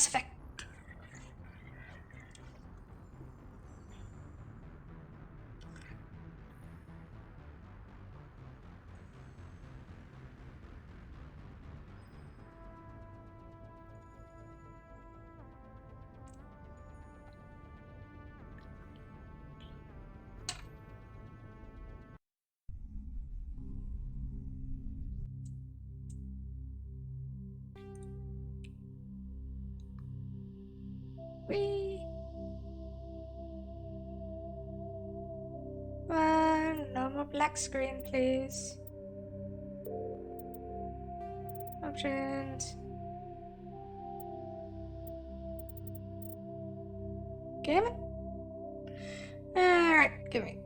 Mass Effect. Whee! No more black screen, please. Options. Damn it. Alright, give me.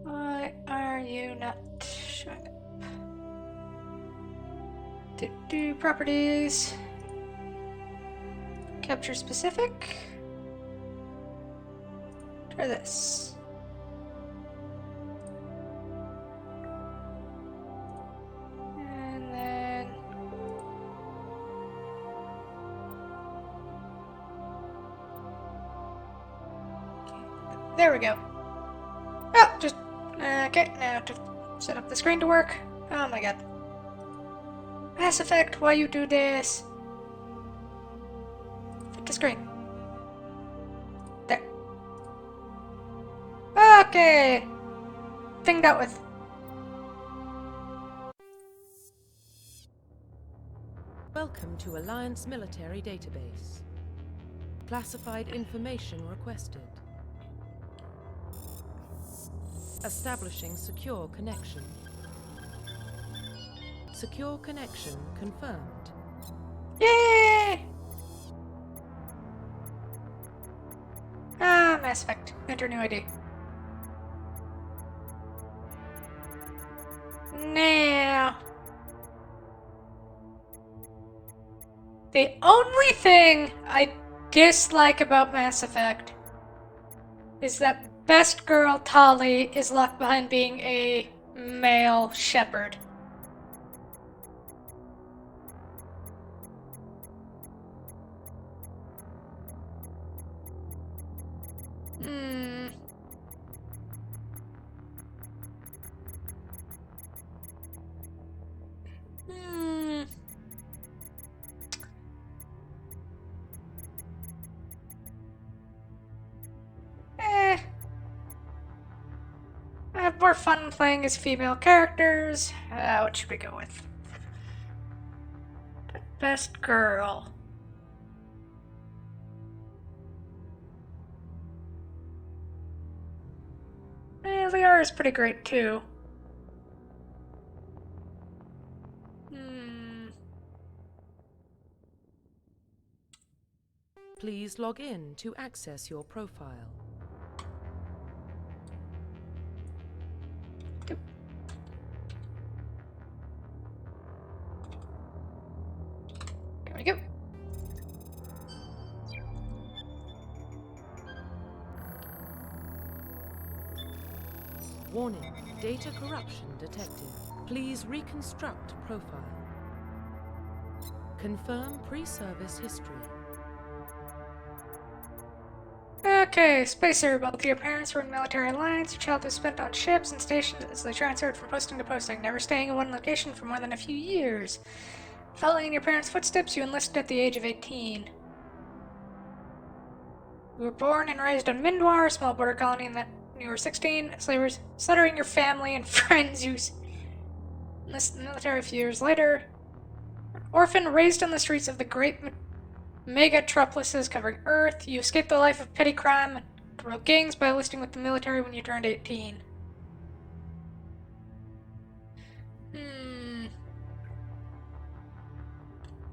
Why are you not showing up? Do properties. Capture specific. Try this. And then there we go. Oh, just okay. Now to set up the screen to work. Oh my god. Mass Effect, why you do this? Fit the screen. There. Okay. Thing dealt with. Welcome to Alliance Military Database. Classified information requested. Establishing secure connection. Secure connection confirmed. Yay! Ah, Mass Effect. Enter new ID. Now, the only thing I dislike about Mass Effect is that best girl Tali is locked behind being a male shepherd. Hmm. Hmm. Eh. I have more fun playing as female characters. What should we go with? Best girl. Liara is pretty great too. Please log in to access your profile. There we go. Warning, data corruption detected. Please reconstruct profile. Confirm pre-service history. Okay, Spacer. Both your parents were in military alliance. Your childhood spent on ships and stations as they transferred from posting to posting, never staying in one location for more than a few years. Following in your parents' footsteps, you enlisted at the age of 18. You were born and raised on Mindwar, a small border colony, and that you were 16. Slavers, stuttering your family and friends, you enlisted in the military a few years later. Orphan, raised on the streets of the great megatropolises covering Earth, you escaped the life of petty crime and broke gangs by enlisting with the military when you turned 18.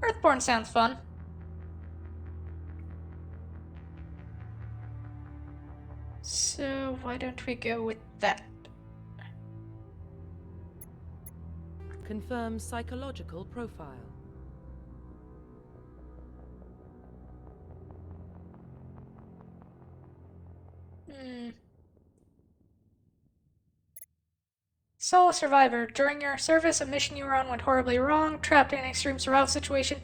Earthborn sounds fun. So why don't we go with that? Confirm psychological profile. Sole survivor. During your service, a mission you were on went horribly wrong. Trapped in an extreme survival situation,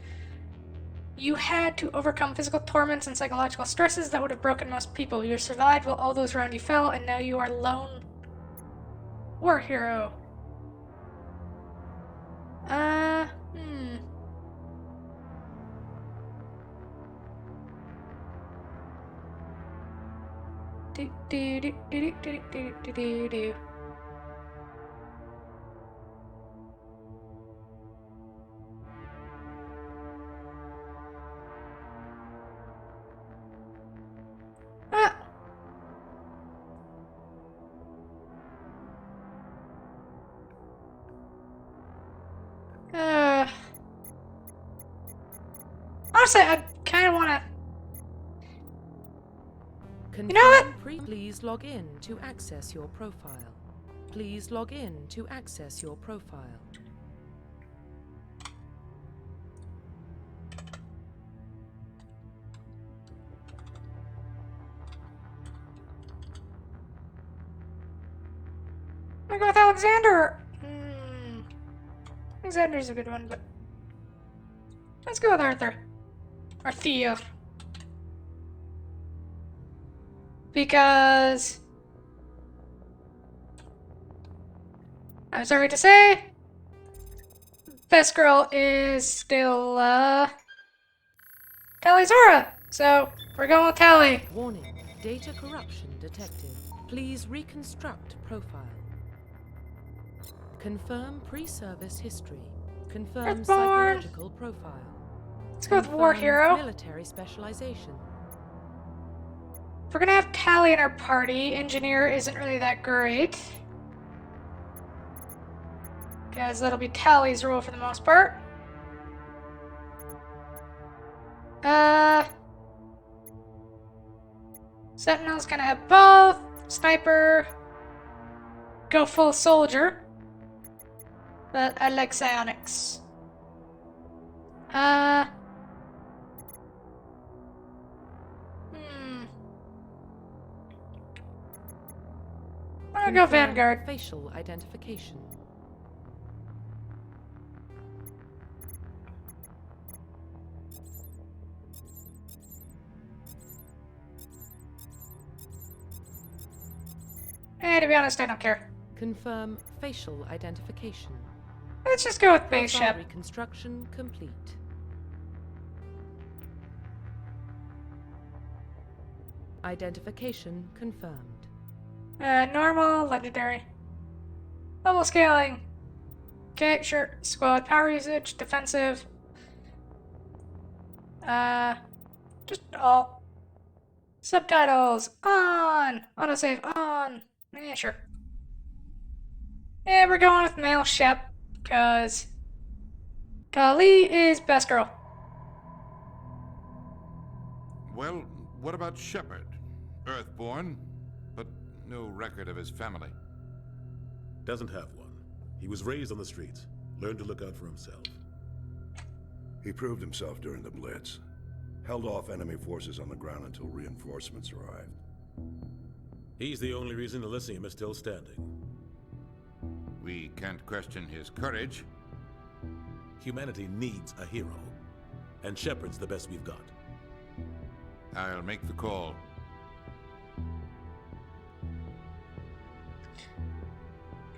you had to overcome physical torments and psychological stresses that would have broken most people. You survived while all those around you fell, and now you are lone war hero. Do do do do do do do do do. Ah. Honestly, I kind of want to. You know what? Please log in to access your profile. Please log in to access your profile. I'm gonna go with Alexander. Alexander's a good one, but let's go with Arthur. Or Theo. Because I'm sorry to say, best girl is still Tally Zora. So we're going with Tally. Warning, data corruption detected. Please reconstruct profile. Confirm pre-service history. Confirm Earthborn. psychological profile. Let's go with War Confirm Hero. Military specialization. If we're gonna have Tally in our party, Engineer isn't really that great. Because that'll be Tally's role for the most part. Sentinel's gonna have both. Sniper. Go full soldier. But I like psionics. I'm gonna go Confirm Vanguard. Facial identification. To be honest, I don't care. Confirm facial identification. Let's just go with base Profile ship. reconstruction complete. Identification confirmed. Normal, legendary. Level scaling. Okay, sure. Squad power usage, defensive. Just all. Subtitles on. Autosave on. Yeah, sure. Yeah, we're going with male Shep because Kali is best girl. Well, what about Shepard? Earthborn, but no record of his family. Doesn't have one. He was raised on the streets, learned to look out for himself. He proved himself during the Blitz. Held off enemy forces on the ground until reinforcements arrived. He's the only reason Elysium is still standing. We can't question his courage. Humanity needs a hero, and Shepard's the best we've got. I'll make the call.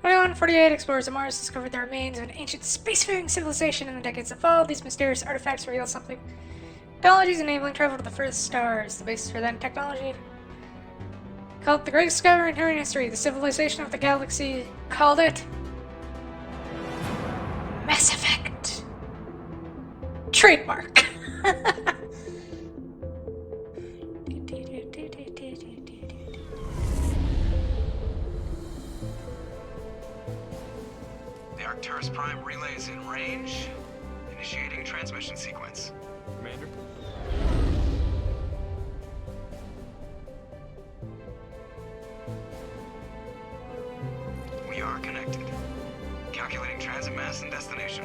Twenty-one 48 explorers of Mars discovered the remains of an ancient spacefaring civilization in the decades that followed. These mysterious artifacts reveal something. Technologies enabling travel to the furthest stars. The basis for that technology called the greatest discovery in human history. The civilization of the galaxy called it Mass Effect. Trademark. The Arcturus Prime relay is in range. Initiating transmission sequence. Commander? We are connected. Calculating transit mass and destination.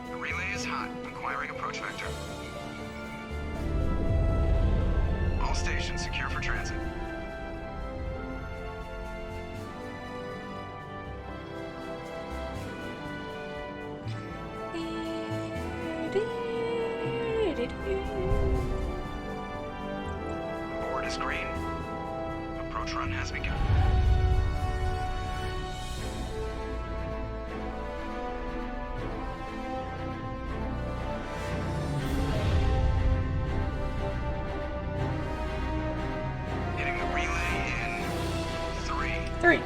The relay is hot. Acquiring approach vector. All stations secure for transit. Board is green. Approach run has begun. Hitting the relay in 3, 3,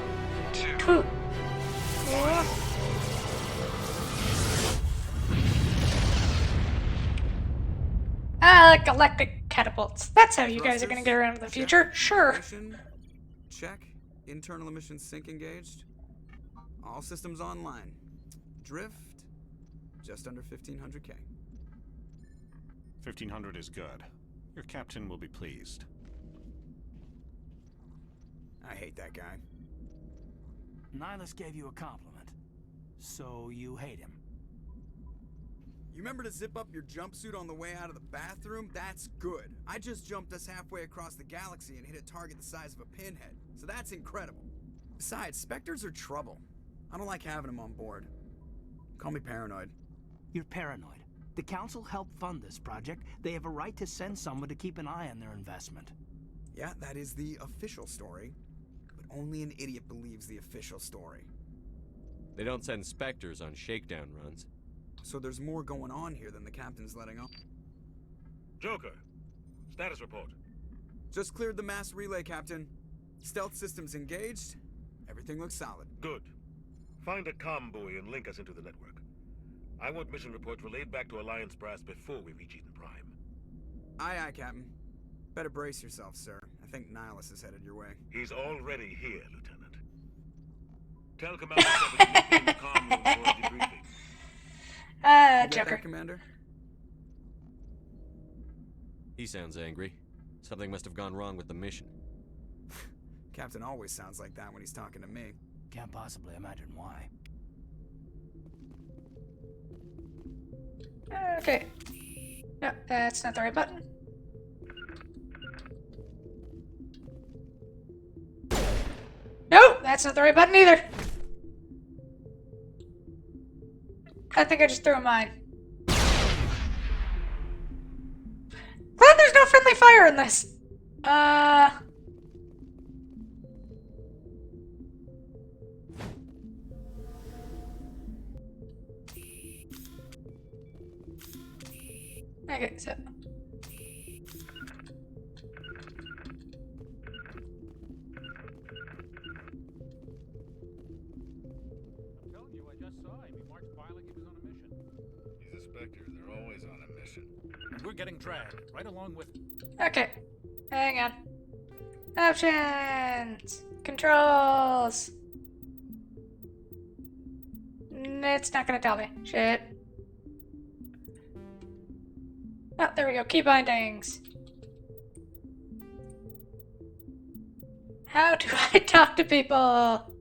2, 2. Galactic catapults. That's how you guys are gonna get around in the future. Sure. Mission, check. Internal emissions sync engaged. All systems online. Drift, just under 1500K. 1500 is good. Your captain will be pleased. I hate that guy. Nihilus gave you a compliment. So you hate him. You remember to zip up your jumpsuit on the way out of the bathroom? That's good. I just jumped us halfway across the galaxy and hit a target the size of a pinhead. So that's incredible. Besides, Spectres are trouble. I don't like having them on board. Call me paranoid. You're paranoid. The Council helped fund this project. They have a right to send someone to keep an eye on their investment. Yeah, that is the official story. But only an idiot believes the official story. They don't send Spectres on shakedown runs. So there's more going on here than the captain's letting on. Joker, status report. Just cleared the mass relay, Captain. Stealth systems engaged. Everything looks solid. Good. Find a comm buoy and link us into the network. I want mission reports relayed back to Alliance Brass before we reach Eden Prime. Aye, aye, Captain. Better brace yourself, sir. I think Nihilus is headed your way. He's already here, Lieutenant. Tell Commander Shepard to meet me in the comm room for a debriefing. You get Joker. that, Commander? He sounds angry. Something must have gone wrong with the mission. Captain always sounds like that when he's talking to me. Can't possibly imagine why. Okay. No, that's not the right button. No, that's not the right button either. I think I just threw a mine. Glad there's no friendly fire in this. Okay, so. I'm telling you, I just saw him. He marched by like he was on a mission. These Spectres are always on a mission. And we're getting dragged right along with him. Okay, hang on. Options, controls. It's not gonna tell me. Shit. Oh, there we go. Key bindings. How do I talk to people?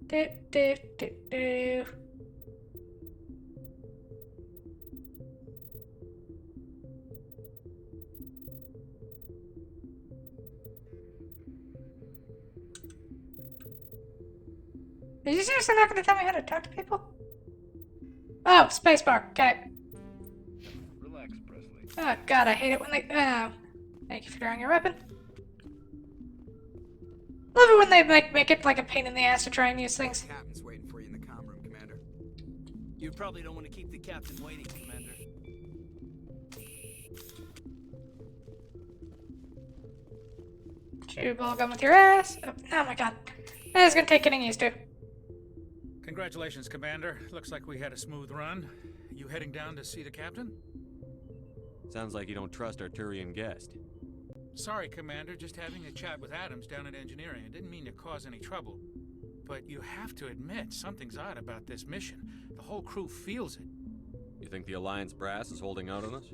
Do, do, do, do. Are you seriously not going to tell me how to talk to people? Oh, spacebar. Okay. Relax, Presley. Oh god, I hate it when they. Oh. Thank you for drawing your weapon. Love it when they make it like a pain in the ass to try and use things. Captain's waiting for you in the comm room, Commander. You probably don't want to keep the captain waiting, Commander. Shoot ball gun with your ass. Oh my god. That is gonna take getting used to. Congratulations, Commander. Looks like we had a smooth run. You heading down to see the captain? Sounds like you don't trust our Turian guest. Sorry, Commander. Just having a chat with Adams down at engineering. I didn't mean to cause any trouble. But you have to admit, something's odd about this mission. The whole crew feels it. You think the Alliance brass is holding out on us?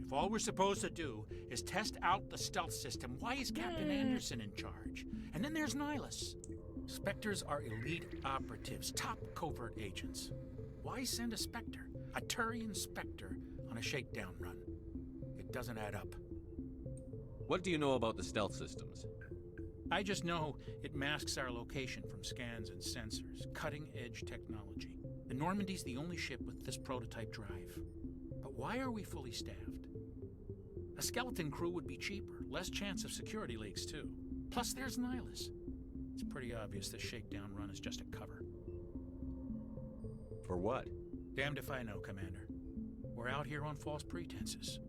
If all we're supposed to do is test out the stealth system, why is Captain Anderson in charge? And then there's Nihilus. Spectres are elite operatives, top covert agents. Why send a Spectre, a Turian Spectre, on a shakedown run? It doesn't add up. What do you know about the stealth systems? I just know it masks our location from scans and sensors, cutting-edge technology. The Normandy's the only ship with this prototype drive. But why are we fully staffed? A skeleton crew would be cheaper, less chance of security leaks too. Plus there's Nihilus. It's pretty obvious this shakedown run is just a cover. For what? Damned if I know, Commander. We're out here on false pretenses.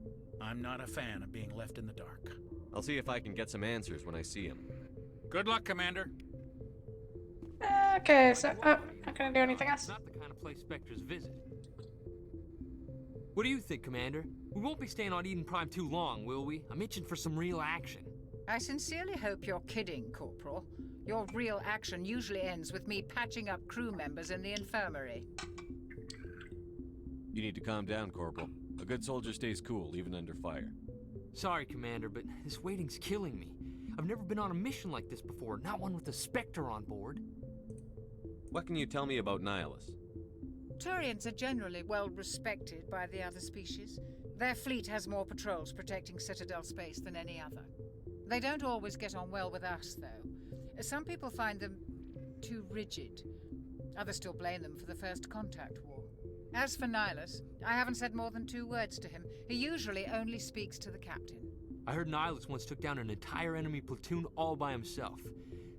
I'm not a fan of being left in the dark. I'll see if I can get some answers when I see him. Good luck, Commander. Okay, so not gonna do anything else. Not the kind of place Spectres visit. What do you think, Commander? We won't be staying on Eden Prime too long, will we? I'm itching for some real action. I sincerely hope you're kidding, Corporal. Your real action usually ends with me patching up crew members in the infirmary. You need to calm down, Corporal. A good soldier stays cool, even under fire. Sorry, Commander, but this waiting's killing me. I've never been on a mission like this before, not one with a Spectre on board. What can you tell me about Nihilus? Turians are generally well respected by the other species. Their fleet has more patrols protecting Citadel space than any other. They don't always get on well with us, though. Some people find them too rigid. Others still blame them for the First Contact War. As for Nihilus, I haven't said more than 2 words to him. He usually only speaks to the captain. I heard Nihilus once took down an entire enemy platoon all by himself.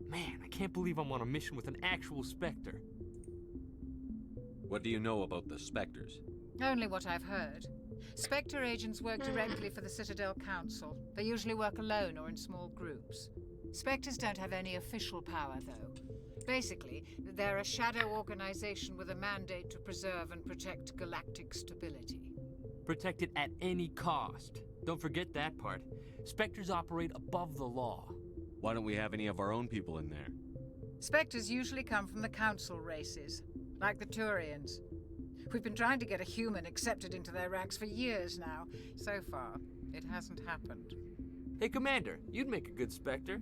Man, I can't believe I'm on a mission with an actual Spectre. What do you know about the Spectres? Only what I've heard. Spectre agents work directly for the Citadel Council. They usually work alone or in small groups. Spectres don't have any official power, though. Basically, they're a shadow organization with a mandate to preserve and protect galactic stability. Protect it at any cost. Don't forget that part. Spectres operate above the law. Why don't we have any of our own people in there? Spectres usually come from the Council races, like the Turians. We've been trying to get a human accepted into their ranks for years now. So far, it hasn't happened. Hey, Commander, you'd make a good Spectre.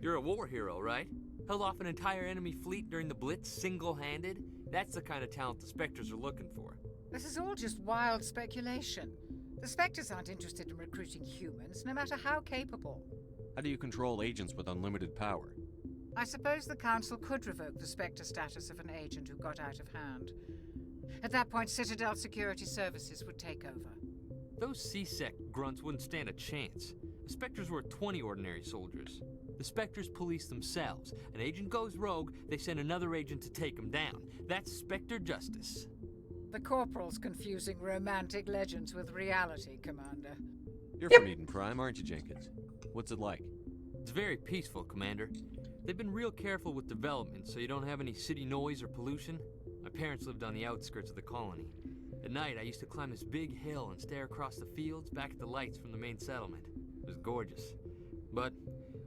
You're a war hero, right? Held off an entire enemy fleet during the Blitz single-handed? That's the kind of talent the Spectres are looking for. This is all just wild speculation. The Spectres aren't interested in recruiting humans, no matter how capable. How do you control agents with unlimited power? I suppose the Council could revoke the Spectre status of an agent who got out of hand. At that point, Citadel Security Services would take over. Those C-Sec grunts wouldn't stand a chance. The Spectres were 20 ordinary soldiers. The Spectres police themselves. An agent goes rogue, they send another agent to take him down. That's Spectre justice. The Corporal's confusing romantic legends with reality, Commander. You're from Eden Prime, aren't you, Jenkins? What's it like? It's very peaceful, Commander. They've been real careful with development, so you don't have any city noise or pollution. My parents lived on the outskirts of the colony. At night, I used to climb this big hill and stare across the fields back at the lights from the main settlement. It was gorgeous. But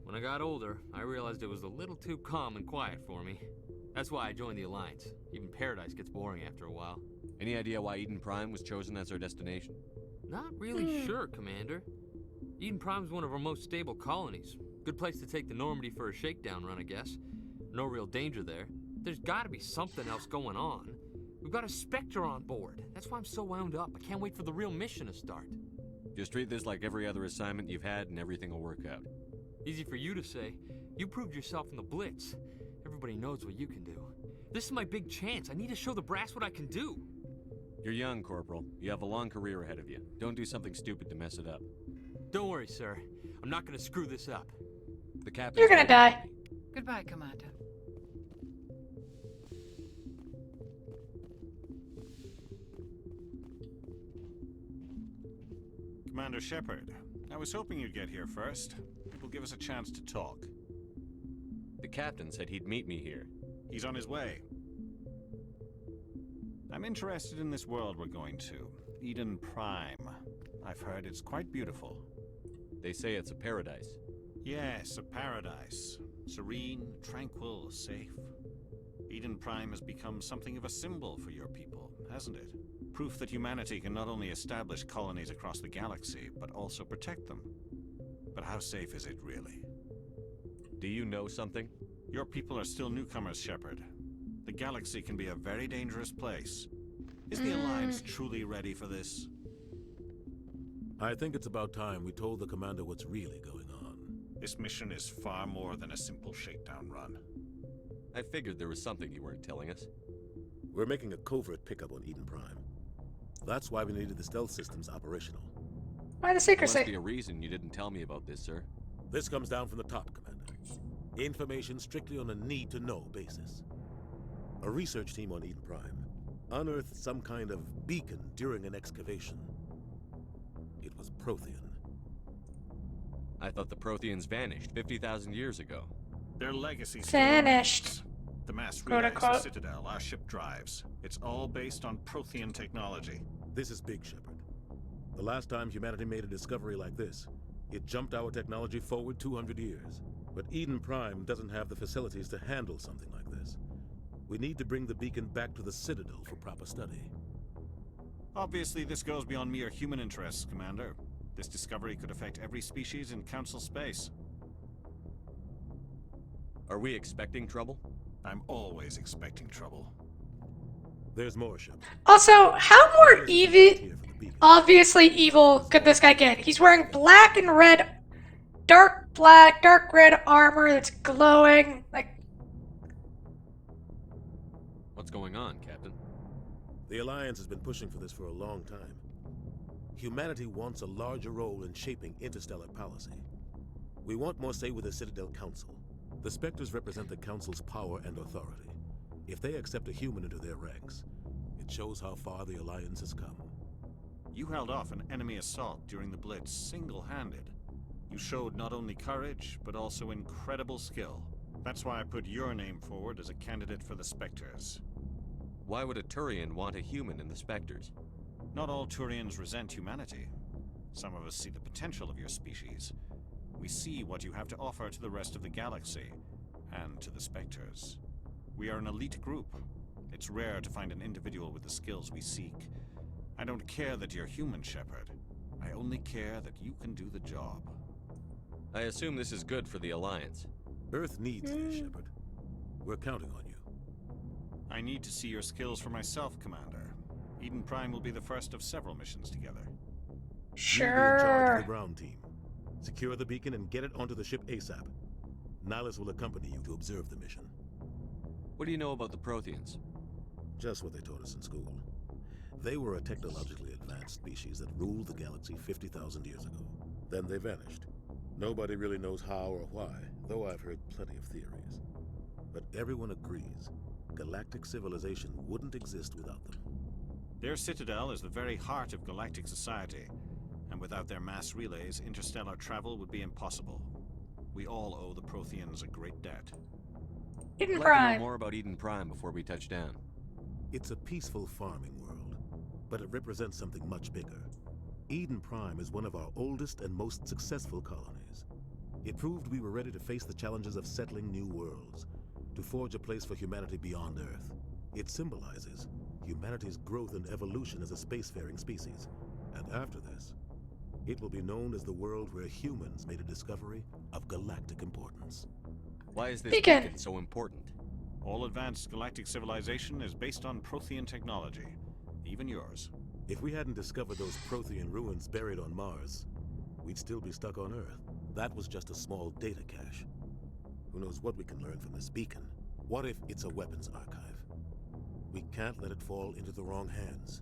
when I got older, I realized it was a little too calm and quiet for me. That's why I joined the Alliance. Even Paradise gets boring after a while. Any idea why Eden Prime was chosen as our destination? Not really sure, Commander. Eden Prime's one of our most stable colonies. Good place to take the Normandy for a shakedown run, I guess. No real danger there. There's gotta be something else going on. We've got a Spectre on board. That's why I'm so wound up. I can't wait for the real mission to start. Just treat this like every other assignment you've had and everything will work out. Easy for you to say. You proved yourself in the Blitz. Everybody knows what you can do. This is my big chance. I need to show the brass what I can do. You're young, Corporal. You have a long career ahead of you. Don't do something stupid to mess it up. Don't worry, sir. I'm not gonna screw this up. The captain. You're gonna die. Goodbye, Commander. Commander Shepard, I was hoping you'd get here first. It will give us a chance to talk. The captain said he'd meet me here. He's on his way. I'm interested in this world we're going to, Eden Prime. I've heard it's quite beautiful. They say it's a paradise. Yes, a paradise. Serene, tranquil, safe. Eden Prime has become something of a symbol for your people, hasn't it? Proof that humanity can not only establish colonies across the galaxy, but also protect them. But how safe is it really? Do you know something? Your people are still newcomers, Shepard. The galaxy can be a very dangerous place. Is the Alliance truly ready for this? I think it's about time we told the commander what's really going on. This mission is far more than a simple shakedown run. I figured there was something you weren't telling us. We're making a covert pickup on Eden Prime. That's why we needed the stealth systems operational. Why the There secrecy? must be a reason you didn't tell me about this, sir. This comes down from the top, Commander. Information strictly on a need-to-know basis. A research team on Eden Prime unearthed some kind of beacon during an excavation. It was Prothean. I thought the Protheans vanished 50,000 years ago. Their legacy Vanished. The mass Quote, relays, the unquote. Citadel, our ship drives. It's all based on Prothean technology. This is Big Shepard. The last time humanity made a discovery like this, it jumped our technology forward 200 years. But Eden Prime doesn't have the facilities to handle something like this. We need to bring the beacon back to the Citadel for proper study. Obviously, this goes beyond mere human interests, Commander. This discovery could affect every species in Council space. Are we expecting trouble? I'm always expecting trouble. There's more, Shepard. Also, how more obviously evil could this guy get? He's wearing black and red, dark red armor that's glowing. Like, What's going on, Captain? The Alliance has been pushing for this for a long time. Humanity wants a larger role in shaping interstellar policy. We want more say with the Citadel Council. The Spectres represent the Council's power and authority. If they accept a human into their ranks, it shows how far the Alliance has come. You held off an enemy assault during the Blitz single-handed. You showed not only courage, but also incredible skill. That's why I put your name forward as a candidate for the Spectres. Why would a Turian want a human in the Spectres? Not all Turians resent humanity. Some of us see the potential of your species. We see what you have to offer to the rest of the galaxy, and to the Spectres. We are an elite group. It's rare to find an individual with the skills we seek. I don't care that you're human, Shepard. I only care that you can do the job. I assume this is good for the Alliance. Earth needs this, Shepard. We're counting on you. I need to see your skills for myself, Commander. Eden Prime will be the first of several missions together. You'll be in charge of sure. the ground team. Secure the beacon and get it onto the ship ASAP. Nihilus will accompany you to observe the mission. What do you know about the Protheans? Just what they taught us in school. They were a technologically advanced species that ruled the galaxy 50,000 years ago. Then they vanished. Nobody really knows how or why, though I've heard plenty of theories. But everyone agrees, galactic civilization wouldn't exist without them. Their citadel is the very heart of galactic society, and without their mass relays, interstellar travel would be impossible. We all owe the Protheans a great debt. Eden I'd like to know Prime. more about Eden Prime before we touch down. It's a peaceful farming world, but it represents something much bigger. Eden Prime is one of our oldest and most successful colonies. It proved we were ready to face the challenges of settling new worlds, to forge a place for humanity beyond Earth. It symbolizes humanity's growth and evolution as a spacefaring species. And after this, it will be known as the world where humans made a discovery of galactic importance. Why is this Beacon. beacon so important? All advanced galactic civilization is based on Prothean technology, even yours. If we hadn't discovered those Prothean ruins buried on Mars, we'd still be stuck on Earth. That was just a small data cache. Who knows what we can learn from this beacon? What if it's a weapons archive? We can't let it fall into the wrong hands.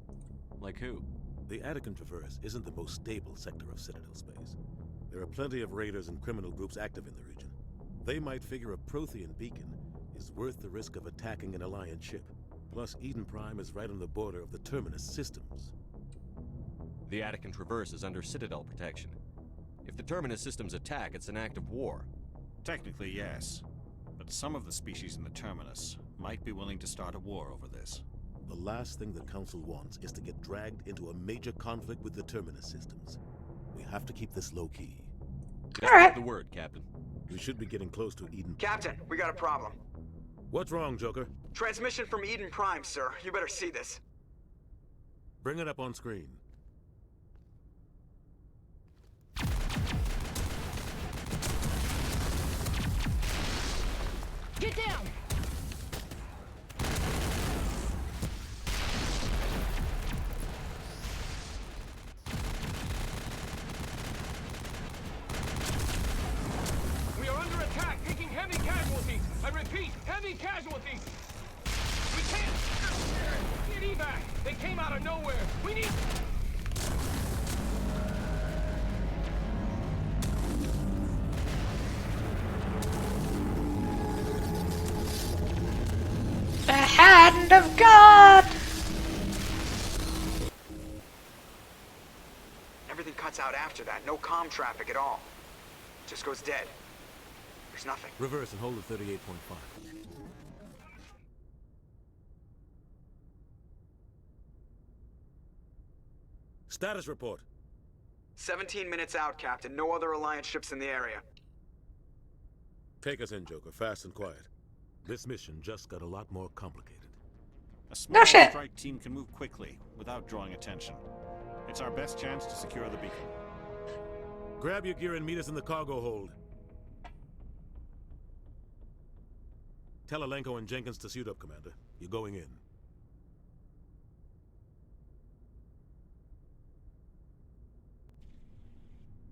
Like who? The Attican Traverse isn't the most stable sector of Citadel space. There are plenty of raiders and criminal groups active in the region. They might figure a Prothean beacon is worth the risk of attacking an Alliance ship. Plus, Eden Prime is right on the border of the Terminus systems. The Attican Traverse is under Citadel protection. If the Terminus systems attack, it's an act of war. Technically, yes. But some of the species in the Terminus might be willing to start a war over this. The last thing the Council wants is to get dragged into a major conflict with the Terminus systems. We have to keep this low-key. Just get the word, Captain. We should be getting close to Eden. Captain, we got a problem. What's wrong, Joker? Transmission from Eden Prime, sir. You better see this. Bring it up on screen. Get down! We are under attack, taking heavy casualties. I repeat, heavy casualties. We can't. back! They came out of nowhere! We need... The hand of God! Everything cuts out after that. No comm traffic at all. Just goes dead. There's nothing. Reverse and hold at 38.5. Status report. 17 minutes out, Captain. No other Alliance ships in the area. Take us in, Joker. Fast and quiet. This mission just got a lot more complicated. A small shit. strike team can move quickly without drawing attention. It's our best chance to secure the beacon. Grab your gear and meet us in the cargo hold. Tell Alenko and Jenkins to suit up, Commander. You're going in.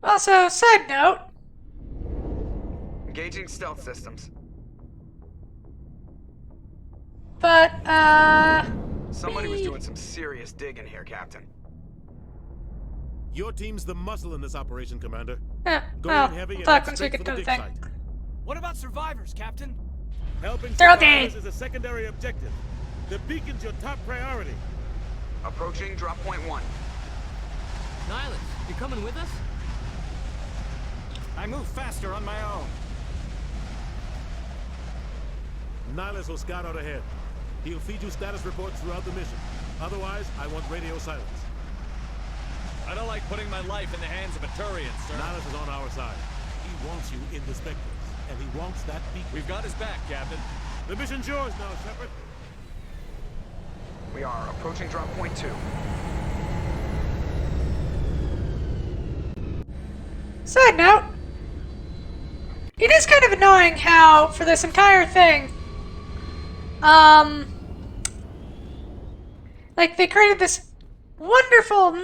Also, side note. Engaging stealth systems. But, Somebody was doing some serious digging here, Captain. Your team's the muscle in this operation, Commander. Yeah, Go well, in heavy and talk head once we straight get for to the the dig thing. site. What about survivors, Captain? Helping They're survivors okay. is a secondary objective. The beacon's your top priority. Approaching drop point 1. Nihilus, you coming with us? I move faster on my own. Nihilus will scout out ahead. He'll feed you status reports throughout the mission. Otherwise, I want radio silence. I don't like putting my life in the hands of a Turian, sir. Nihilus is on our side. He wants you in the Spectres, and he wants that beacon. We've got his back, Captain. The mission's yours now, Shepard. We are approaching drop point 2. Side note. It is kind of annoying how, for this entire thing, like, they created this wonderful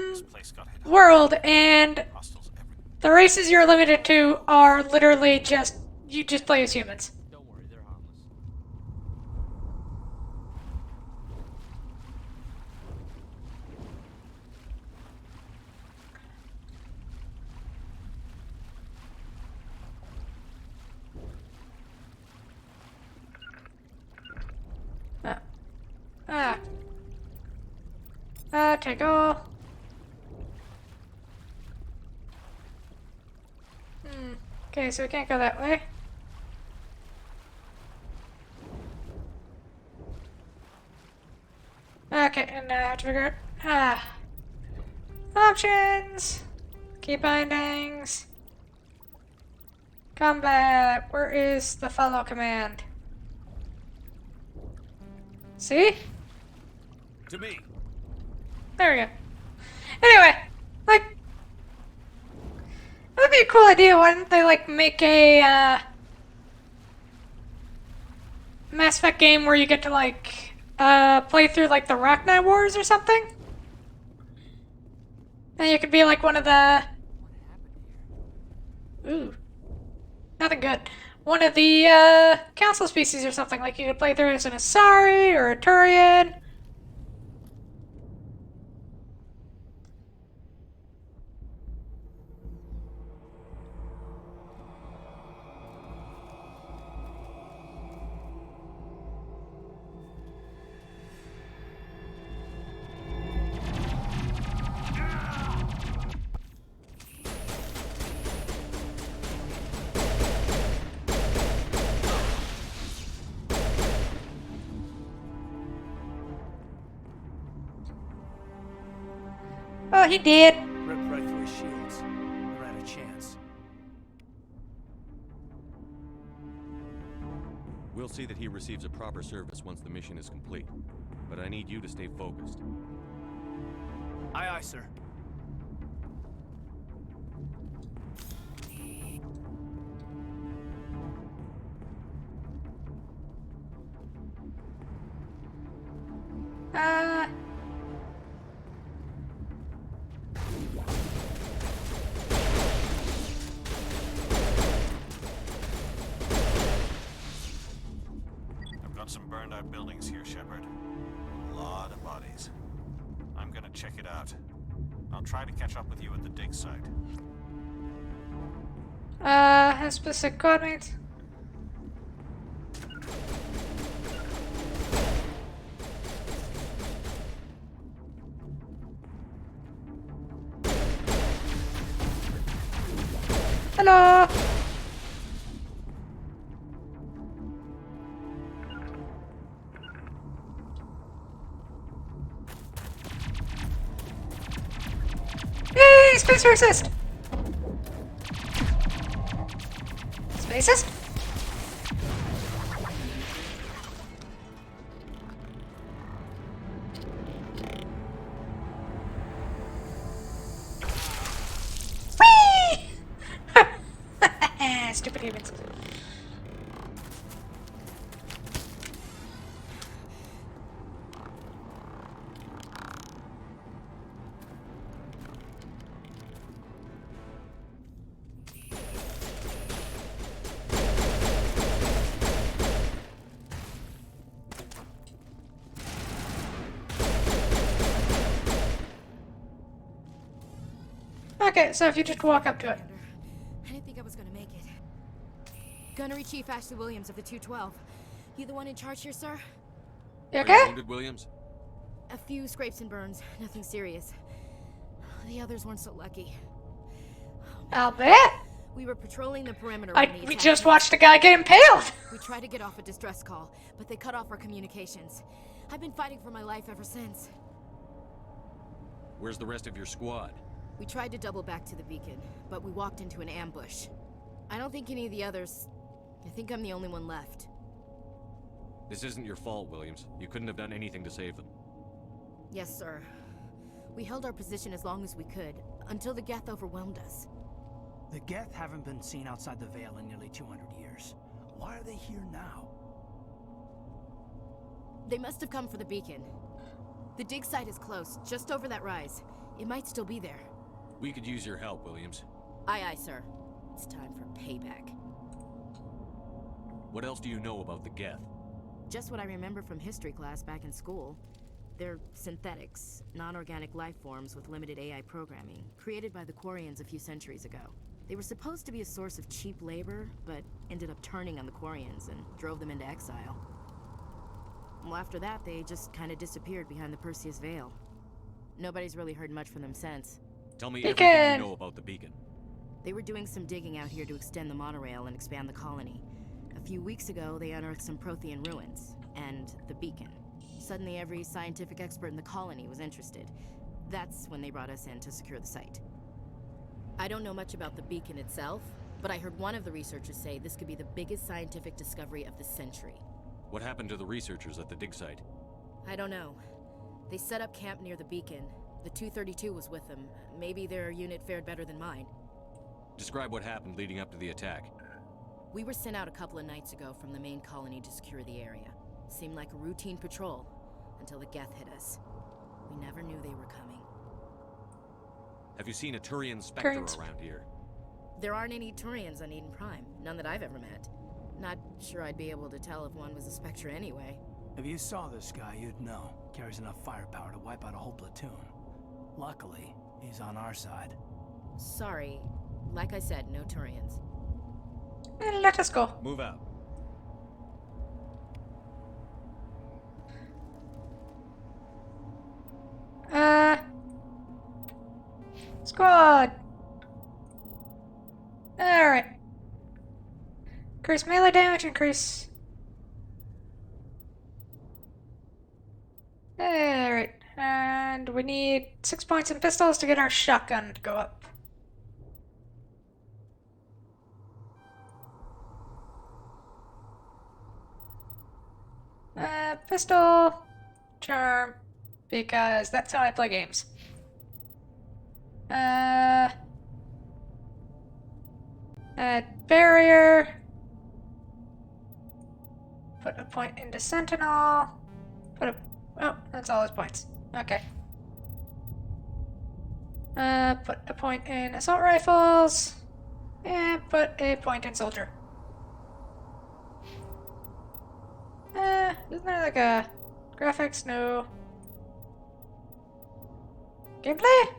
world, and the races you're limited to are literally just, you just play as humans. Don't worry, they're harmless. Okay, go. Okay, so we can't go that way. Okay, and now I have to figure out, options, key bindings, combat, where is the follow command? See? To me. There we go. Anyway, like, that would be a cool idea. Why didn't they, like, make a, Mass Effect game where you get to, like, play through, like, the Rachni Wars or something? And you could be, like, one of the... Ooh. Nothing good. One of the, council species or something. Like, you could play through as an Asari or a Turian. Oh, he did. Ripped right through his shields. Never had a chance. We'll see that he receives a proper service once the mission is complete. But I need you to stay focused. Aye, aye, sir. I've got some burned out buildings here, Shepard. A lot of bodies. bodies. I'm gonna check it out. I'll try to catch up with you at the dig site. Have specific coordinates. Hello. Yay, space racist! Spacist? Whee! Stupid humans. Okay, so if you just walk up to it. I didn't think I was gonna make it. Gunnery Chief Ashley Williams of the 212. You the one in charge here, sir? You Are okay? you wounded, Williams? A few scrapes and burns, nothing serious. The others weren't so lucky. I'll bet. We were patrolling the perimeter when the We attack just hit. watched a guy get impaled. We tried to get off a distress call, but they cut off our communications. I've been fighting for my life ever since. Where's the rest of your squad? We tried to double back to the beacon, but we walked into an ambush. I don't think any of the others... I think I'm the only one left. This isn't your fault, Williams. You couldn't have done anything to save them. Yes, sir. We held our position as long as we could, until the Geth overwhelmed us. The Geth haven't been seen outside the Veil in nearly 200 years. Why are they here now? They must have come for the beacon. The dig site is close, just over that rise. It might still be there. We could use your help, Williams. Aye, aye, sir. It's time for payback. What else do you know about the Geth? Just what I remember from history class back in school. They're synthetics, non-organic life forms with limited AI programming, created by the Quarians a few centuries ago. They were supposed to be a source of cheap labor, but ended up turning on the Quarians and drove them into exile. Well, after that, they just kind of disappeared behind the Perseus Veil. Nobody's really heard much from them since. Tell me Beacon! everything you know about the beacon. They were doing some digging out here to extend the monorail and expand the colony. A few weeks ago, they unearthed some Prothean ruins, and the beacon. Suddenly, every scientific expert in the colony was interested. That's when they brought us in to secure the site. I don't know much about the beacon itself, but I heard one of the researchers say this could be the biggest scientific discovery of the century. What happened to the researchers at the dig site? I don't know. They set up camp near the beacon. The 232 was with them. Maybe their unit fared better than mine. Describe what happened leading up to the attack. We were sent out a couple of nights ago from the main colony to secure the area. Seemed like a routine patrol, until the Geth hit us. We never knew they were coming. Have you seen a Turian Spectre Current. around here? There aren't any Turians on Eden Prime. None that I've ever met. Not sure I'd be able to tell if one was a Spectre anyway. If you saw this guy, you'd know. Carries enough firepower to wipe out a whole platoon. Luckily, he's on our side. Sorry. Like I said, no Turians. Let us go. Move out. Squad. Alright. Increase melee damage, increase. Alright. And we need 6 points in pistols to get our shotgun to go up. Pistol, charm, because that's how I play games. Barrier. Put a point into Sentinel. Oh, that's all his points. Okay. Put a point in Assault Rifles. And put a point in Soldier. Isn't there like a graphics? No. Gameplay?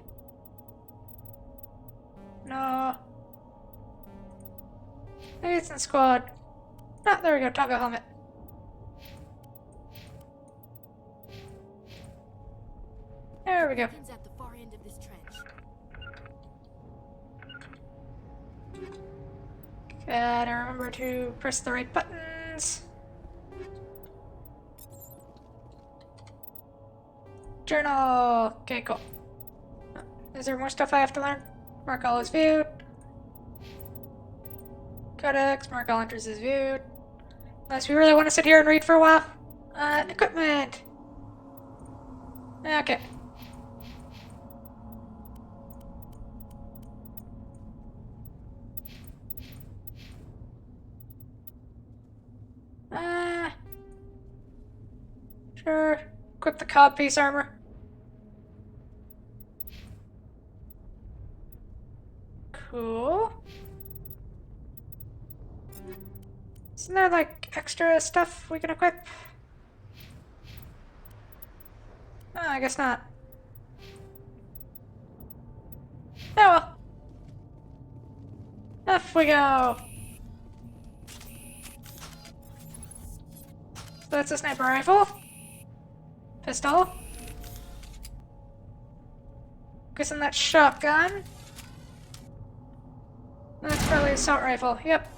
No. Maybe it's in squad. Ah, there we go, toggle helmet. There we go. Pins at the far end of this trench. Gotta remember to press the right buttons. Journal. Okay, cool. Is there more stuff I have to learn? Mark all is viewed. Codex. Mark all entries is viewed. Unless we really want to sit here and read for a while. Equipment. Okay. Sure. Equip the codpiece armor. Cool. Isn't there like extra stuff we can equip? Oh, I guess not. Oh well. Off we go. So that's a sniper rifle. Pistol. Guessing that's shotgun. That's probably assault rifle. Yep.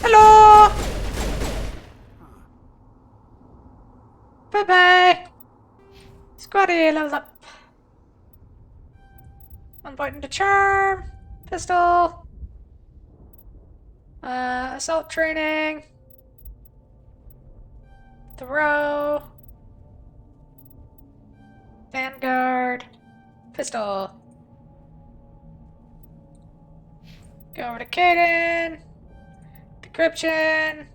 Hello! Bye-bye! Squatty levels up. 1 point into charm. Pistol. Assault training. Throw. Vanguard. Pistol. Go over to Kaidan. Decryption.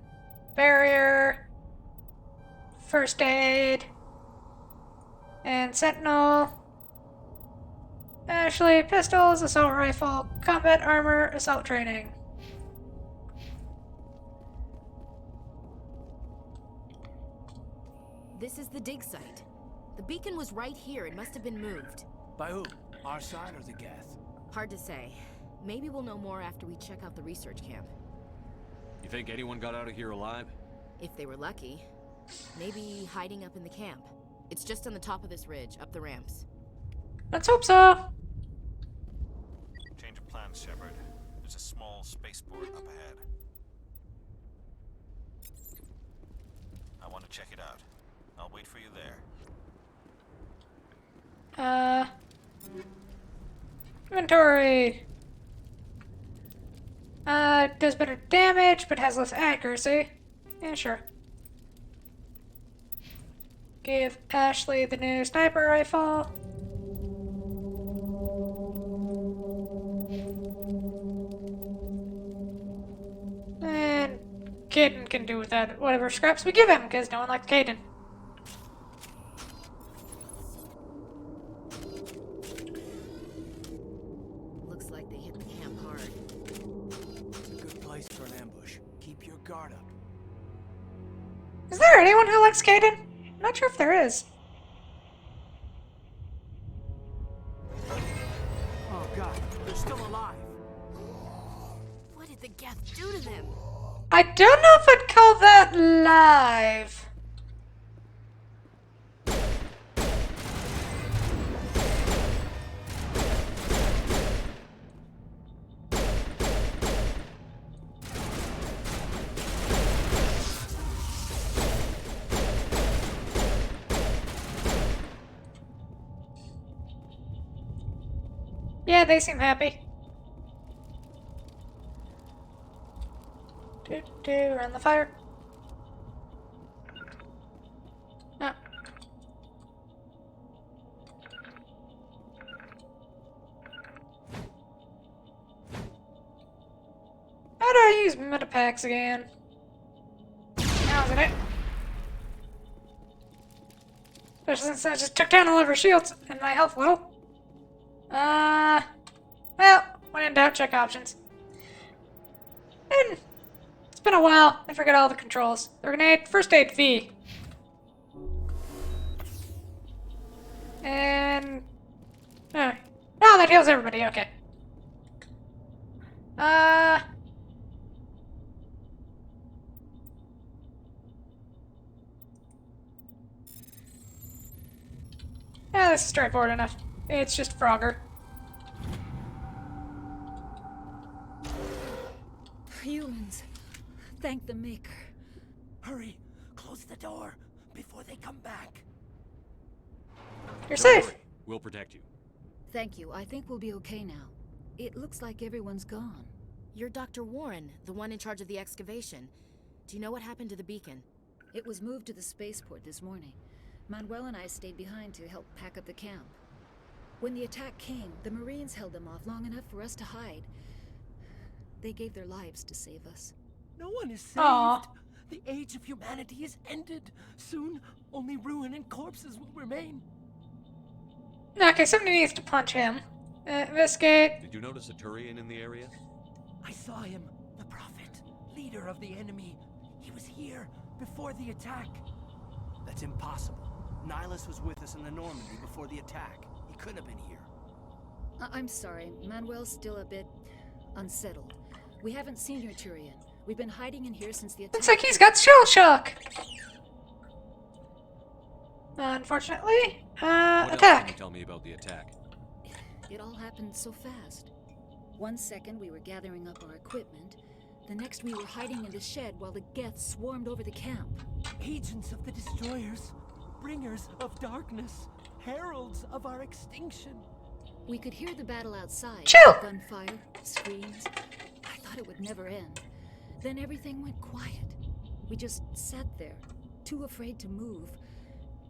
Barrier. First aid. And Sentinel. Ashley, pistols, assault rifle, combat armor, assault training. This is the dig site. The beacon was right here. It must have been moved. By who? Our side or the Geth? Hard to say. Maybe we'll know more after we check out the research camp. You think anyone got out of here alive? If they were lucky. Maybe hiding up in the camp. It's just on the top of this ridge, up the ramps. Let's hope so. Change of plans, Shepard. There's a small spaceport up ahead. I want to check it out. I'll wait for you there. Inventory. Does better damage, but has less accuracy. Yeah, sure. Give Ashley the new sniper rifle. And Kaidan can do with that whatever scraps we give him, because no one likes Kaidan. Looks like they hit the camp hard. It's a good place for an ambush. Keep your guard up. Is there anyone who likes Kaidan? I'm not sure if there is. Oh god, they're still alive. What did the Geth do to them? I don't know if I'd call that live. Yeah, they seem happy. Around the fire. No. How do I use metapacks again? Now is it? Especially since I just took down all of her shields and my health low. Well, when in doubt, check options. And it's been a while. I forget all the controls. The grenade, first aid V. And... oh, that heals everybody, okay. Yeah, this is straightforward enough. It's just Frogger. Humans. Thank the Maker. Hurry! Close the door before they come back. You're safe. We'll protect you. Thank you. I think we'll be okay now. It looks like everyone's gone. You're Dr. Warren, the one in charge of the excavation. Do you know what happened to the beacon? It was moved to the spaceport this morning. Manuel and I stayed behind to help pack up the camp. When the attack came, the Marines held them off long enough for us to hide. They gave their lives to save us. No one is saved. Aww. The age of humanity is ended. Soon, only ruin and corpses will remain. Okay, somebody needs to punch him. Investigate. Did you notice a Turian in the area? I saw him, the Prophet, leader of the enemy. He was here before the attack. That's impossible. Nihilus was with us in the Normandy before the attack. He couldn't have been here. I'm sorry. Manuel's still a bit unsettled. We haven't seen your Turian. We've been hiding in here since the attack. Looks like he's got shell shock. Unfortunately, What else can you attack. tell me about the attack? It all happened so fast. 1 second we were gathering up our equipment. The next we were hiding in the shed while the Geth swarmed over the camp. Agents of the Destroyers, bringers of darkness, heralds of our extinction. We could hear the battle outside. Chill! Gunfire, screams. I thought it would never end. Then everything went quiet. We just sat there, too afraid to move,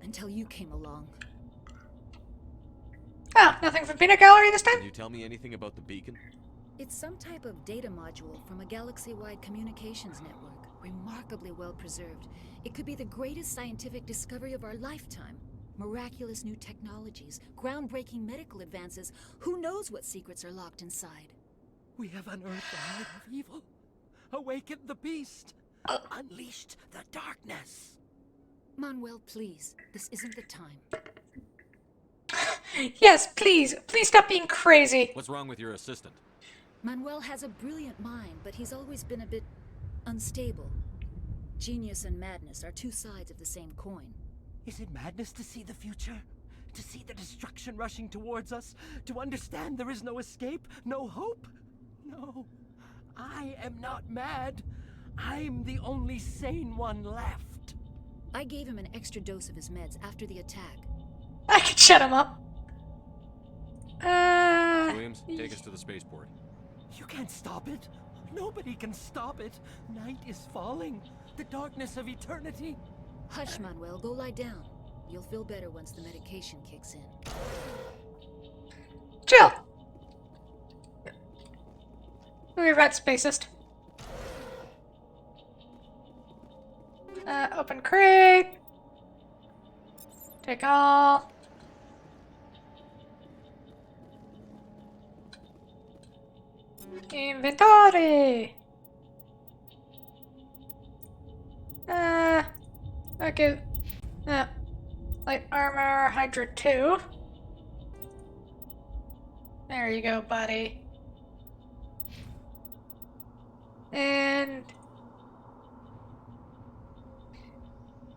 until you came along. Oh, nothing from Peanut Gallery this time? Can you tell me anything about the beacon? It's some type of data module from a galaxy-wide communications network, remarkably well preserved. It could be the greatest scientific discovery of our lifetime. Miraculous new technologies, groundbreaking medical advances. Who knows what secrets are locked inside? We have unearthed the heart of evil, awakened the beast, unleashed the darkness. Manuel, please. This isn't the time. Yes, please. Please stop being crazy. What's wrong with your assistant? Manuel has a brilliant mind, but he's always been a bit unstable. Genius and madness are two sides of the same coin. Is it madness to see the future? To see the destruction rushing towards us? To understand there is no escape? No hope? No. I am not mad. I'm the only sane one left. I gave him an extra dose of his meds after the attack. I can shut him up. Williams, take us to the spaceport. You can't stop it. Nobody can stop it. Night is falling. The darkness of eternity. Hush, Manuel. Go lie down. You'll feel better once the medication kicks in. Chill. We're rat spacist. Open crate. Take all. Inventory. Okay. Light armor, Hydra 2. There you go, buddy. And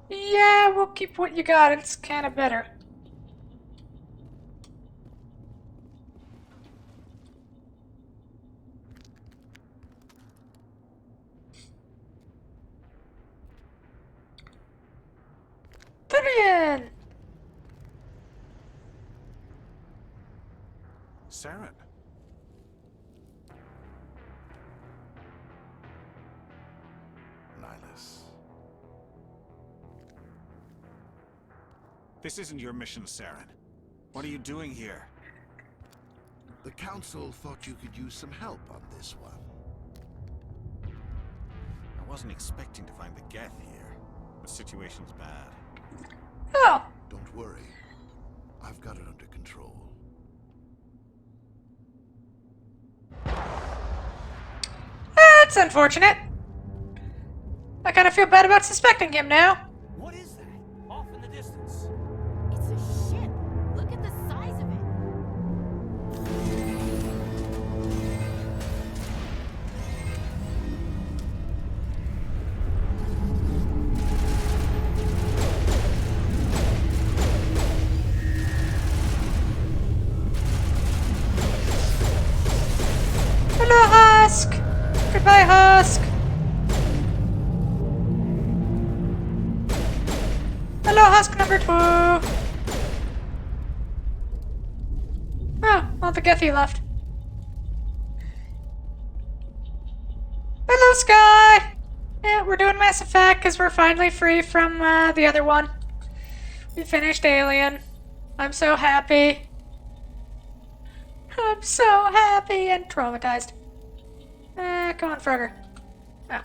Yeah, we'll keep what you got. It's kind of better. Vivian! Saren. Nihilus. This isn't your mission, Saren. What are you doing here? The Council thought you could use some help on this one. I wasn't expecting to find the Geth here. The situation's bad. Oh! Don't worry. I've got it under control. That's unfortunate. I kind of feel bad about suspecting him now. What is that? Off in the distance. It's a ship. Look at the size of it. Hello, Husk. Goodbye, Husk. Hello, Husk number 2. Oh, well, the Gethy left. Hello, Sky. Yeah, we're doing Mass Effect because we're finally free from the other one. We finished Alien. I'm so happy. I'm so happy and traumatized. Come on, Frogger. Oh.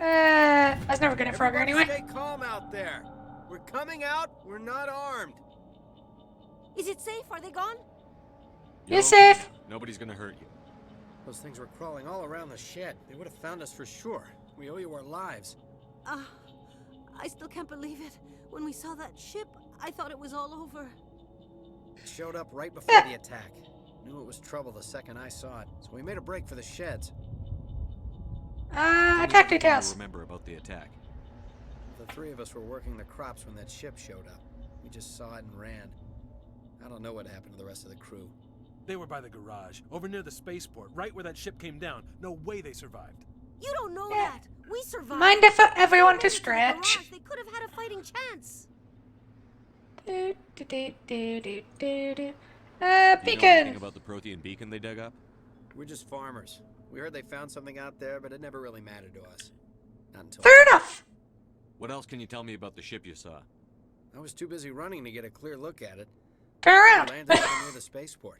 I was never good at Frogger anyway. Stay calm out there. We're coming out. We're not armed. Is it safe? Are they gone? You're safe. Nobody's gonna hurt you. Those things were crawling all around the shed. They would have found us for sure. We owe you our lives. I still can't believe it. When we saw that ship, I thought it was all over. It showed up right before the attack. Knew it was trouble the second I saw it, so we made a break for the sheds. Attack details. Remember about the attack. The three of us were working the crops when that ship showed up. We just saw it and ran. I don't know what happened to the rest of the crew. They were by the garage, over near the spaceport, right where that ship came down. No way they survived. You don't know that. We survived. Mind if everyone to stretch. They could have had a fighting chance. Do you know Beacon. anything about the Prothean beacon they dug up? We're just farmers. We heard they found something out there, but it never really mattered to us. Not until... Fair enough. What else can you tell me about the ship you saw? I was too busy running to get a clear look at it. Turn around. We landed right near the spaceport.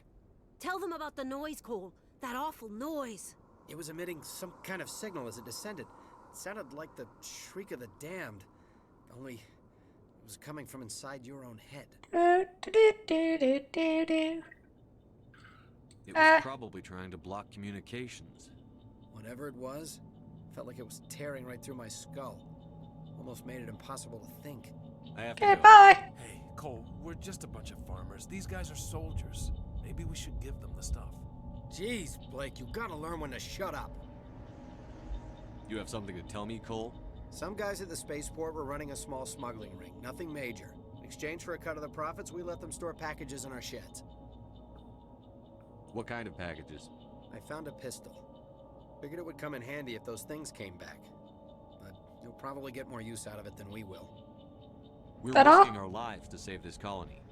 Tell them about the noise, Cole. That awful noise. It was emitting some kind of signal as it descended. It sounded like the shriek of the damned. Only it was coming from inside your own head. It was probably trying to block communications. Whatever it was, felt like it was tearing right through my skull. Almost made it impossible to think. I have to Okay, go. bye. Hey, Cole, we're just a bunch of farmers. These guys are soldiers. Maybe we should give them the stuff. Jeez, Blake, you gotta learn when to shut up. You have something to tell me, Cole? Some guys at the spaceport were running a small smuggling ring, nothing major. In exchange for a cut of the profits, we let them store packages in our sheds. What kind of packages? I found a pistol. Figured it would come in handy if those things came back. But you'll probably get more use out of it than we will. We're That all? risking our lives to save this colony.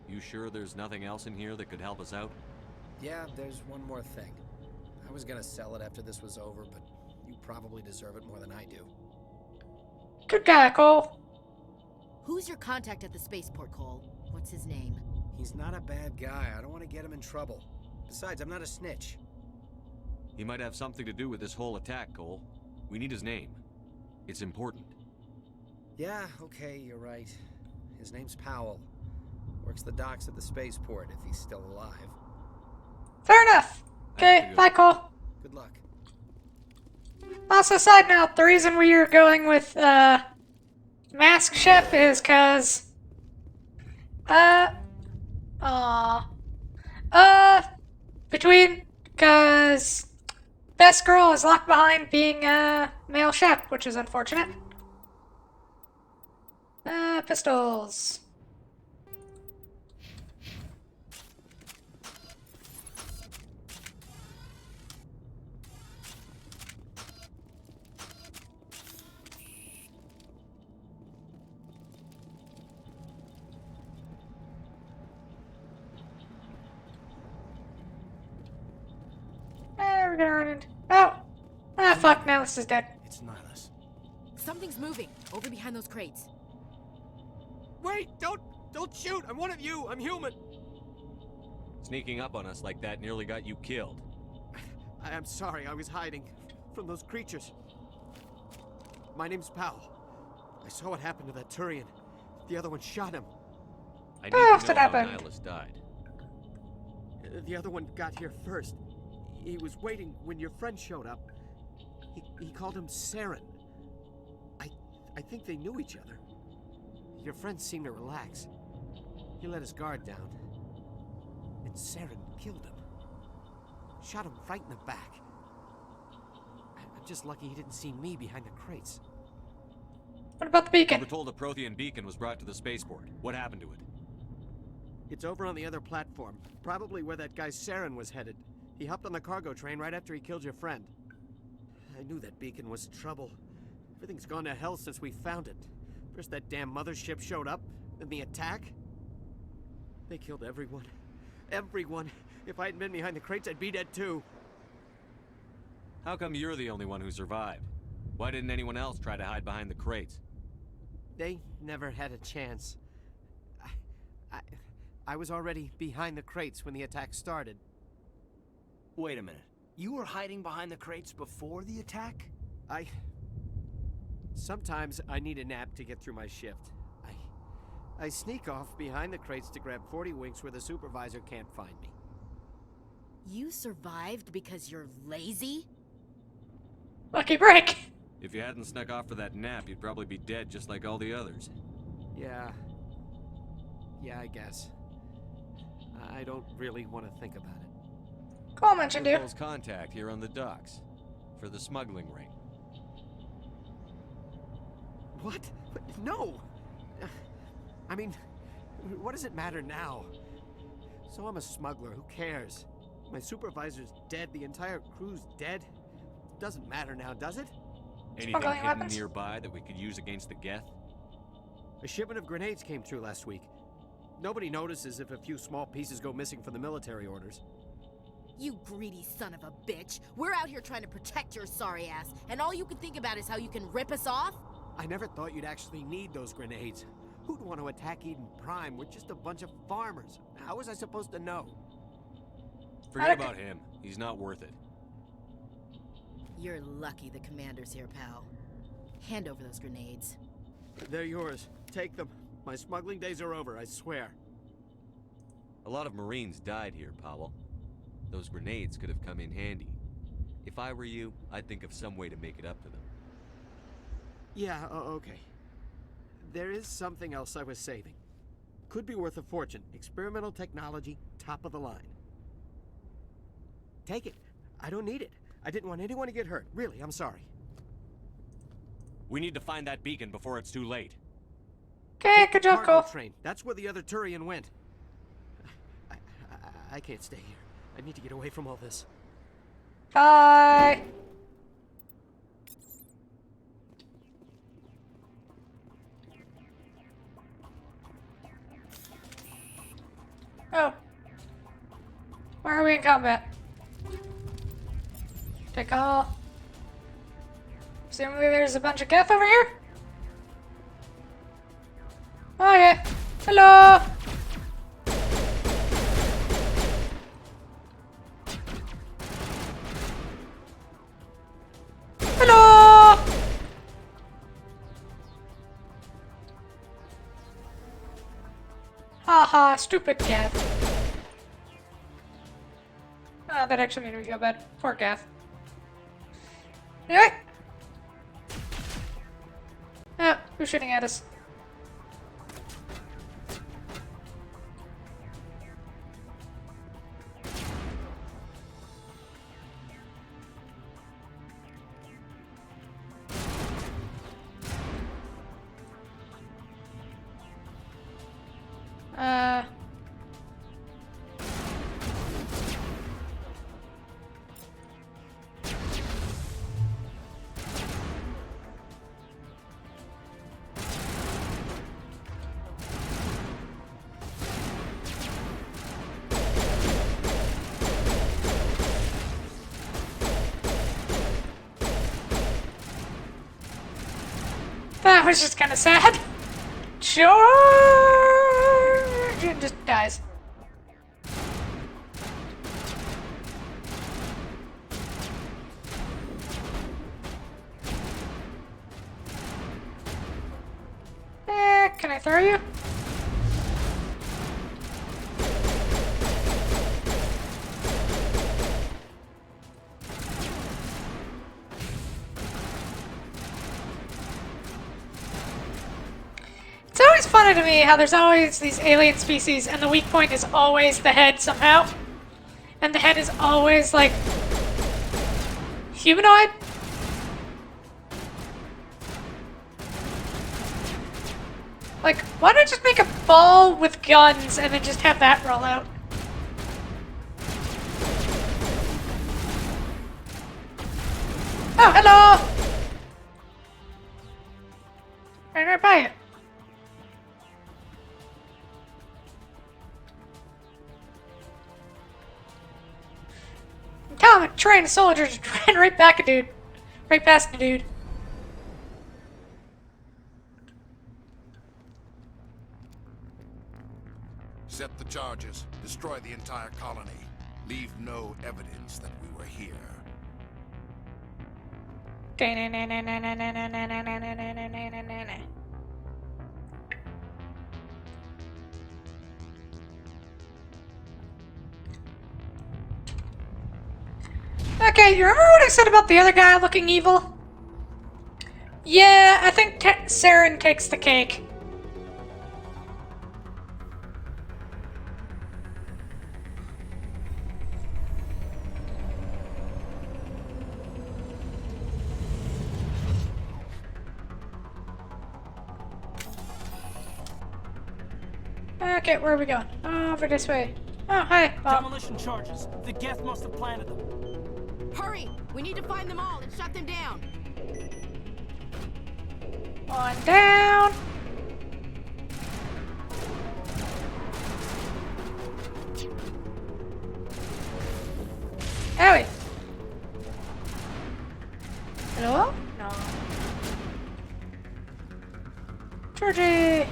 You sure there's nothing else in here that could help us out? Yeah, there's one more thing. I was gonna sell it after this was over, but you probably deserve it more than I do. Good guy, Cole. Who's your contact at the spaceport, Cole? What's his name? He's not a bad guy. I don't want to get him in trouble. Besides, I'm not a snitch. He might have something to do with this whole attack, Cole. We need his name. It's important. Yeah, okay, you're right. His name's Powell. Works the docks at the spaceport, if he's still alive. Fair enough. Okay, bye, Cole. Good luck. Also, side note, the reason we are going with, Mask Ship is cause, best girl is locked behind being a male chef, which is unfortunate. Pistols. We're gonna run into. Oh! Ah, fuck, now this is dead. It's Nihilus. Something's moving over behind those crates. Wait! Don't shoot! I'm one of you! I'm human! Sneaking up on us like that nearly got you killed. I'm sorry, I was hiding from those creatures. My name's Powell. I saw what happened to that Turian. The other one shot him. I need to know how Nihilus died. The other one got here first. He was waiting when your friend showed up. He called him Saren. I think they knew each other. Your friend seemed to relax. He let his guard down. And Saren killed him. Shot him right in the back. I'm just lucky he didn't see me behind the crates. What about the beacon? We were told a Prothean beacon was brought to the spaceport. What happened to it? It's over on the other platform. Probably where that guy Saren was headed. He hopped on the cargo train right after he killed your friend. I knew that beacon was trouble. Everything's gone to hell since we found it. First that damn mothership showed up, then the attack. They killed everyone. Everyone. If I hadn't been behind the crates, I'd be dead too. How come you're the only one who survived? Why didn't anyone else try to hide behind the crates? They never had a chance. I was already behind the crates when the attack started. Wait a minute. You were hiding behind the crates before the attack? Sometimes I need a nap to get through my shift. I sneak off behind the crates to grab 40 winks where the supervisor can't find me. You survived because you're lazy? Lucky break! If you hadn't snuck off for that nap, you'd probably be dead just like all the others. Yeah, I guess. I don't really want to think about it. Cole mentioned you. Cole's contact here on the docks for the smuggling ring. What? No! I mean, what does it matter now? So I'm a smuggler, who cares? My supervisor's dead, the entire crew's dead. Doesn't matter now, does it? Anything hidden nearby that we could use against the Geth? A shipment of grenades came through last week. Nobody notices if a few small pieces go missing from the military orders. You greedy son of a bitch. We're out here trying to protect your sorry ass, and all you can think about is how you can rip us off? I never thought you'd actually need those grenades. Who'd want to attack Eden Prime? We're just a bunch of farmers. How was I supposed to know? Forget about him. He's not worth it. You're lucky the commander's here, pal. Hand over those grenades. They're yours. Take them. My smuggling days are over, I swear. A lot of Marines died here, Powell. Those grenades could have come in handy. If I were you, I'd think of some way to make it up to them. Yeah, okay. There is something else I was saving. Could be worth a fortune. Experimental technology, top of the line. Take it. I don't need it. I didn't want anyone to get hurt. Really, I'm sorry. We need to find that beacon before it's too late. Okay, good job, Cole. Train. That's where the other Turian went. I can't stay here. I need to get away from all this. Bye. Oh. Why are we in combat? Take all. Presumably there's a bunch of Geth over here? Oh yeah. Hello! Hello! Haha, stupid Geth. Oh, that actually made me feel bad. Poor Geth. Anyway. Oh, who's shooting at us? That was just kind of sad. Charge! It just dies. Can I throw you? It's always funny to me how there's always these alien species and the weak point is always the head somehow. And the head is always like humanoid. Like, why not just make a ball with guns and then just have that roll out? Oh, hello! Right by it. Tell him to train a soldier to ran right back a dude. Right past a dude. Set the charges. Destroy the entire colony. Leave no evidence that we were here. Okay, you remember what I said about the other guy looking evil? Yeah, I think Saren takes the cake. Okay, where are we going? Over this way. Oh, hi, Bob. Demolition charges. The Geth must have planted them. Hurry! We need to find them all and shut them down. One down. Owie. Hello? No. Georgie!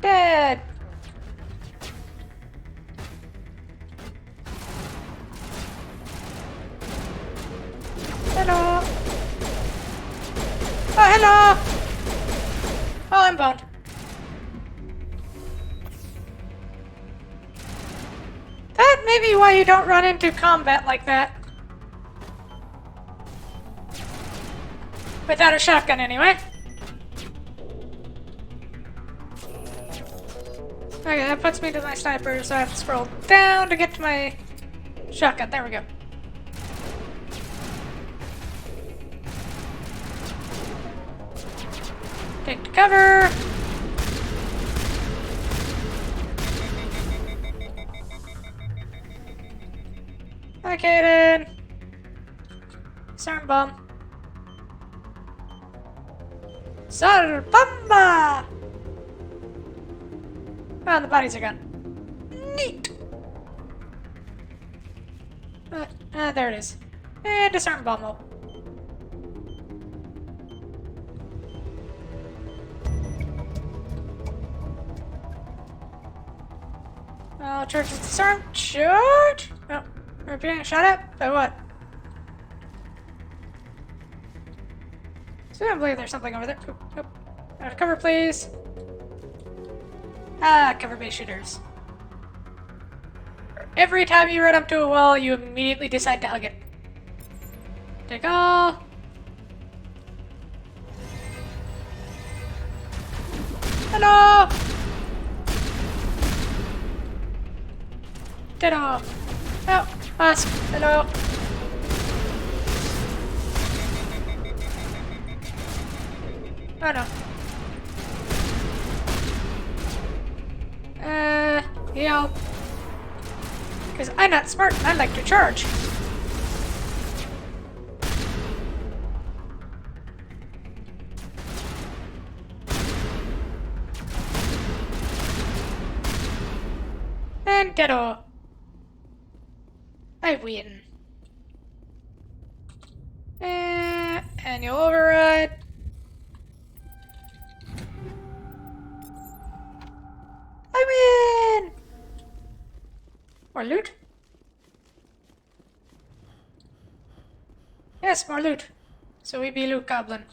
Dead! Hello! Oh, hello! Oh, I'm boned. That may be why you don't run into combat like that. Without a shotgun, anyway. Okay, that puts me to my sniper, so I have to scroll down to get to my shotgun. There we go. Take to cover. Okay, then. Disarm bomb. Sarbamba! Oh, the bodies are gone. Neat! There it is. And disarm bomb. Oh, charge is disarmed. Charge! Oh, we're being shot at? By what? So I believe there's something over there. Oh, oh. Out of cover, please. Ah, cover-based shooters. Every time you run up to a wall, you immediately decide to hug it. Take all. Hello! Ditto. Oh, us. Hello. Oh no. heal. Because I'm not smart and I like to charge. And Ditto. I win. Annual override. I win! More loot? Yes, more loot. So we be loot goblin.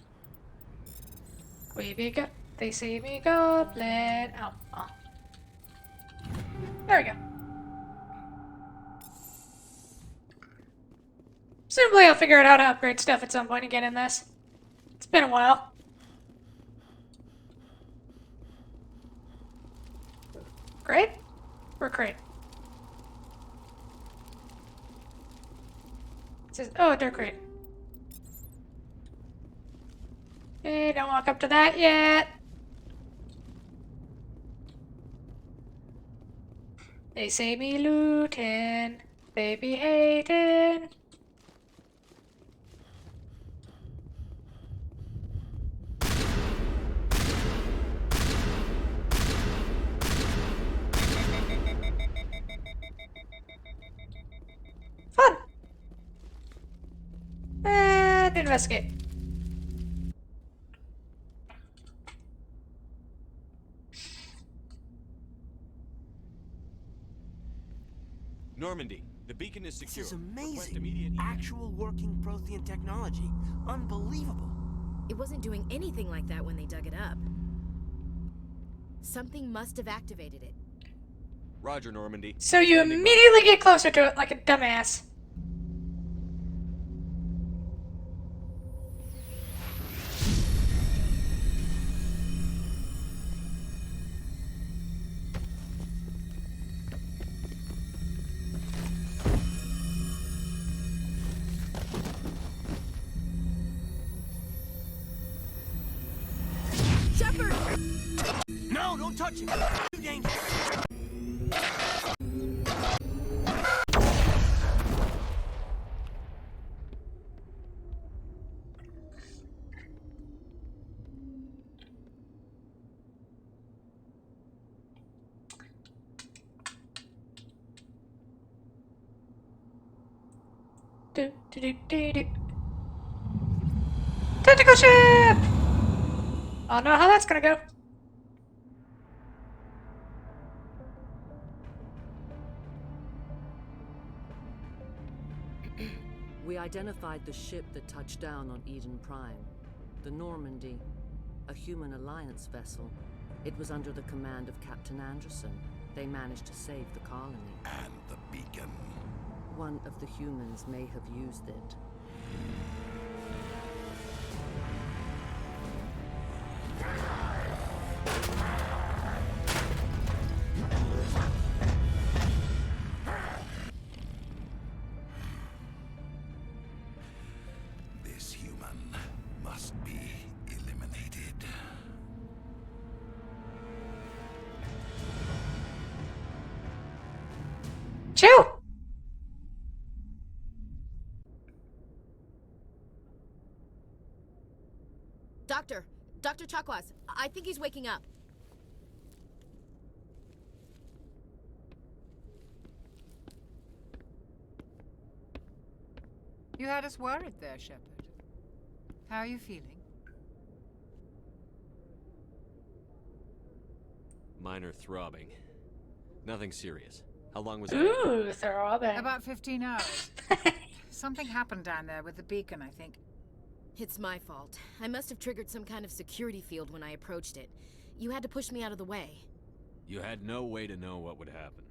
They see me goblin. Oh. There we go. Presumably I'll figure out how to upgrade stuff at some point again in this. It's been a while. Great? We're great. It says, oh, they're great. Hey, don't walk up to that yet. They say me lootin', they be hatin'. Fun! And investigate. Normandy, the beacon is secure. This is Request amazing. immediate- Actual working Prothean technology. Unbelievable. It wasn't doing anything like that when they dug it up. Something must have activated it. Roger, Normandy. So you immediately get closer to it like a dumbass. Shepard! No, don't touch it! Too dangerous! Do. Tentacle ship! I don't know how that's gonna go. We identified the ship that touched down on Eden Prime. The Normandy. A human alliance vessel. It was under the command of Captain Anderson. They managed to save the colony. And the beacon. One of the humans may have used it. This human must be eliminated. Chill! Dr. Chakwas, I think he's waking up. You had us worried there, Shepard. How are you feeling? Minor throbbing. Nothing serious. How long was it? Ooh, throbbing. About 15 hours. Something happened down there with the beacon, I think. It's my fault. I must have triggered some kind of security field when I approached it. You had to push me out of the way. You had no way to know what would happen.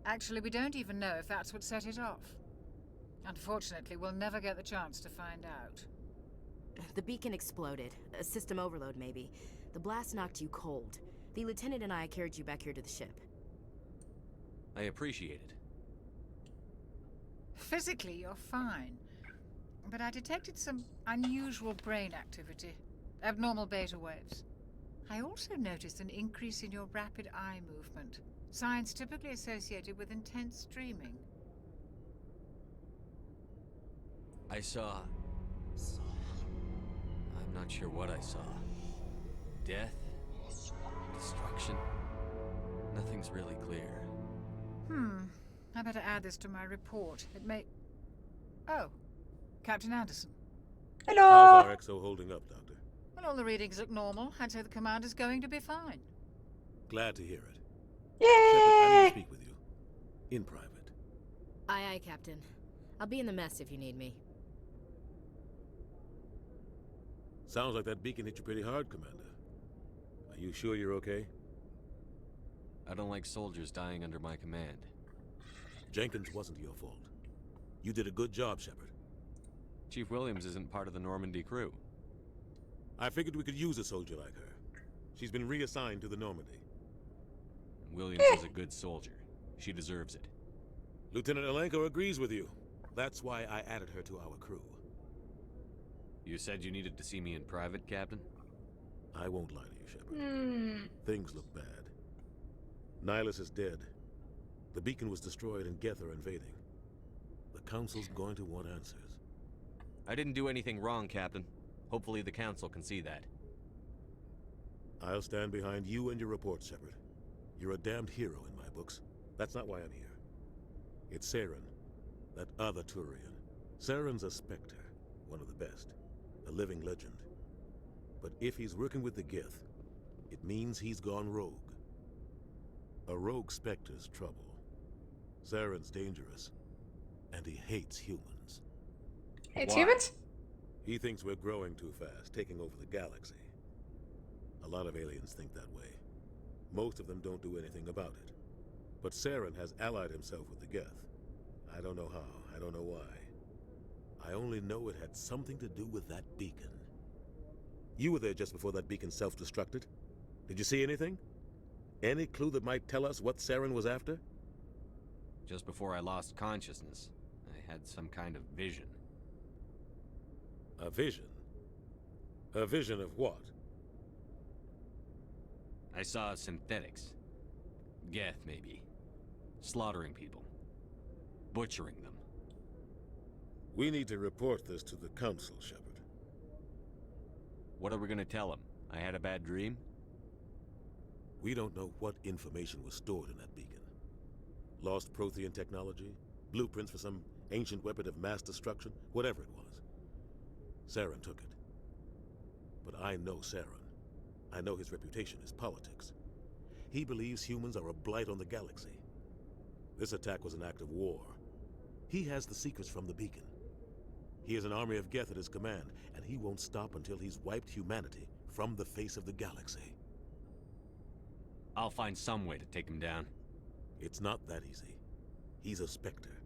Actually, we don't even know if that's what set it off. Unfortunately, we'll never get the chance to find out. The beacon exploded. A system overload, maybe. The blast knocked you cold. The lieutenant and I carried you back here to the ship. I appreciate it. Physically, you're fine. But I detected some unusual brain activity. Abnormal beta waves. I also noticed an increase in your rapid eye movement, signs typically associated with intense dreaming. I saw... I'm not sure what I saw. Death? Destruction? Nothing's really clear. I better add this to my report. It may... Oh, Captain Anderson. Hello! How's our XO holding up, Doctor? Well, all the readings look normal. I'd say the commander's going to be fine. Glad to hear it. Yay! Shepard, I need to speak with you. In private. Aye, aye, Captain. I'll be in the mess if you need me. Sounds like that beacon hit you pretty hard, Commander. Are you sure you're okay? I don't like soldiers dying under my command. Jenkins wasn't your fault. You did a good job, Shepard. Chief Williams isn't part of the Normandy crew. I figured we could use a soldier like her. She's been reassigned to the Normandy. Williams is a good soldier. She deserves it. Lieutenant Alenko agrees with you. That's why I added her to our crew. You said you needed to see me in private, Captain? I won't lie to you, Shepard. Things look bad. Nihilus is dead. The beacon was destroyed and Geth are invading. The Council's going to want answers. I didn't do anything wrong, Captain. Hopefully the Council can see that. I'll stand behind you and your reports, Shepard. You're a damned hero in my books. That's not why I'm here. It's Saren, that other Turian. Saren's a Spectre, one of the best. A living legend. But if he's working with the Geth, it means he's gone rogue. A rogue Spectre's trouble. Saren's dangerous, and he hates humans. Hates humans? He thinks we're growing too fast, taking over the galaxy. A lot of aliens think that way. Most of them don't do anything about it. But Saren has allied himself with the Geth. I don't know how, I don't know why. I only know it had something to do with that beacon. You were there just before that beacon self-destructed. Did you see anything? Any clue that might tell us what Saren was after? Just before I lost consciousness, I had some kind of vision. A vision? A vision of what? I saw synthetics. Geth, maybe. Slaughtering people. Butchering them. We need to report this to the Council, Shepard. What are we gonna tell them? I had a bad dream? We don't know what information was stored in that beacon. Lost Prothean technology? Blueprints for some ancient weapon of mass destruction? Whatever it was. Saren took it. But I know Saren. I know his reputation is politics. He believes humans are a blight on the galaxy. This attack was an act of war. He has the secrets from the beacon. He has an army of Geth at his command, and he won't stop until he's wiped humanity from the face of the galaxy. I'll find some way to take him down. It's not that easy. He's a Spectre.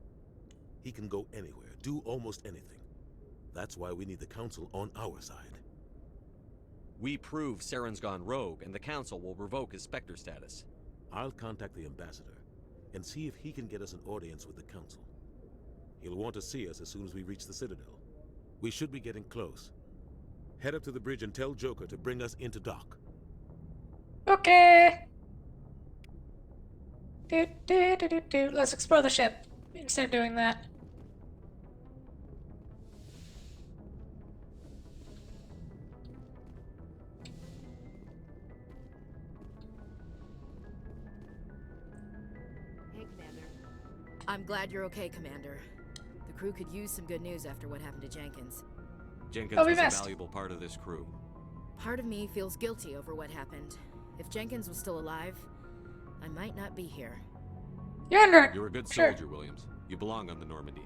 He can go anywhere, do almost anything. That's why we need the Council on our side. We prove Saren's gone rogue, and the Council will revoke his Spectre status. I'll contact the Ambassador and see if he can get us an audience with the Council. He'll want to see us as soon as we reach the Citadel. We should be getting close. Head up to the bridge and tell Joker to bring us into dock. Okay. Let's explore the ship instead of doing that. Hey, Commander. I'm glad you're okay, Commander. The crew could use some good news after what happened to Jenkins. Jenkins was a valuable part of this crew. Part of me feels guilty over what happened. If Jenkins was still alive, I might not be here. You're a good soldier, Williams. You belong on the Normandy.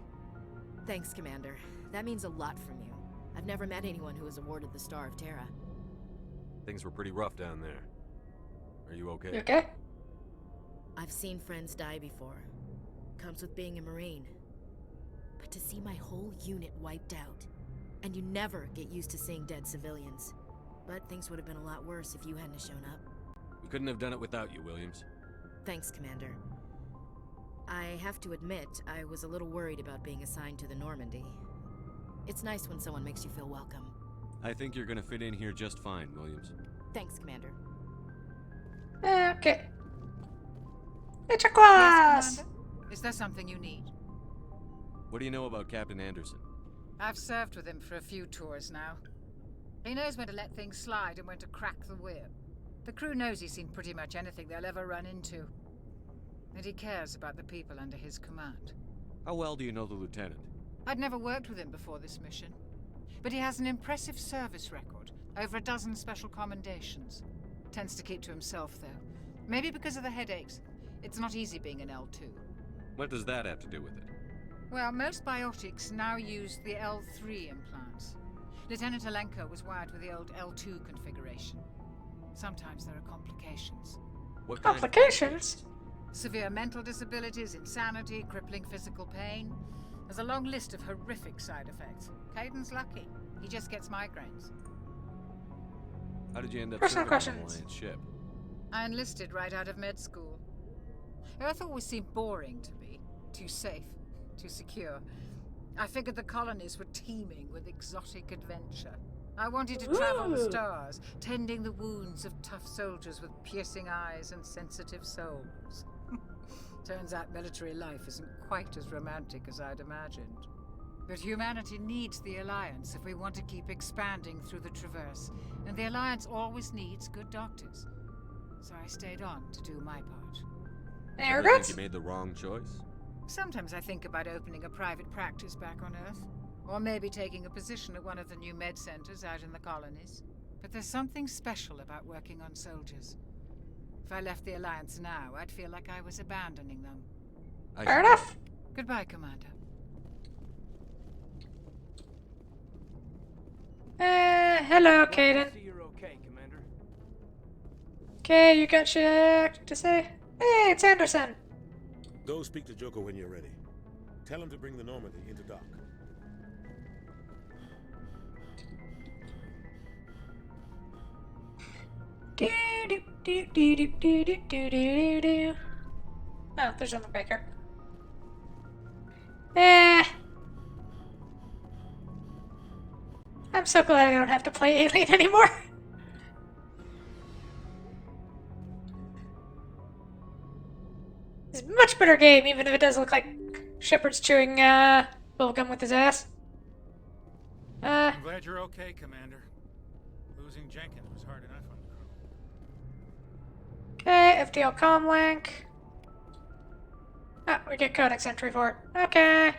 Thanks, Commander. That means a lot from you. I've never met anyone who was awarded the Star of Terra. Things were pretty rough down there. Are you okay? You okay? I've seen friends die before. Comes with being a Marine. But to see my whole unit wiped out, and you never get used to seeing dead civilians. But things would have been a lot worse if you hadn't shown up. We couldn't have done it without you, Williams. Thanks, Commander. I have to admit, I was a little worried about being assigned to the Normandy. It's nice when someone makes you feel welcome. I think you're gonna fit in here just fine, Williams. Thanks, Commander. Okay. It's a Yes, class! Commander? Is there something you need? What do you know about Captain Anderson? I've served with him for a few tours now. He knows when to let things slide and when to crack the whip. The crew knows he's seen pretty much anything they'll ever run into. And he cares about the people under his command. How well do you know the lieutenant? I'd never worked with him before this mission. But he has an impressive service record. Over a dozen special commendations. Tends to keep to himself, though. Maybe because of the headaches. It's not easy being an L2. What does that have to do with it? Well, most biotics now use the L3 implants. Lieutenant Alenko was wired with the old L2 configuration. Sometimes there are complications. What Complications? Severe mental disabilities, insanity, crippling physical pain. There's a long list of horrific side effects. Caden's lucky. He just gets migraines. How did you end up Personal serving on an questions. Alliance ship? I enlisted right out of med school. Earth always seemed boring to me. Too safe, too secure. I figured the colonies were teeming with exotic adventure. I wanted to travel the stars, tending the wounds of tough soldiers with piercing eyes and sensitive souls. Turns out military life isn't quite as romantic as I'd imagined. But humanity needs the Alliance if we want to keep expanding through the Traverse, and the Alliance always needs good doctors. So I stayed on to do my part. Any You regrets? think you made the wrong choice? Sometimes I think about opening a private practice back on Earth, or maybe taking a position at one of the new med centers out in the colonies. But there's something special about working on soldiers. If I left the Alliance now, I'd feel like I was abandoning them. Fair enough. Goodbye, Commander. Hello, Caden. See you're okay, Commander. Okay, you got shit to say? Hey, it's Anderson. Go speak to Joker when you're ready. Tell him to bring the Normandy into dock. Do do do do do do do do do do. Oh, there's nothing back here. I'm so glad I don't have to play Alien anymore. It's a much better game, even if it does look like Shepard's chewing bubblegum with his ass. I'm glad you're okay, Commander. Losing Jenkins was hard enough on the crew. Okay, FTL comlink. Oh, we get codex entry for it. Okay.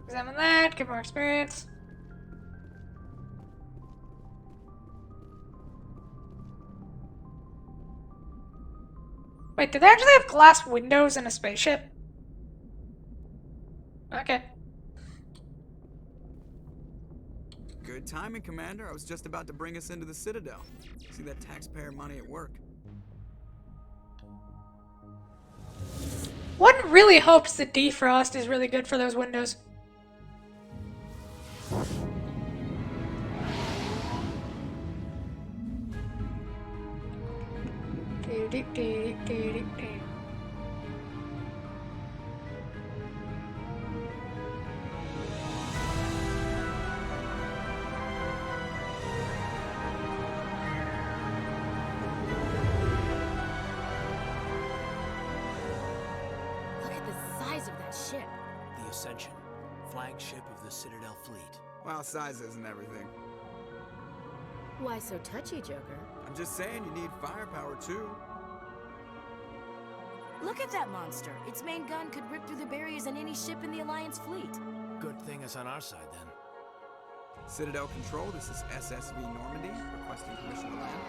Examine that, get more experience. Wait, did they actually have glass windows in a spaceship? Okay. Good timing, Commander. I was just about to bring us into the Citadel. See that taxpayer money at work. One really hopes the defrost is really good for those windows. Look at the size of that ship. The Ascension, flagship of the Citadel fleet. Well, size isn't everything. Why so touchy, Joker? I'm just saying you need firepower, too. Look at that monster. Its main gun could rip through the barriers in any ship in the Alliance fleet. Good thing it's on our side, then. Citadel Control, this is SSV Normandy, requesting permission to land.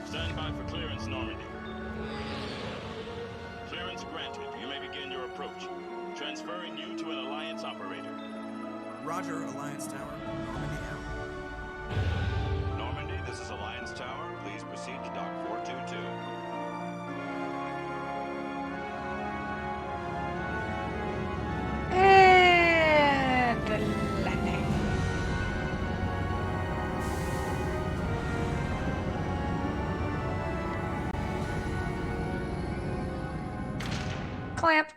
Stand by for clearance, Normandy. Clearance granted. You may begin your approach. Transferring you to an Alliance operator. Roger, Alliance Tower. Normandy out. Normandy, this is Alliance Tower. Please proceed to Dock 422. And landing. clamp.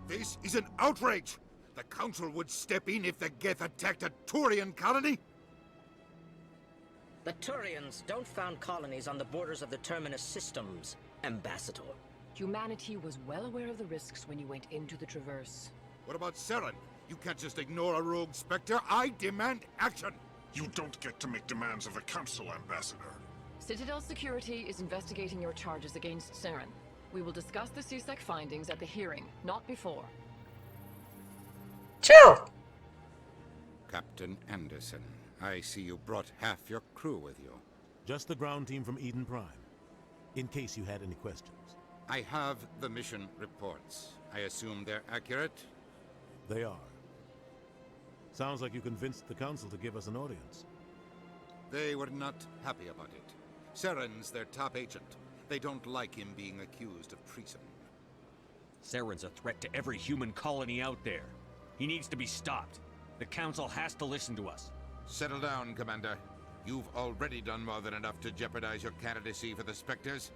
This is an outrage! The Council would step in if the Geth attacked a Turian colony? The Turians don't found colonies on the borders of the Terminus systems, Ambassador. Humanity was well aware of the risks when you went into the Traverse. What about Saren? You can't just ignore a rogue Spectre. I demand action! You don't get to make demands of the Council, Ambassador. Citadel Security is investigating your charges against Saren. We will discuss the CSEC findings at the hearing, not before. Chill! Captain Anderson, I see you brought half your crew with you. Just the ground team from Eden Prime, in case you had any questions. I have the mission reports. I assume they're accurate? They are. Sounds like you convinced the Council to give us an audience. They were not happy about it. Saren's their top agent. They don't like him being accused of treason. Saren's a threat to every human colony out there. He needs to be stopped. The Council has to listen to us. Settle down, Commander. You've already done more than enough to jeopardize your candidacy for the Spectres.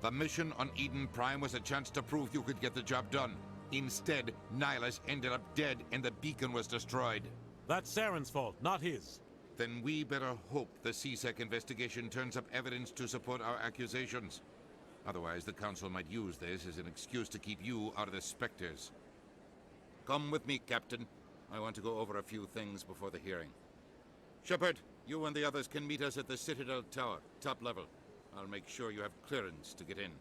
The mission on Eden Prime was a chance to prove you could get the job done. Instead, Nihilus ended up dead and the beacon was destroyed. That's Saren's fault, not his. Then we better hope the CSEC investigation turns up evidence to support our accusations. Otherwise, the Council might use this as an excuse to keep you out of the Spectres. Come with me, Captain. I want to go over a few things before the hearing. Shepard, you and the others can meet us at the Citadel Tower, top level. I'll make sure you have clearance to get in.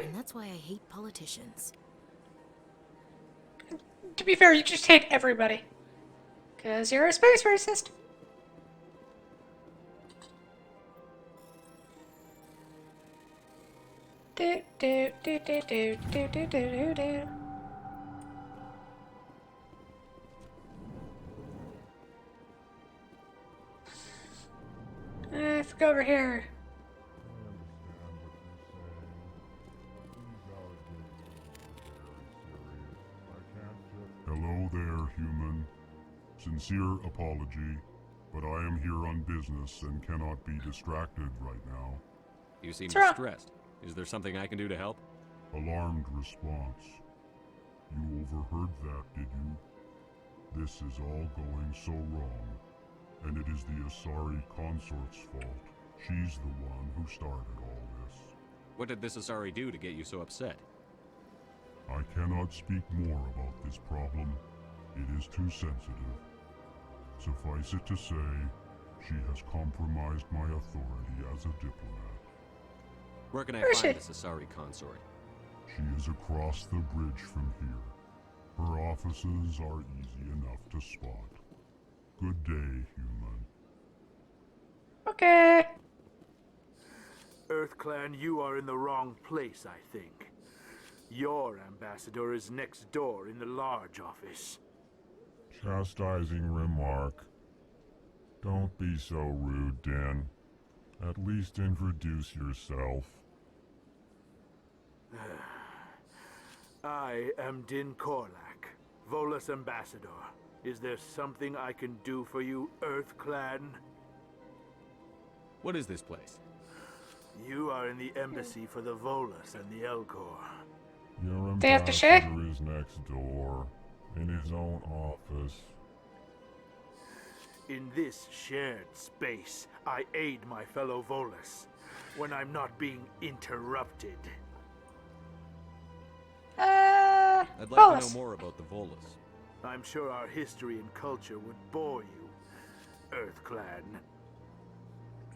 And that's why I hate politicians. To be fair, you just hate everybody. Because you're a space racist. Do do do do do do do do do. If we go over here. Hello there, human. Sincere apology, but I am here on business and cannot be distracted right now. You seem distressed. Is there something I can do to help? Alarmed response. You overheard that, did you? This is all going so wrong, and it is the Asari consort's fault. She's the one who started all this. What did this Asari do to get you so upset? I cannot speak more about this problem. It is too sensitive. Suffice it to say, she has compromised my authority as a diplomat. Where can I find this Asari consort? She is across the bridge from here. Her offices are easy enough to spot. Good day, human. Okay. EarthClan, you are in the wrong place, I think. Your ambassador is next door in the large office. Chastising remark. Don't be so rude, Den. At least introduce yourself. I am Din Korlak, Volus ambassador. Is there something I can do for you, EarthClan? What is this place? You are in the embassy for the Volus and the Elcor. Your They have to share? ambassador is next door, in his own office. In this shared space, I aid my fellow Volus when I'm not being interrupted. I'd like Volus. to know more about the Volus. I'm sure our history and culture would bore you, EarthClan.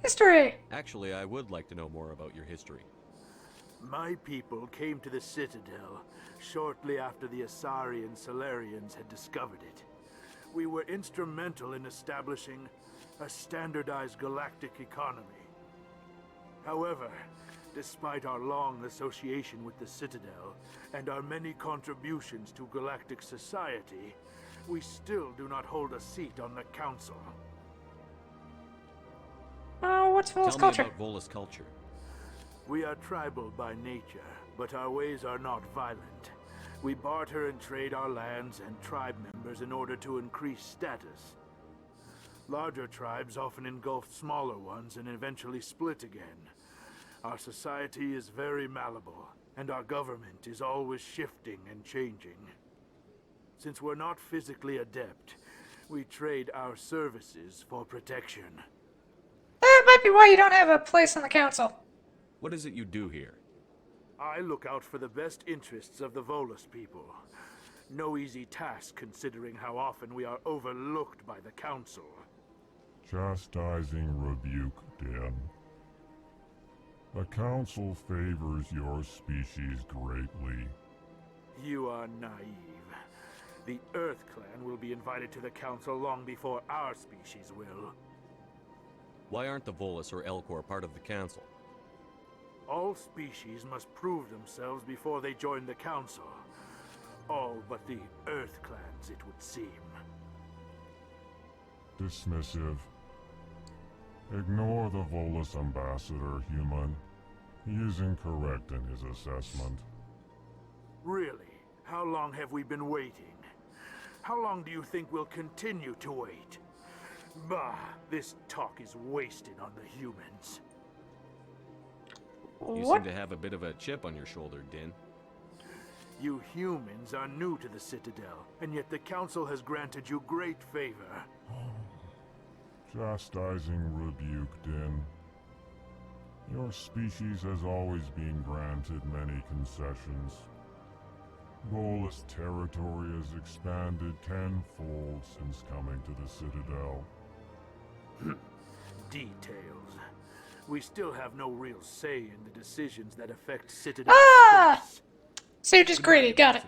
History! Actually, I would like to know more about your history. My people came to the Citadel shortly after the Asari and Solarians had discovered it. We were instrumental in establishing a standardized galactic economy. However, despite our long association with the Citadel and our many contributions to galactic society, we still do not hold a seat on the Council. Oh, what's Volus Tell culture? me about Volus culture. We are tribal by nature, but our ways are not violent. We barter and trade our lands and tribe members in order to increase status. Larger tribes often engulfed smaller ones and eventually split again. Our society is very malleable, and our government is always shifting and changing. Since we're not physically adept, we trade our services for protection. That might be why you don't have a place on the council. What is it you do here? I look out for the best interests of the Volus people. No easy task considering how often we are overlooked by the council. Chastising rebuke, Den. The council favors your species greatly. You are naive. The Earth Clan will be invited to the council long before our species will. Why aren't the Volus or Elcor part of the council? All species must prove themselves before they join the council. All but the Earth Clans, it would seem. Dismissive. Ignore the Volus ambassador, human. He is incorrect in his assessment. Really? How long have we been waiting? How long do you think we'll continue to wait? Bah, this talk is wasted on the humans. You seem to have a bit of a chip on your shoulder, Din. You humans are new to the Citadel, and yet the Council has granted you great favor. Chastising rebuke, Din. Your species has always been granted many concessions. Volus territory has expanded tenfold since coming to the Citadel. Details. We still have no real say in the decisions that affect Citadel. So you're just greedy, got it.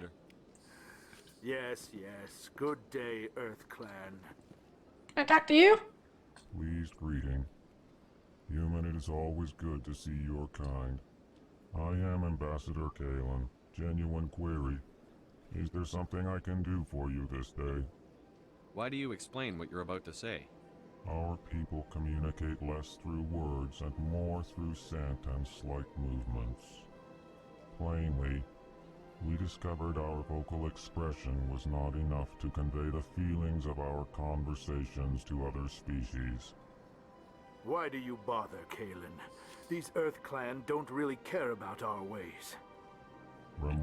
Yes, yes. Good day, Earth Clan. Can I talk to you? Pleased greeting. Human, it is always good to see your kind. I am Ambassador Kalen. Genuine query. Is there something I can do for you this day? Why do you explain what you're about to say? Our people communicate less through words and more through scent and slight movements. Plainly, we discovered our vocal expression was not enough to convey the feelings of our conversations to other species. Why do you bother, Kalen? These Earth Clan don't really care about our ways.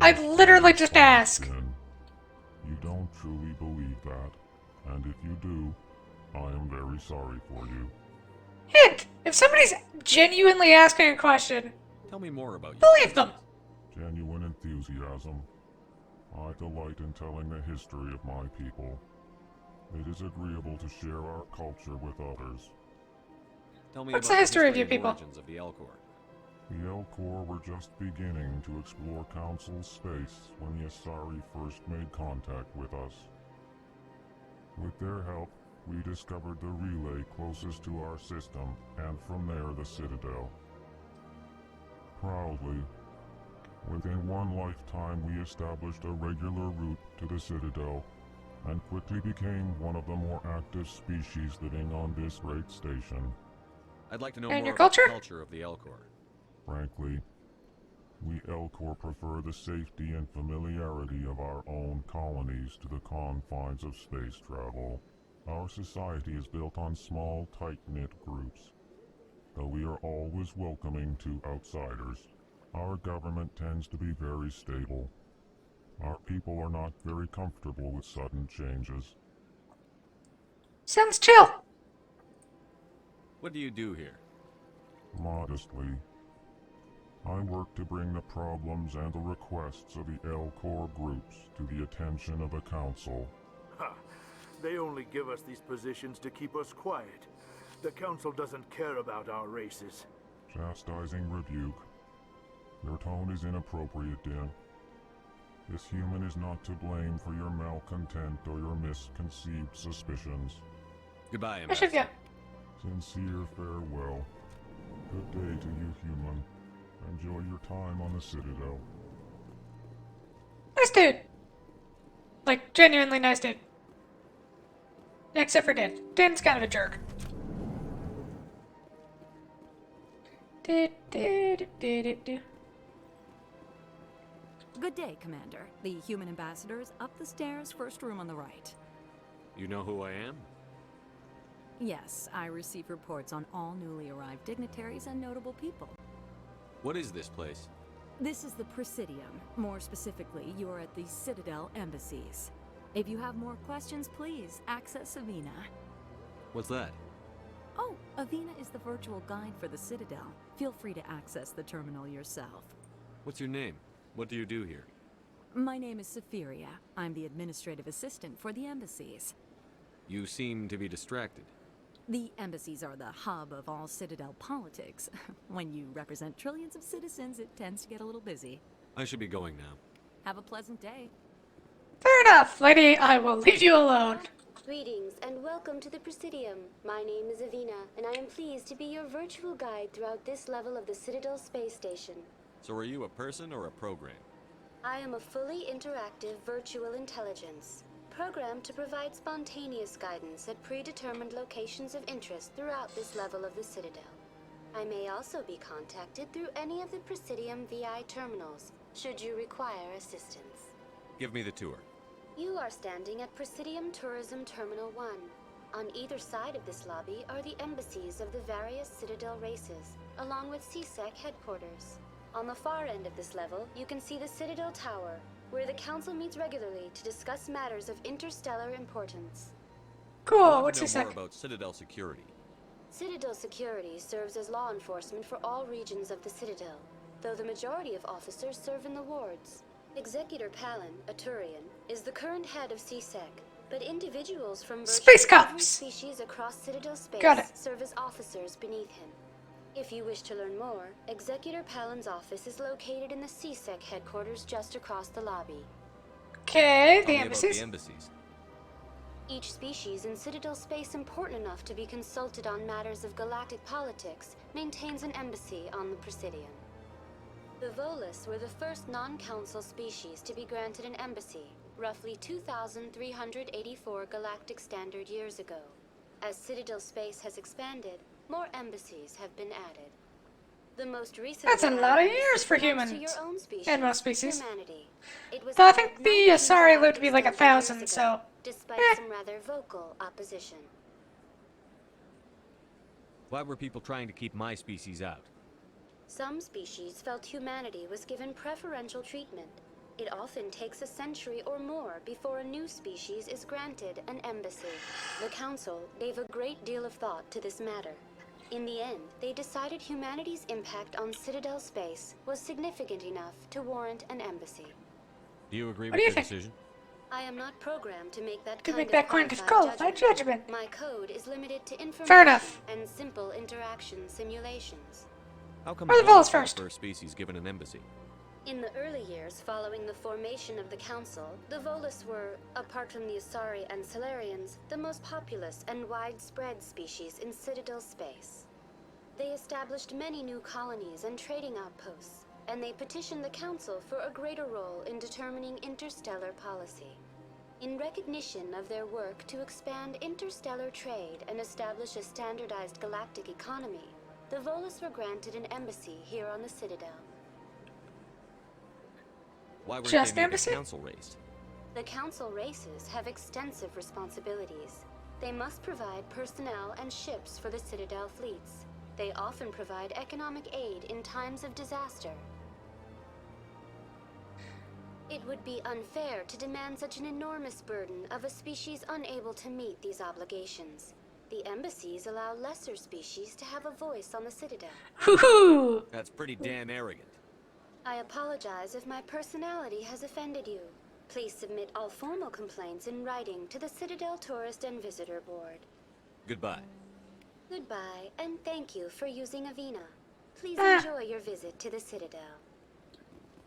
I literally just asked. You don't truly believe that, and if you do, I am very sorry for you. Hint! If somebody's genuinely asking a question, tell me more about you. Believe them! Genuine enthusiasm. I delight in telling the history of my people. It is agreeable to share our culture with others. Tell me What's about the history of you and people? Origins of the Elcor. The Elcor were just beginning to explore Council space when the Asari first made contact with us. With their help, we discovered the relay closest to our system, and from there the Citadel. Proudly, within one lifetime we established a regular route to the Citadel, and quickly became one of the more active species living on this great station. I'd like to know And more your about culture? the culture of the Elcor. Frankly, we Elcor prefer the safety and familiarity of our own colonies to the confines of space travel. Our society is built on small, tight-knit groups. Though we are always welcoming to outsiders, our government tends to be very stable. Our people are not very comfortable with sudden changes. Sounds chill. What do you do here? Modestly, I work to bring the problems and the requests of the Elcor groups to the attention of the Council. Ha! They only give us these positions to keep us quiet. The Council doesn't care about our races. Chastising rebuke. Your tone is inappropriate, Din. This human is not to blame for your malcontent or your misconceived suspicions. Goodbye, I should go. Sincere farewell. Good day to you, human. Enjoy your time on the Citadel. Nice dude. Like, genuinely nice dude. Except for Din. Din's kind of a jerk. Good day, Commander. The human ambassador is up the stairs, first room on the right. You know who I am? Yes, I receive reports on all newly arrived dignitaries and notable people. What is this place? This is the Presidium. More specifically, you're at the Citadel embassies. If you have more questions, please access Avina. What's that? Oh, Avina is the virtual guide for the Citadel. Feel free to access the terminal yourself. What's your name? What do you do here? My name is Safiria. I'm the administrative assistant for the embassies. You seem to be distracted. The embassies are the hub of all Citadel politics. When you represent trillions of citizens, it tends to get a little busy. I should be going now. Have a pleasant day. Fair enough, lady. I will leave you alone. Greetings and welcome to the Presidium. My name is Avina, and I am pleased to be your virtual guide throughout this level of the Citadel space station. So are you a person or a program? I am a fully interactive virtual intelligence, programmed to provide spontaneous guidance at predetermined locations of interest throughout this level of the Citadel. I may also be contacted through any of the Presidium VI terminals, should you require assistance. Give me the tour. You are standing at Presidium Tourism Terminal 1. On either side of this lobby are the embassies of the various Citadel races, along with CSEC headquarters. On the far end of this level, you can see the Citadel Tower, where the Council meets regularly to discuss matters of interstellar importance. Cool, what's this? CSEC? More about Citadel security. Citadel security serves as law enforcement for all regions of the Citadel, though the majority of officers serve in the wards. Executor Palin, a Turian, is the current head of CSEC, but individuals from Space virtually every Cops! species across Citadel space Got it. serve as officers beneath him. If you wish to learn more, Executor Palin's office is located in the CSEC headquarters just across the lobby. Okay, Tell the me about embassies. the embassies. Each species in Citadel space important enough to be consulted on matters of galactic politics maintains an embassy on the Presidium. The Volus were the first non-council species to be granted an embassy, roughly 2,384 galactic standard years ago. As Citadel space has expanded, more embassies have been added. The most recent That's a lot of years for belongs to humans your own species, and most species. humanity. It was Though I think added the 19 Asari lived to be like galactic 1,000, years so ago, despite some rather vocal opposition. Why were people trying to keep my species out? Some species felt humanity was given preferential treatment. It often takes a century or more before a new species is granted an embassy. The Council gave a great deal of thought to this matter. In the end, they decided humanity's impact on Citadel space was significant enough to warrant an embassy. Do you agree What with do you their think? decision? I am not programmed to make that To kind make of that kind of qualified qualified judgment. My code is limited to information Fair enough. and simple interaction simulations. How come Or the Volus Volus were first. first species given an embassy? In the early years following the formation of the Council, the Volus were, apart from the Asari and Solarians, the most populous and widespread species in Citadel space. They established many new colonies and trading outposts, and they petitioned the Council for a greater role in determining interstellar policy. In recognition of their work to expand interstellar trade and establish a standardized galactic economy, the Volus were granted an embassy here on the Citadel. Why weren't Just they made embassy? a council race? The Council races have extensive responsibilities. They must provide personnel and ships for the Citadel fleets. They often provide economic aid in times of disaster. It would be unfair to demand such an enormous burden of a species unable to meet these obligations. The embassies allow lesser species to have a voice on the Citadel. Hoo-hoo! That's pretty damn arrogant. I apologize if my personality has offended you. Please submit all formal complaints in writing to the Citadel Tourist and Visitor Board. Goodbye. Goodbye, and thank you for using Avina. Please enjoy your visit to the Citadel.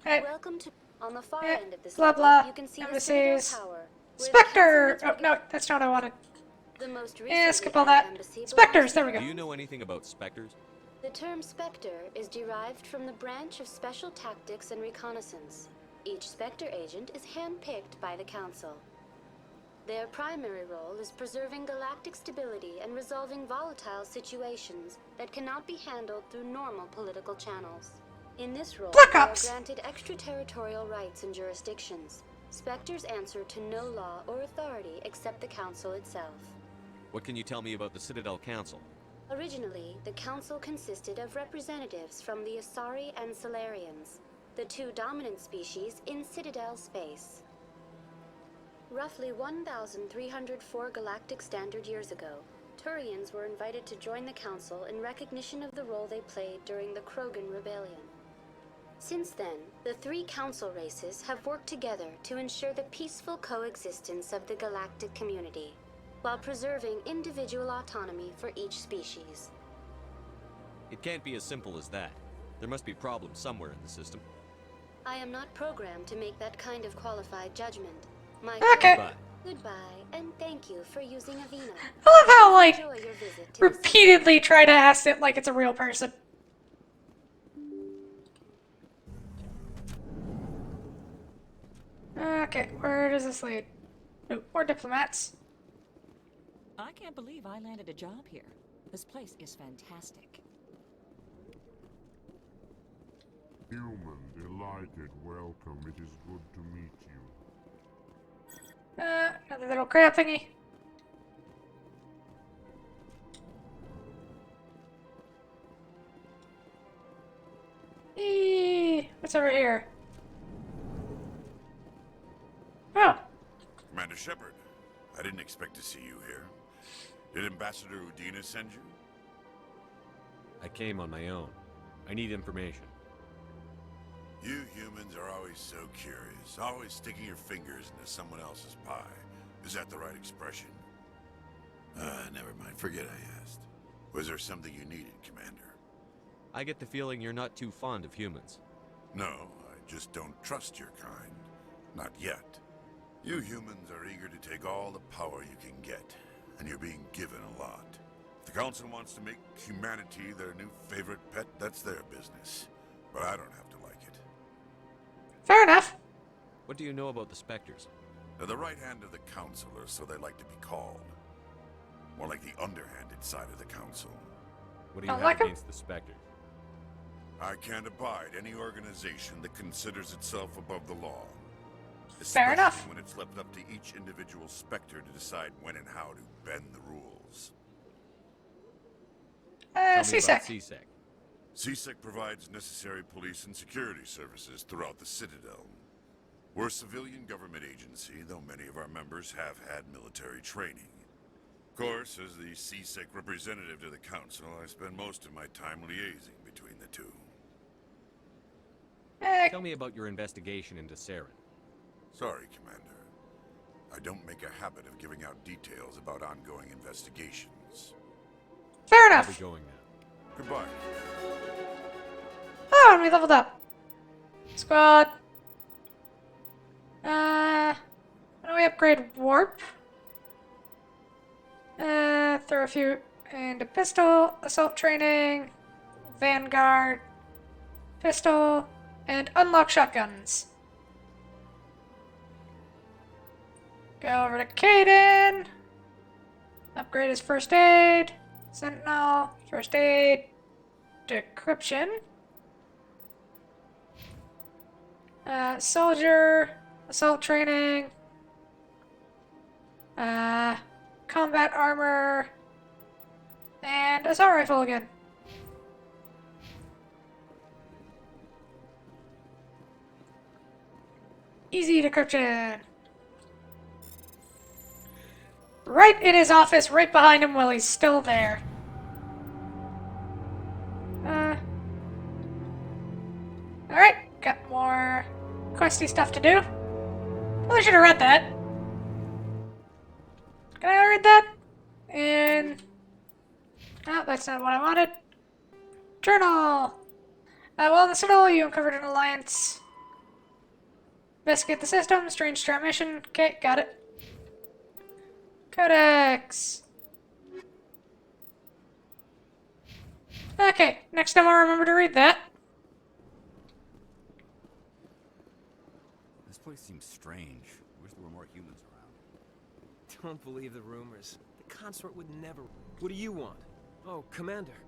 Welcome to... On the far end of this Blah level, blah. you can see the Embassies. Citadel Tower. where the Spectre! Council Oh, no, that's not what I wanted. The most Yeah, recently skip all added that. embassy Spectres, there we Do go. you know anything about specters? The term Spectre is derived from the branch of Special Tactics and Reconnaissance. Each Spectre agent is handpicked by the Council. Their primary role is preserving galactic stability and resolving volatile situations that cannot be handled through normal political channels. In this role, Black they are Ops. granted extraterritorial rights and jurisdictions. Spectres answer to no law or authority except the Council itself. What can you tell me about the Citadel Council? Originally, the council consisted of representatives from the Asari and Salarians, the two dominant species in Citadel space. Roughly 1,304 galactic standard years ago, Turians were invited to join the council in recognition of the role they played during the Krogan Rebellion. Since then, the three council races have worked together to ensure the peaceful coexistence of the galactic community, while preserving individual autonomy for each species. It can't be as simple as that. There must be problems somewhere in the system. I am not programmed to make that kind of qualified judgment. My Okay. Goodbye, and thank you for using Avina. I love how, like, Enjoy your visit to repeatedly try to ask it like it's a real person. Okay, where does this lead? Oh, more diplomats. I can't believe I landed a job here. This place is fantastic. Human, delighted, welcome. It is good to meet you. Another little crab thingy. What's over here? Oh. Commander Shepard, I didn't expect to see you here. Did Ambassador Udina send you? I came on my own. I need information. You humans are always so curious, always sticking your fingers into someone else's pie. Is that the right expression? Never mind, forget I asked. Was there something you needed, Commander? I get the feeling you're not too fond of humans. No, I just don't trust your kind. Not yet. You humans are eager to take all the power you can get, and you're being given a lot. If the Council wants to make humanity their new favorite pet, that's their business. But I don't have to like it. Fair enough. What do you know about the Spectres? They're the right hand of the Council, or so they like to be called. More like the underhanded side of the Council. What do you have against the Spectres? I can't abide any organization that considers itself above the law. Fair enough. Especially when it's left up to each individual Spectre to decide when and how to bend the rules. CSEC. CSEC provides necessary police and security services throughout the Citadel. We're a civilian government agency, though many of our members have had military training. Of course, as the CSEC representative to the Council, I spend most of my time liaising between the two. Tell me about your investigation into Saren. Sorry, Commander. I don't make a habit of giving out details about ongoing investigations. Fair enough. I'll be going now. Goodbye. Oh, and we leveled up. Squad. How do we upgrade warp? Throw a few into pistol, assault training, vanguard, pistol, and unlock shotguns. Go over to Caden. Upgrade his first aid, sentinel, first aid, decryption. Soldier, assault training, combat armor, and assault rifle again. Easy decryption. Right in his office, right behind him while he's still there. Alright, got more questy stuff to do. Probably should have read that. Can I read that? And... oh, that's not what I wanted. Journal! While in the Citadel, you uncovered an alliance. Investigate the system, strange transmission. Okay, got it. Codex! Okay, next time I'll remember to read that. This place seems strange. Wish there were more humans around. Don't believe the rumors. The consort would never... What do you want? Oh, Commander.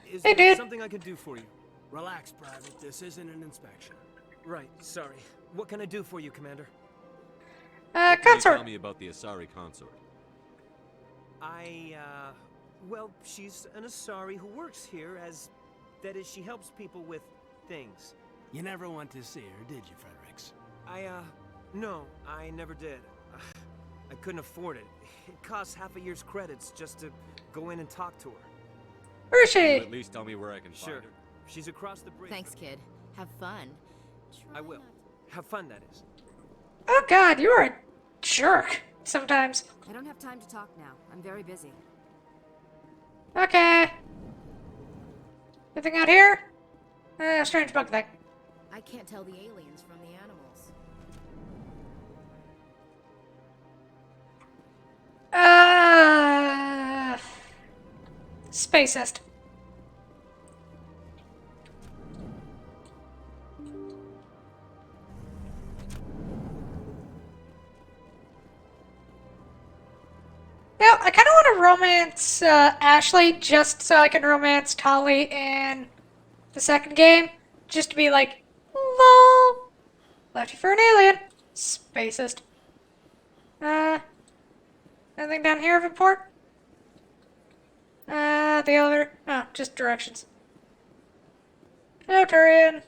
Is Hey, there dude. something I can do for you? Relax, Private. This isn't an inspection. Right, sorry. What can I do for you, Commander? What can you Consort. tell me about the Asari consort? Well, she's an Asari who works here as... That is, she helps people with things. You never went to see her, did you, Fredericks? No, I never did. I couldn't afford it. It costs half a year's credits just to go in and talk to her. Where is she? Can you at least tell me where I can Sure. find her? She's across the bridge. Thanks, kid. Have fun. I will. Have fun, that is. Oh god, you are a jerk sometimes. I don't have time to talk now. I'm very busy. Okay. Anything out here? Strange bug thing. I can't tell the aliens from the animals. Spacist. Yeah, I kind of want to romance Ashley just so I can romance Tali in the second game. Just to be like, lol, left you for an alien. Spacist. Anything down here of import? The elevator? Oh, just directions. No, Turian.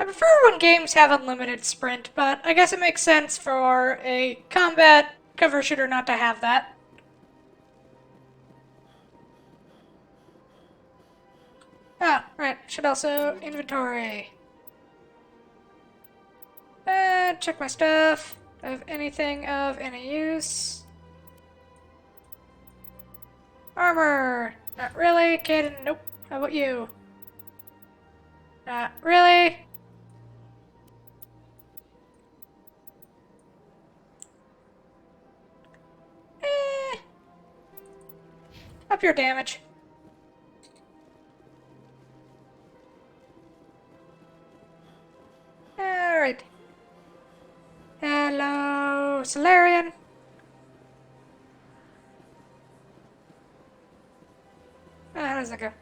I prefer when games have unlimited sprint, but I guess it makes sense for a combat cover shooter not to have that. Ah, right. Should also inventory. Check my stuff. Of anything of any use. Armor. Not really. Kid. Nope. How about you? Not really. Up your damage. Alright. Hello, Solarian. How does that go?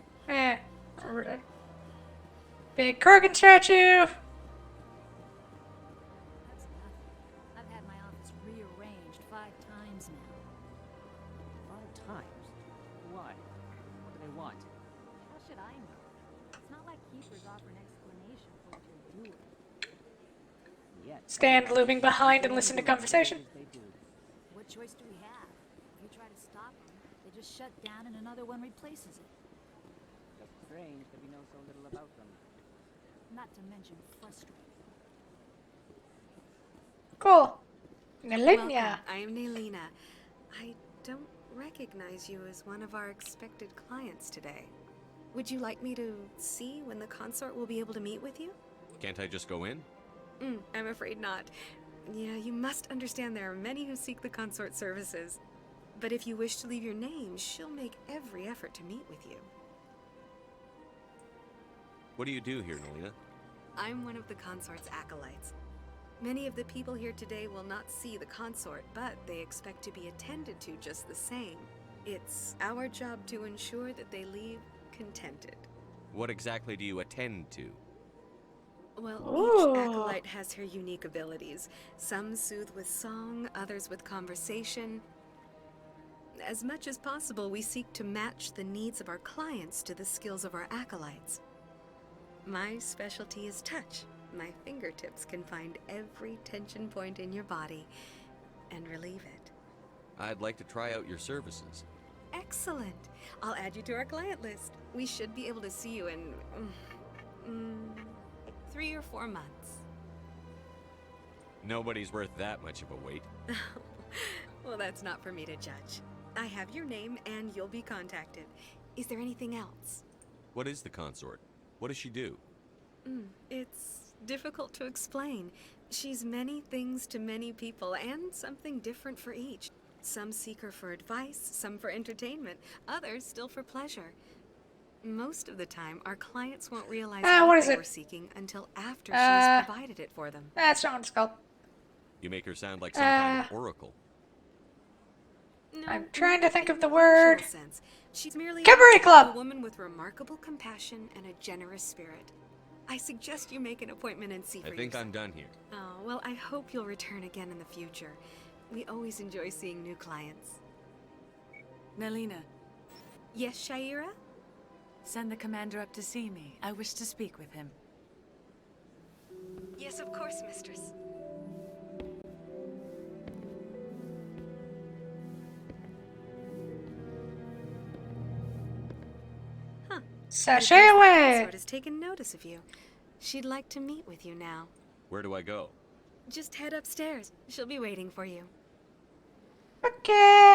Big Kurgan statue. I've had my office rearranged 5 times now. 5 times? Why? What do they want? How should I know? It's not like keepers offer an explanation for what they're doing. Yet. Stand looming behind and listen to conversation. What choice do we have? If we try to stop them, they just shut down and another one replaces it. Just strange that we know so little about them. Not to mention frustrating. Cool. Welcome. Nelina. I am Nelina. I don't recognize you as one of our expected clients today. Would you like me to see when the consort will be able to meet with you? Can't I just go in? I'm afraid not. Yeah, you must understand there are many who seek the consort services. But if you wish to leave your name, she'll make every effort to meet with you. What do you do here, Nelina? I'm one of the consort's acolytes. Many of the people here today will not see the consort, but they expect to be attended to just the same. It's our job to ensure that they leave contented. What exactly do you attend to? Well, Ooh. each acolyte has her unique abilities. Some soothe with song, others with conversation. As much as possible, we seek to match the needs of our clients to the skills of our acolytes. My specialty is touch. My fingertips can find every tension point in your body and relieve it. I'd like to try out your services. Excellent. I'll add you to our client list. We should be able to see you in 3 or 4 months. Nobody's worth that much of a wait. Well, that's not for me to judge. I have your name and you'll be contacted. Is there anything else? What is the consort? What does she do? It's difficult to explain. She's many things to many people and something different for each. Some seek her for advice, some for entertainment, others still for pleasure. Most of the time, our clients won't realize what is they it? were seeking until after she's provided it for them. That's not what it's called. You make her sound like some kind of Uh, oracle. No, I'm trying to think of the in word. sense. She's merely Cabaret Club! a woman with remarkable compassion and a generous spirit. I suggest you make an appointment and see for I think yourself. I'm done here. Oh, well, I hope you'll return again in the future. We always enjoy seeing new clients. Nelina, Yes, Shaira? send the commander up to see me. I wish to speak with him. Yes, of course, mistress. Huh. Sashay away! Consort has taken notice of you. She'd like to meet with you now. Where do I go? Just head upstairs. She'll be waiting for you. Okay.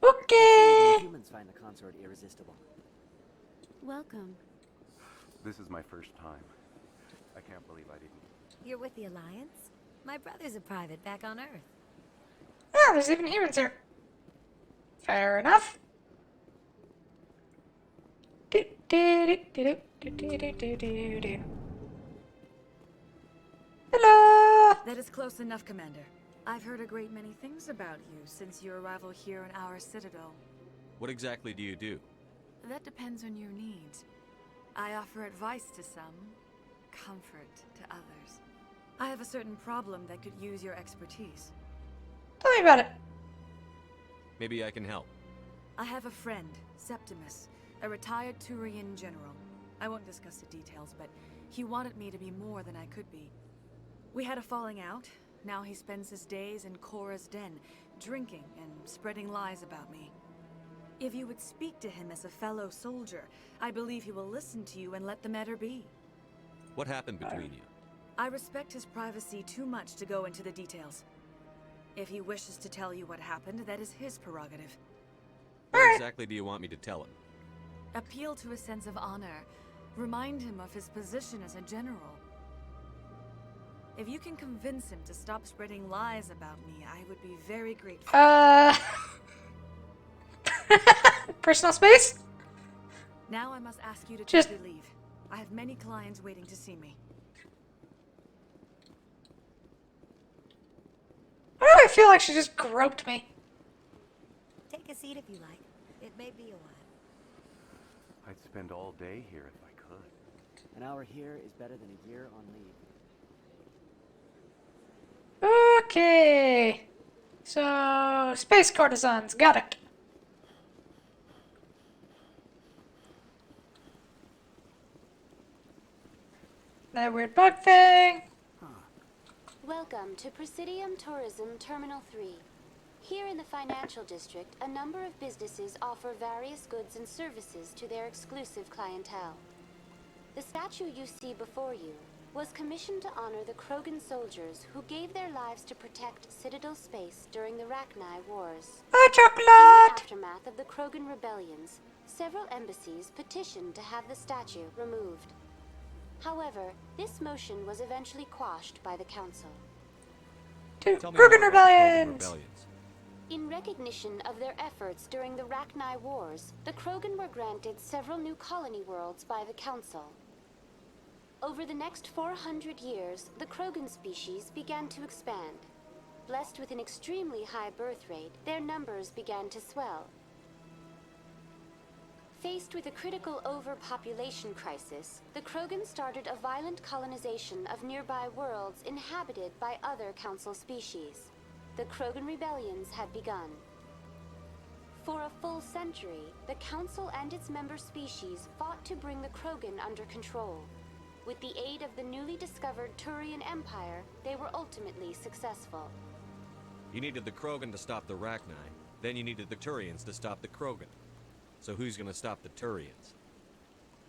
Okay. Humans find the consort irresistible. Welcome. This is my first time. I can't believe I didn't. You're with the Alliance? My brother's a private back on Earth. Oh, there's even humans here. Fair enough. Hello! That is close enough, Commander. I've heard a great many things about you since your arrival here in our citadel. What exactly do you do? That depends on your needs. I offer advice to some, comfort to others. I have a certain problem that could use your expertise. Tell me about it. Maybe I can help. I have a friend, Septimus, a retired Turian general. I won't discuss the details, but he wanted me to be more than I could be. We had a falling out. Now he spends his days in Korra's den, drinking and spreading lies about me. If you would speak to him as a fellow soldier, I believe he will listen to you and let the matter be. What happened between you? I respect his privacy too much to go into the details. If he wishes to tell you what happened, that is his prerogative. What exactly do you want me to tell him? Appeal to a sense of honor. Remind him of his position as a general. If you can convince him to stop spreading lies about me, I would be very grateful. Personal space? Now I must ask you to Just- take your leave. I have many clients waiting to see me. Why do I feel like she just groped me? Take a seat if you like. It may be a while. I'd spend all day here if I could. An hour here is better than a year on leave. Okay. So, space courtesans, got it. That weird bug thing. Welcome to Presidium Tourism Terminal 3. Here in the financial district, a number of businesses offer various goods and services to their exclusive clientele. The statue you see before you was commissioned to honor the Krogan soldiers who gave their lives to protect Citadel space during the Rachni Wars. A chocolate! In the aftermath of the Krogan rebellions, several embassies petitioned to have the statue removed. However, this motion was eventually quashed by the Council. Tell me more Krogan about the Krogan rebellions. rebellions. In recognition of their efforts during the Rachni Wars, the Krogan were granted several new colony worlds by the Council. Over the next 400 years, the Krogan species began to expand. Blessed with an extremely high birth rate, their numbers began to swell. Faced with a critical overpopulation crisis, the Krogan started a violent colonization of nearby worlds inhabited by other Council species. The Krogan rebellions had begun. For a full century, the Council and its member species fought to bring the Krogan under control. With the aid of the newly discovered Turian Empire, they were ultimately successful. You needed the Krogan to stop the Rachni, then you needed the Turians to stop the Krogan. So who's gonna stop the Turians?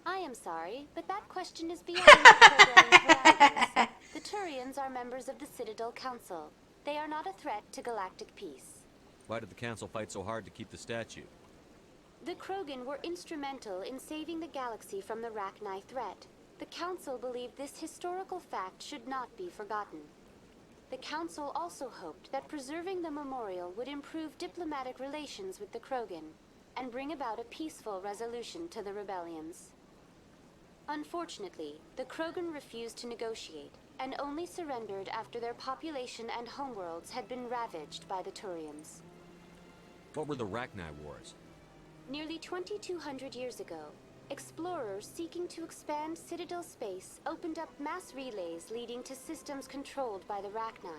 I am sorry, but that question is beyond my programming parameters. The Turians are members of the Citadel Council. They are not a threat to galactic peace. Why did the Council fight so hard to keep the statue? The Krogan were instrumental in saving the galaxy from the Rachni threat. The Council believed this historical fact should not be forgotten. The Council also hoped that preserving the memorial would improve diplomatic relations with the Krogan and bring about a peaceful resolution to the rebellions. Unfortunately, the Krogan refused to negotiate and only surrendered after their population and homeworlds had been ravaged by the Turians. What were the Rachni Wars? Nearly 2,200 years ago, explorers seeking to expand Citadel space opened up mass relays leading to systems controlled by the Rachni.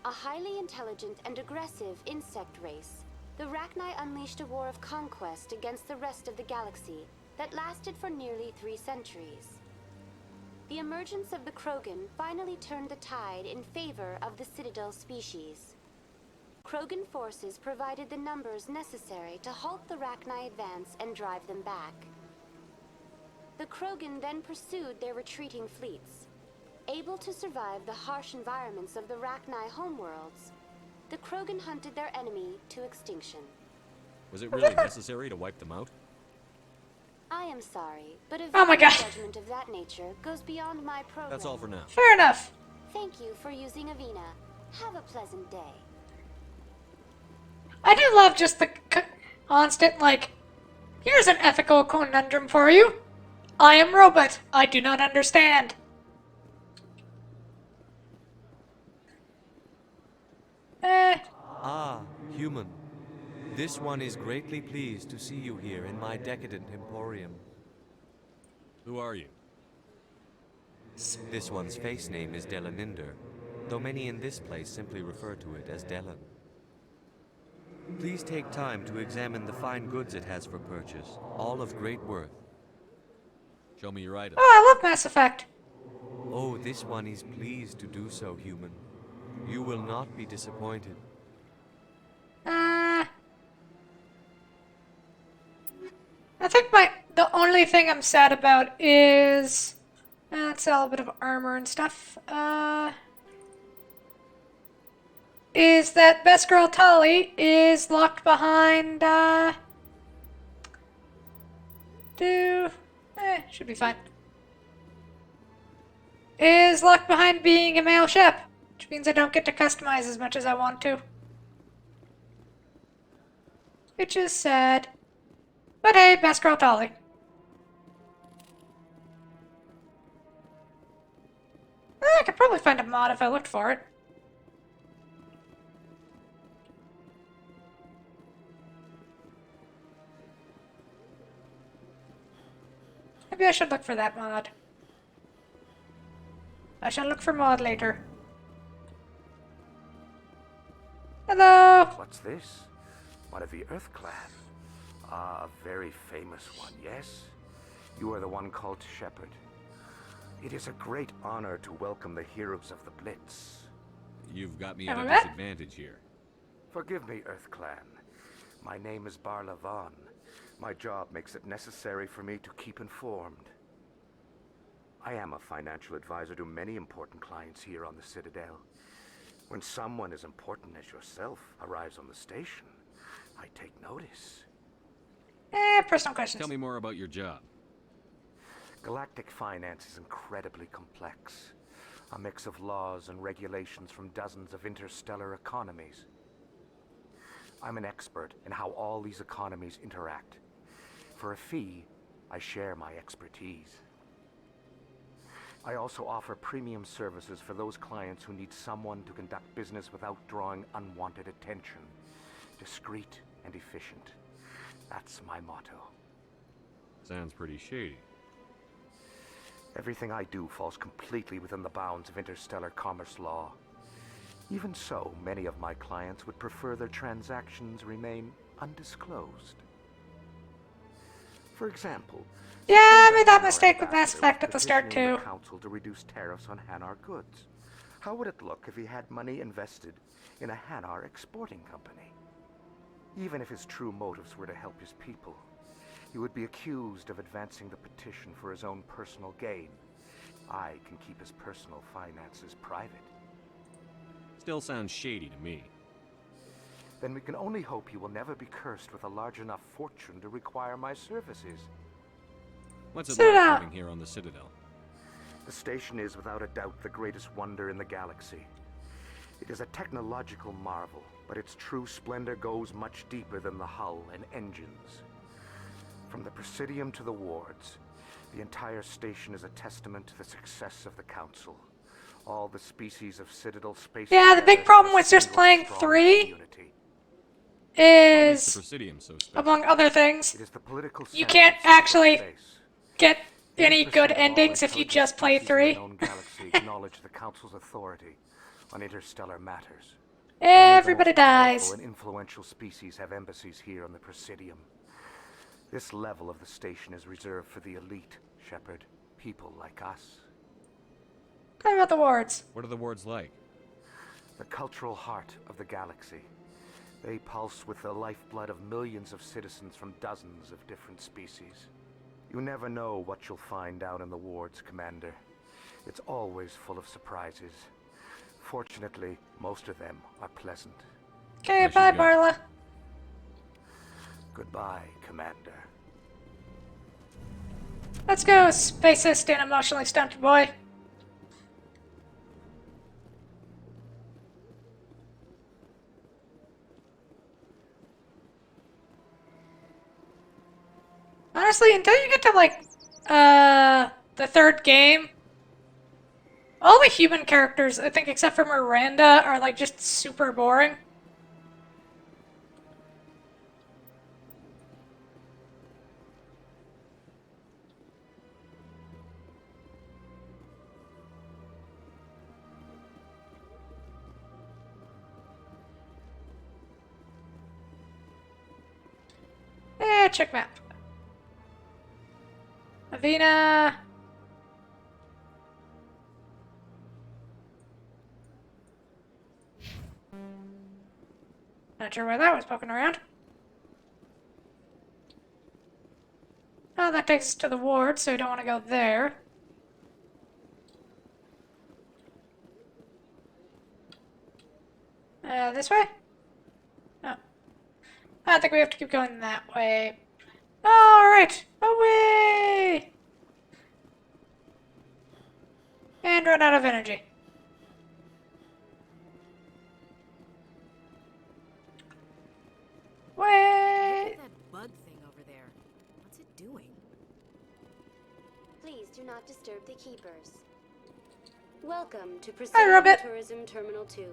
A highly intelligent and aggressive insect race, the Rachni unleashed a war of conquest against the rest of the galaxy that lasted for nearly 3 centuries. The emergence of the Krogan finally turned the tide in favor of the Citadel species. Krogan forces provided the numbers necessary to halt the Rachni advance and drive them back. The Krogan then pursued their retreating fleets. Able to survive the harsh environments of the Rachni homeworlds, the Krogan hunted their enemy to extinction. Was it really necessary to wipe them out? I am sorry, but a Oh my God. judgment of that nature goes beyond my program. That's all for now. Fair enough. Thank you for using Avina. Have a pleasant day. I do love just the constant, like, here's an ethical conundrum for you. I am robot. I do not understand. Ah, human. This one is greatly pleased to see you here in my decadent emporium. Who are you? This one's face name is Delaninder, though many in this place simply refer to it as Delan. Please take time to examine the fine goods it has for purchase, all of great worth. Show me your item. Oh, I love Mass Effect. Oh, this one is pleased to do so, human. You will not be disappointed. I think the only thing I'm sad about is sell a bit of armor and stuff. Is that Best Girl Tali is locked behind should be fine. Is locked behind being a male ship, which means I don't get to customize as much as I want to. Which is sad. But hey, Best Girl Tali. I could probably find a mod if I looked for it. Maybe I should look for that mod. I shall look for mod later. Hello! What's this? One of the Earth Clan. Ah, a very famous one, yes? You are the one called Shepard. It is a great honor to welcome the heroes of the Blitz. You've got me at a disadvantage here. Forgive me, Earth Clan. My name is Barla Vaughn. My job makes it necessary for me to keep informed. I am a financial advisor to many important clients here on the Citadel. When someone as important as yourself arrives on the station, I take notice. Personal questions. Tell me more about your job. Galactic finance is incredibly complex. A mix of laws and regulations from dozens of interstellar economies. I'm an expert in how all these economies interact. For a fee, I share my expertise. I also offer premium services for those clients who need someone to conduct business without drawing unwanted attention. Discreet and efficient. That's my motto. Sounds pretty shady. Everything I do falls completely within the bounds of interstellar commerce law. Even so, many of my clients would prefer their transactions remain undisclosed. For example, yeah, I made that mistake with Mass Effect at the start too. The council to reduce tariffs on Hanar goods. How would it look if he had money invested in a Hanar exporting company? Even if his true motives were to help his people, he would be accused of advancing the petition for his own personal gain. I can keep his personal finances private. Still sounds shady to me. Then we can only hope he will never be cursed with a large enough fortune to require my services. What's it like living here on the Citadel? The station is without a doubt the greatest wonder in the galaxy. It is a technological marvel, but its true splendor goes much deeper than the hull and engines. From the Presidium to the wards, the entire station is a testament to the success of the Council. All the species of Citadel space... Yeah, the big problem was just playing 3. is, Presidium so special? among other things, It is the political you center can't of Citadel actually space. get any 80% good of all endings if you intelligent just play species in the 3. known galaxy acknowledge the Council's authority on interstellar matters. Everybody Only the most dies. powerful and influential species have embassies here on the Presidium. This level of the station is reserved for the elite, Shepard. People like us. What about the wards? What are the wards like? The cultural heart of the galaxy. They pulse with the lifeblood of millions of citizens from dozens of different species. You never know what you'll find out in the wards, Commander. It's always full of surprises. Fortunately, most of them are pleasant. Okay, bye, Barla. Goodbye, Commander. Let's go, spacist and emotionally stunted boy. Honestly, until you get to, like, the third game, all the human characters, I think, except for Miranda, are, like, just super boring. Check map. Avina. Not sure why that was poking around. Oh, that takes us to the ward, so we don't want to go there. This way? No. I think we have to keep going that way. Alright, away! And run out of energy. Wait! That bug thing over there. What's it doing? Please do not disturb the keepers. Welcome to Hi, Presidium Robert. Tourism Terminal 2.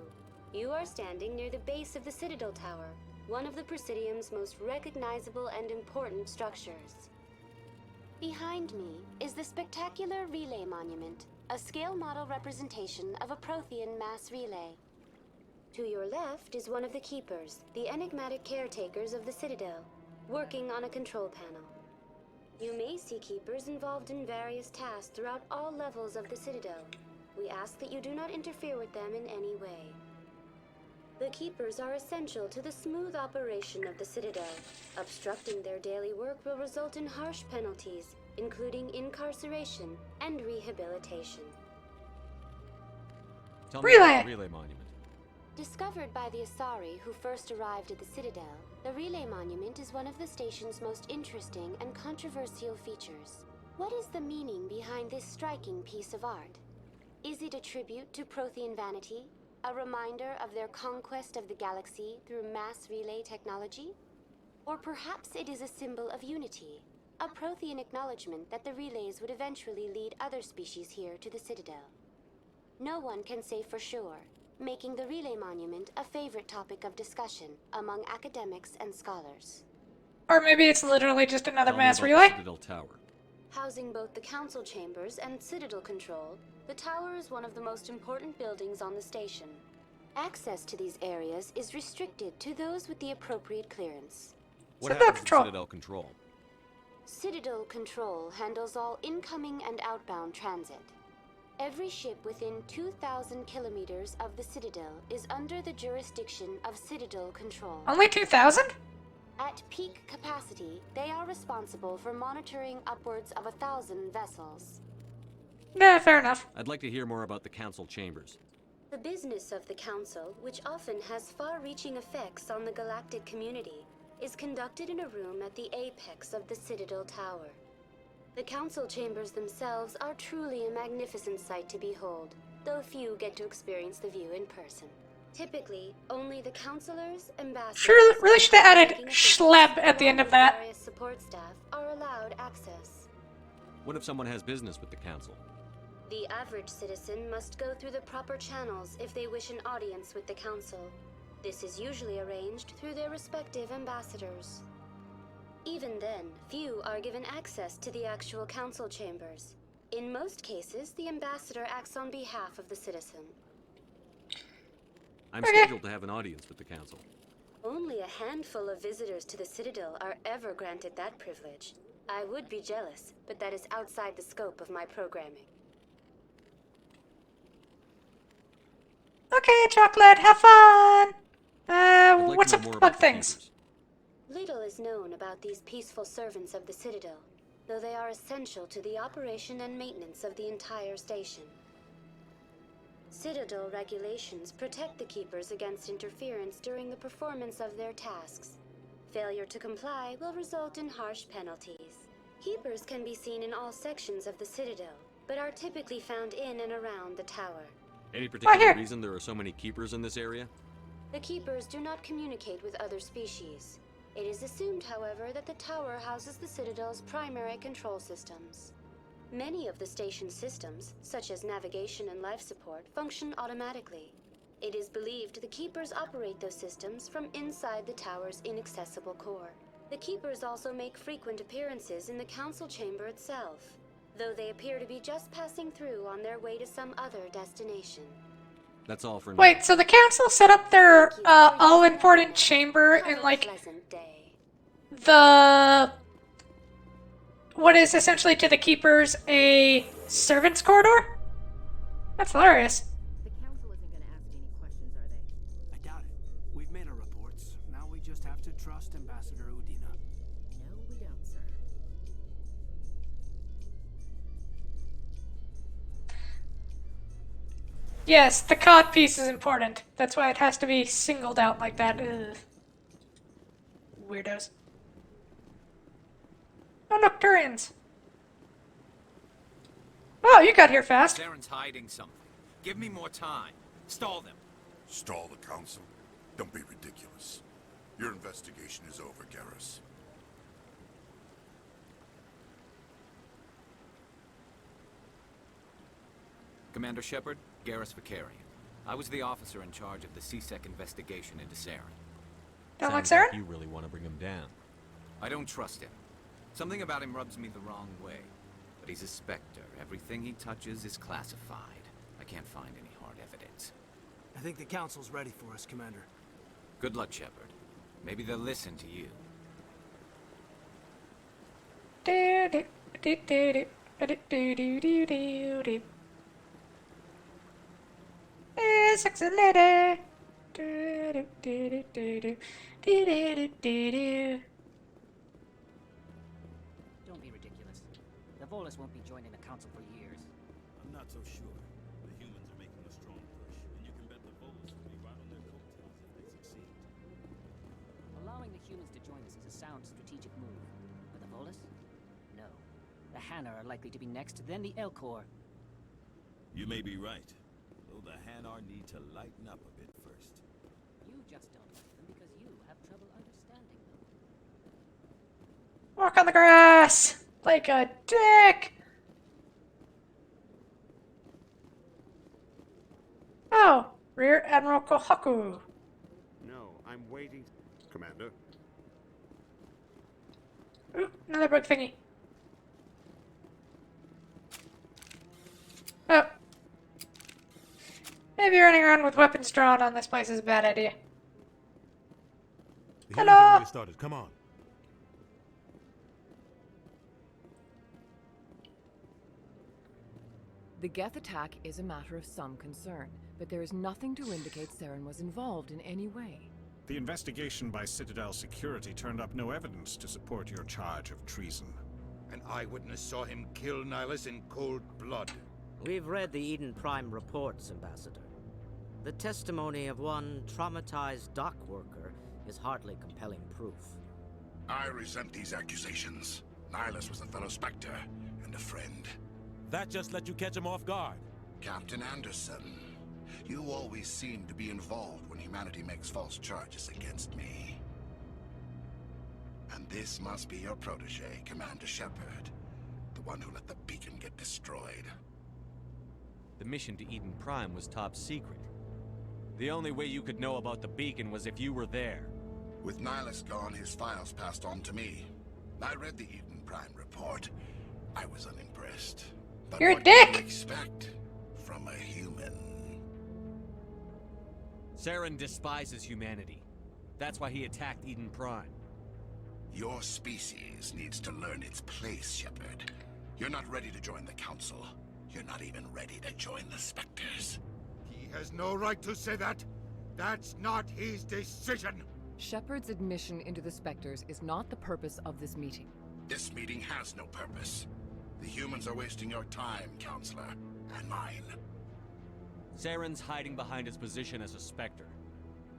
You are standing near the base of the Citadel Tower, one of the Presidium's most recognizable and important structures. Behind me is the spectacular Relay Monument, a scale model representation of a Prothean mass relay. To your left is one of the Keepers, the enigmatic caretakers of the Citadel, working on a control panel. You may see Keepers involved in various tasks throughout all levels of the Citadel. We ask that you do not interfere with them in any way. The Keepers are essential to the smooth operation of the Citadel. Obstructing their daily work will result in harsh penalties, including incarceration and rehabilitation. Tell me about the Relay Monument. Discovered by the Asari who first arrived at the Citadel, the Relay Monument is one of the station's most interesting and controversial features. What is the meaning behind this striking piece of art? Is it a tribute to Prothean vanity? A reminder of their conquest of the galaxy through mass relay technology? Or perhaps it is a symbol of unity, a Prothean acknowledgement that the relays would eventually lead other species here to the Citadel. No one can say for sure, making the Relay Monument a favorite topic of discussion among academics and scholars. Or maybe it's literally just another Tell me mass about relay? the Citadel Tower. Housing both the council chambers and Citadel control, the tower is one of the most important buildings on the station. Access to these areas is restricted to those with the appropriate clearance. What happens to Citadel Control? Citadel Control handles all incoming and outbound transit. Every ship within 2,000 kilometers of the Citadel is under the jurisdiction of Citadel Control. Only 2,000? At peak capacity, they are responsible for monitoring upwards of 1,000 vessels. Yeah, fair enough. I'd like to hear more about the council chambers. The business of the Council, which often has far-reaching effects on the galactic community, is conducted in a room at the apex of the Citadel Tower. The Council chambers themselves are truly a magnificent sight to behold, though few get to experience the view in person. Typically, only the councilors, ambassadors, Sure, really should have added ranking schleb at the end of that. various support staff are allowed access. What if someone has business with the council? The average citizen must go through the proper channels if they wish an audience with the Council. This is usually arranged through their respective ambassadors. Even then, few are given access to the actual council chambers. In most cases, the ambassador acts on behalf of the citizen. I'm scheduled to have an audience with the council. Only a handful of visitors to the Citadel are ever granted that privilege. I would be jealous, but that is outside the scope of my programming. Okay, Chocolate, have fun! Like what's to up know with more bug about the things? Keepers. Little is known about these peaceful servants of the Citadel, though they are essential to the operation and maintenance of the entire station. Citadel regulations protect the Keepers against interference during the performance of their tasks. Failure to comply will result in harsh penalties. Keepers can be seen in all sections of the Citadel, but are typically found in and around the tower. Any particular reason there are so many keepers in this area? The Keepers do not communicate with other species. It is assumed, however, that the tower houses the Citadel's primary control systems. Many of the station's systems, such as navigation and life support, function automatically. It is believed the Keepers operate those systems from inside the tower's inaccessible core. The Keepers also make frequent appearances in the council chamber itself, though they appear to be just passing through on their way to some other destination. That's all for now. Wait, so the council set up their all-important chamber in, like, the... what is essentially to the Keepers a servant's corridor? That's hilarious. The council isn't going to ask any questions, are they? I doubt it. We've made our reports. Now we just have to trust Ambassador Udina. No, we don't, sir. Yes, the cod piece is important. That's why it has to be singled out like that. Ugh. Weirdos. Oh, Nocturians. Oh, you got here fast. Saren's hiding something. Give me more time. Stall them. Stall the council? Don't be ridiculous. Your investigation is over, Garrus. Commander Shepard, Garrus Vakarian. I was the officer in charge of the CSEC investigation into Saren. Don't like Sounds Saren? you really want to bring him down. I don't trust him. Something about him rubs me the wrong way. But he's a Spectre. Everything he touches is classified. I can't find any hard evidence. I think the council's ready for us, Commander. Good luck, Shepard. Maybe they'll listen to you. Sexy lady. Don't be ridiculous. The Volus won't be joining the council for years. I'm not so sure. The humans are making a strong push, and you can bet the Volus will be right on their coattails if they succeed. Allowing the humans to join us is a sound strategic move. But the Volus? No. The Hanar are likely to be next, then the Elcor. You may be right, though the Hanar need to lighten up a bit first. You just don't like them because you have trouble understanding them. Walk on the grass like a dick. Oh, Rear Admiral Kohaku. No, I'm waiting. Commander. Ooh, another bug thingy. Oh. Maybe running around with weapons drawn on this place is a bad idea. The hearing's already started. Come on. The Geth attack is a matter of some concern, but there is nothing to indicate Saren was involved in any way. The investigation by Citadel Security turned up no evidence to support your charge of treason. An eyewitness saw him kill Nihilus in cold blood. We've read the Eden Prime reports, Ambassador. The testimony of one traumatized dock worker is hardly compelling proof. I resent these accusations. Nihilus was a fellow Spectre and a friend. That just let you catch him off guard. Captain Anderson, you always seem to be involved when humanity makes false charges against me. And this must be your protege, Commander Shepard, the one who let the beacon get destroyed. The mission to Eden Prime was top secret. The only way you could know about the beacon was if you were there. With Nihilus gone, his files passed on to me. I read the Eden Prime report. I was unimpressed. But You're a what dick! do you expect from a human? Saren despises humanity. That's why he attacked Eden Prime. Your species needs to learn its place, Shepard. You're not ready to join the Council. You're not even ready to join the Spectres. He has no right to say that. That's not his decision. Shepard's admission into the Spectres is not the purpose of this meeting. This meeting has no purpose. The humans are wasting your time, Counselor, and mine. Saren's hiding behind his position as a Spectre.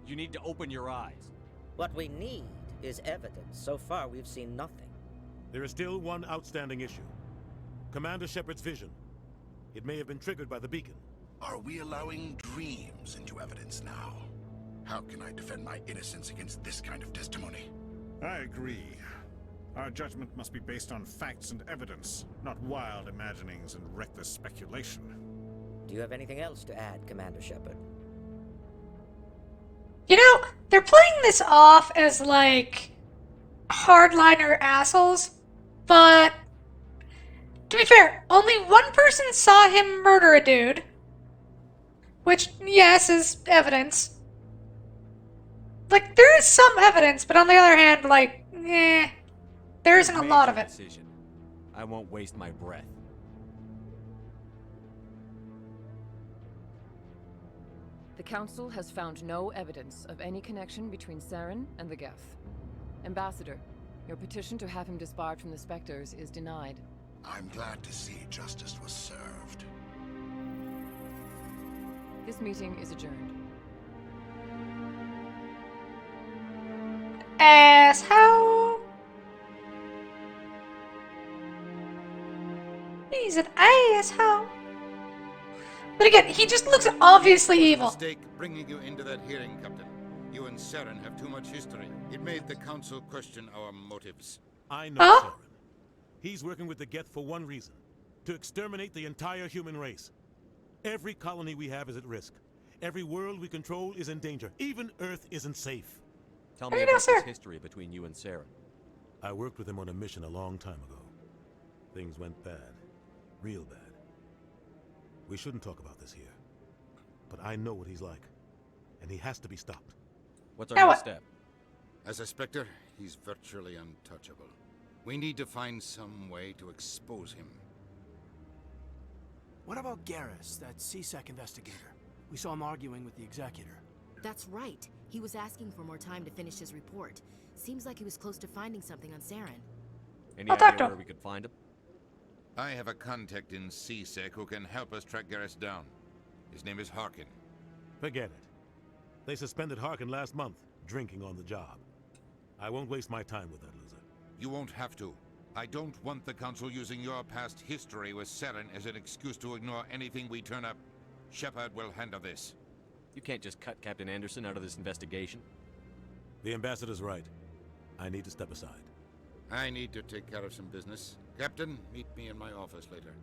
You need to open your eyes. What we need is evidence. So far, we've seen nothing. There is still one outstanding issue. Commander Shepard's vision. It may have been triggered by the beacon. Are we allowing dreams into evidence now? How can I defend my innocence against this kind of testimony? I agree. Our judgment must be based on facts and evidence, not wild imaginings and reckless speculation. Do you have anything else to add, Commander Shepard? You know, they're playing this off as, like, hardliner assholes, but to be fair, only one person saw him murder a dude, which, yes, is evidence. Like, there is some evidence, but on the other hand, like, there isn't a lot of it. Decision. I won't waste my breath. The Council has found no evidence of any connection between Saren and the Geth. Ambassador, your petition to have him disbarred from the Spectres is denied. I'm glad to see justice was served. This meeting is adjourned. Asshole! He's an asshole. But again, he just looks obviously evil. Mistake bringing you into that hearing, Captain. You and Saren have too much history. It made the Council question our motives. I know Saren. He's working with the Geth for one reason. To exterminate the entire human race. Every colony we have is at risk. Every world we control is in danger. Even Earth isn't safe. Tell me about this history between you and Saren. I worked with him on a mission a long time ago. Things went bad. Real bad. We shouldn't talk about this here. But I know what he's like. And he has to be stopped. What's our next step? As a Spectre, he's virtually untouchable. We need to find some way to expose him. What about Garrus, that CSEC investigator? We saw him arguing with the Executor. That's right. He was asking for more time to finish his report. Seems like he was close to finding something on Saren. Any idea where we could find him? I have a contact in CSEC who can help us track Garrus down. His name is Harkin. Forget it. They suspended Harkin last month, drinking on the job. I won't waste my time with that loser. You won't have to. I don't want the Council using your past history with Saren as an excuse to ignore anything we turn up. Shepard will handle this. You can't just cut Captain Anderson out of this investigation. The Ambassador's right. I need to step aside. I need to take care of some business. Captain, meet me in my office later.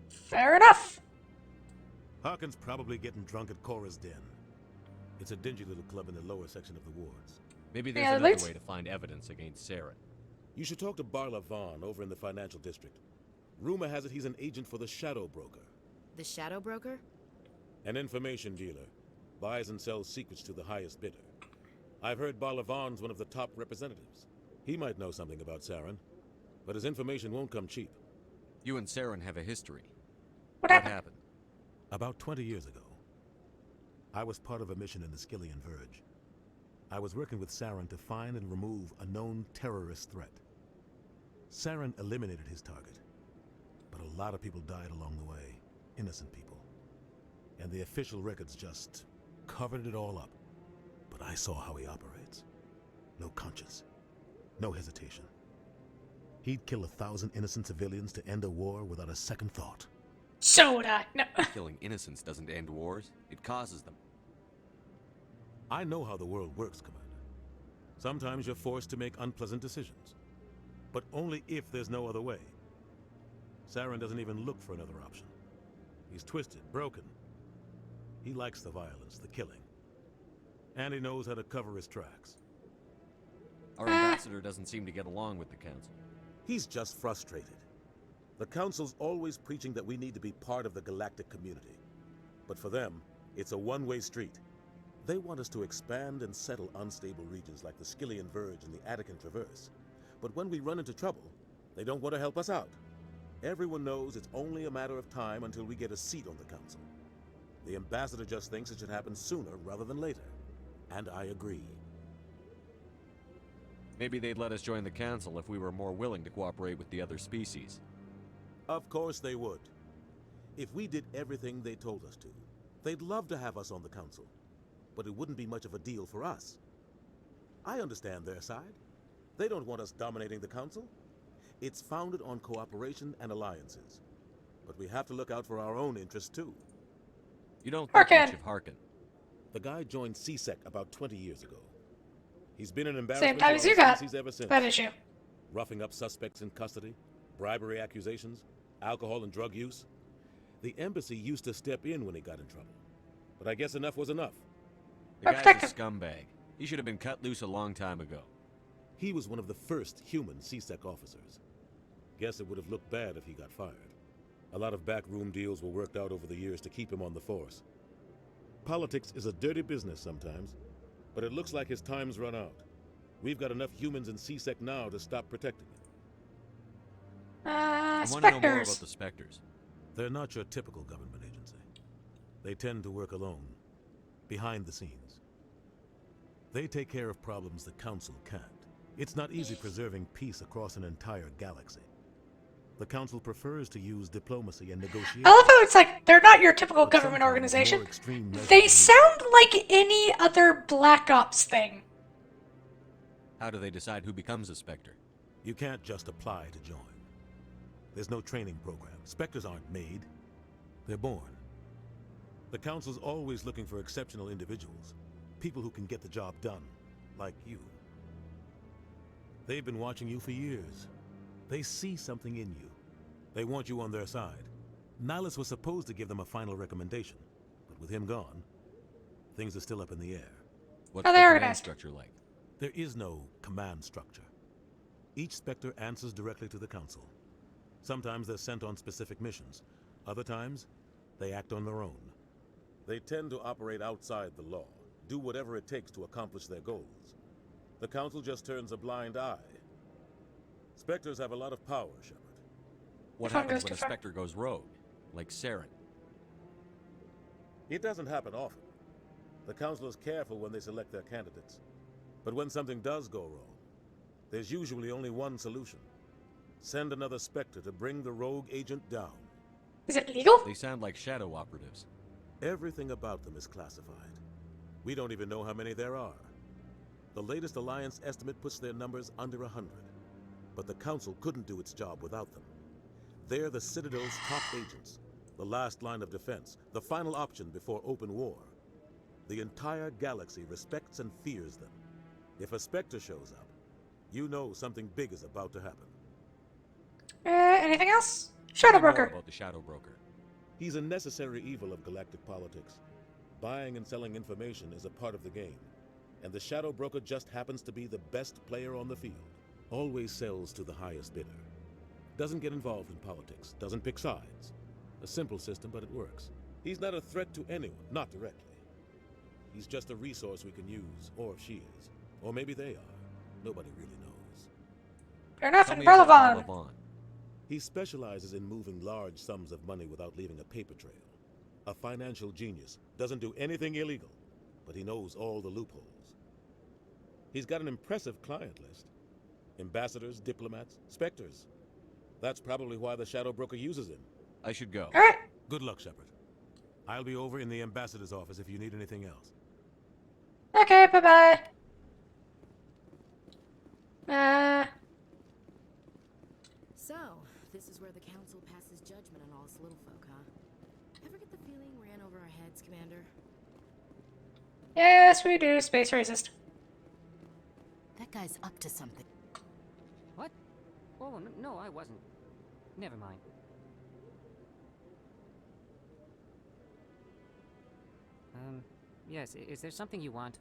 Fair enough. Harkin's probably getting drunk at Cora's Den. It's a dingy little club in the lower section of the wards. Maybe there's another way to find evidence against Saren. You should talk to Barla Vaughn over in the financial district. Rumor has it he's an agent for the Shadow Broker. The Shadow Broker? An information dealer. Buys and sells secrets to the highest bidder. I've heard Barla Vaughn's one of the top representatives. He might know something about Saren, but his information won't come cheap. You and Saren have a history. What happened? About 20 years ago, I was part of a mission in the Skillian Verge. I was working with Saren to find and remove a known terrorist threat. Saren eliminated his target, but a lot of people died along the way, innocent people. And the official records just covered it all up. But I saw how he operates. No conscience, no hesitation. He'd kill 1,000 innocent civilians to end a war without a second thought. So would I. No. Killing innocents doesn't end wars. It causes them. I know how the world works, Commander. Sometimes you're forced to make unpleasant decisions. But only if there's no other way. Saren doesn't even look for another option. He's twisted, broken. He likes the violence, the killing. And he knows how to cover his tracks. Our ambassador doesn't seem to get along with the council. He's just frustrated. The council's always preaching that we need to be part of the galactic community. But for them, it's a one-way street. They want us to expand and settle unstable regions like the Skillian Verge and the Attican Traverse. But when we run into trouble, they don't want to help us out. Everyone knows it's only a matter of time until we get a seat on the council. The ambassador just thinks it should happen sooner rather than later. And I agree. Maybe they'd let us join the council if we were more willing to cooperate with the other species. Of course they would. If we did everything they told us to, they'd love to have us on the council. But it wouldn't be much of a deal for us. I understand their side. They don't want us dominating the council. It's founded on cooperation and alliances. But we have to look out for our own interests too. You don't think much of Harkin. The guy joined CSEC about 20 years ago. He's been an embarrassment Same time as you got ever since. that issue. Roughing up suspects in custody, bribery accusations, alcohol and drug use. The embassy used to step in when he got in trouble. But I guess enough was enough. The guy's a scumbag. He should have been cut loose a long time ago. He was one of the first human CSEC officers. Guess it would have looked bad if he got fired. A lot of backroom deals were worked out over the years to keep him on the force. Politics is a dirty business sometimes, but it looks like his time's run out. We've got enough humans in CSEC now to stop protecting it. I want to know more about the Spectres. They're not your typical government agency. They tend to work alone, behind the scenes. They take care of problems the Council can't. It's not easy preserving peace across an entire galaxy. The Council prefers to use diplomacy and negotiation. I love how it's like they're not your typical government organization. They sound like any other Black Ops thing. How do they decide who becomes a Spectre? You can't just apply to join. There's no training program. Spectres aren't made. They're born. The Council's always looking for exceptional individuals. People who can get the job done. Like you. They've been watching you for years. They see something in you. They want you on their side. Nihilus was supposed to give them a final recommendation. But with him gone, things are still up in the air. What's the command structure like? There is no command structure. Each Spectre answers directly to the Council. Sometimes they're sent on specific missions. Other times, they act on their own. They tend to operate outside the law, do whatever it takes to accomplish their goals. The Council just turns a blind eye. Spectres have a lot of power, Shepard. What happens when a Spectre goes rogue? Like Saren? It doesn't happen often. The Council is careful when they select their candidates. But when something does go wrong, there's usually only one solution. Send another Spectre to bring the rogue agent down. Is it legal? They sound like shadow operatives. Everything about them is classified. We don't even know how many there are. The latest Alliance estimate puts their numbers under 100. But the Council couldn't do its job without them. They're the Citadel's top agents, the last line of defense, the final option before open war. The entire galaxy respects and fears them. If a Spectre shows up, you know something big is about to happen. Anything else? Shadow Broker. About the Shadow Broker. He's a necessary evil of galactic politics. Buying and selling information is a part of the game. And the Shadow Broker just happens to be the best player on the field. Always sells to the highest bidder. Doesn't get involved in politics. Doesn't pick sides. A simple system, but it works. He's not a threat to anyone, not directly. He's just a resource we can use, or she is. Or maybe they are. Nobody really knows. Fair enough, and Perlevon. He specializes in moving large sums of money without leaving a paper trail. A financial genius. Doesn't do anything illegal, but he knows all the loopholes. He's got an impressive client list. Ambassadors, diplomats, Spectres. That's probably why the Shadow Broker uses him. I should go. All right. Good luck, Shepard. I'll be over in the ambassador's office if you need anything else. Okay, bye-bye. So, this is where the Council passes judgment on all us little folk, huh? Ever get the feeling we're in over our heads, Commander? Yes, we do, space racist. That guy's up to something. What? Oh, no, I wasn't. Never mind. Yes, is there something you want?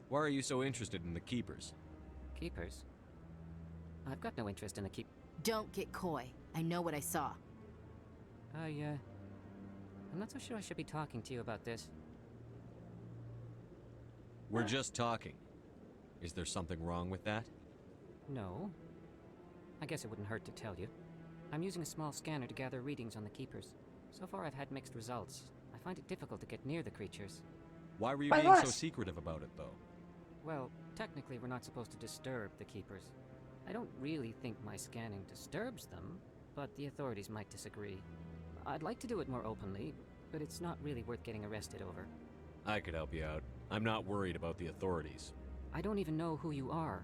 Why are you so interested in the Keepers? Keepers? I've got no interest in the Don't get coy. I know what I saw. I'm not so sure I should be talking to you about this. We're just talking. Is there something wrong with that? No. I guess it wouldn't hurt to tell you. I'm using a small scanner to gather readings on the Keepers. So far I've had mixed results. I find it difficult to get near the creatures. Why were you being so secretive about it, though? Well, technically we're not supposed to disturb the Keepers. I don't really think my scanning disturbs them, but the authorities might disagree. I'd like to do it more openly, but it's not really worth getting arrested over. I could help you out. I'm not worried about the authorities. I don't even know who you are.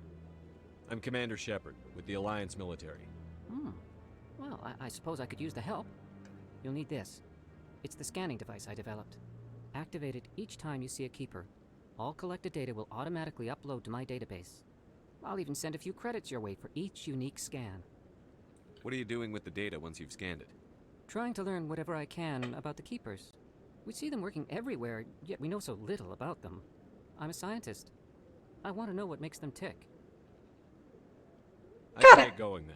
I'm Commander Shepard, with the Alliance military. Well, I suppose I could use the help. You'll need this. It's the scanning device I developed. Activate it each time you see a Keeper. All collected data will automatically upload to my database. I'll even send a few credits your way for each unique scan. What are you doing with the data once you've scanned it? Trying to learn whatever I can about the Keepers. We see them working everywhere, yet we know so little about them. I'm a scientist. I want to know what makes them tick. I'd get going then.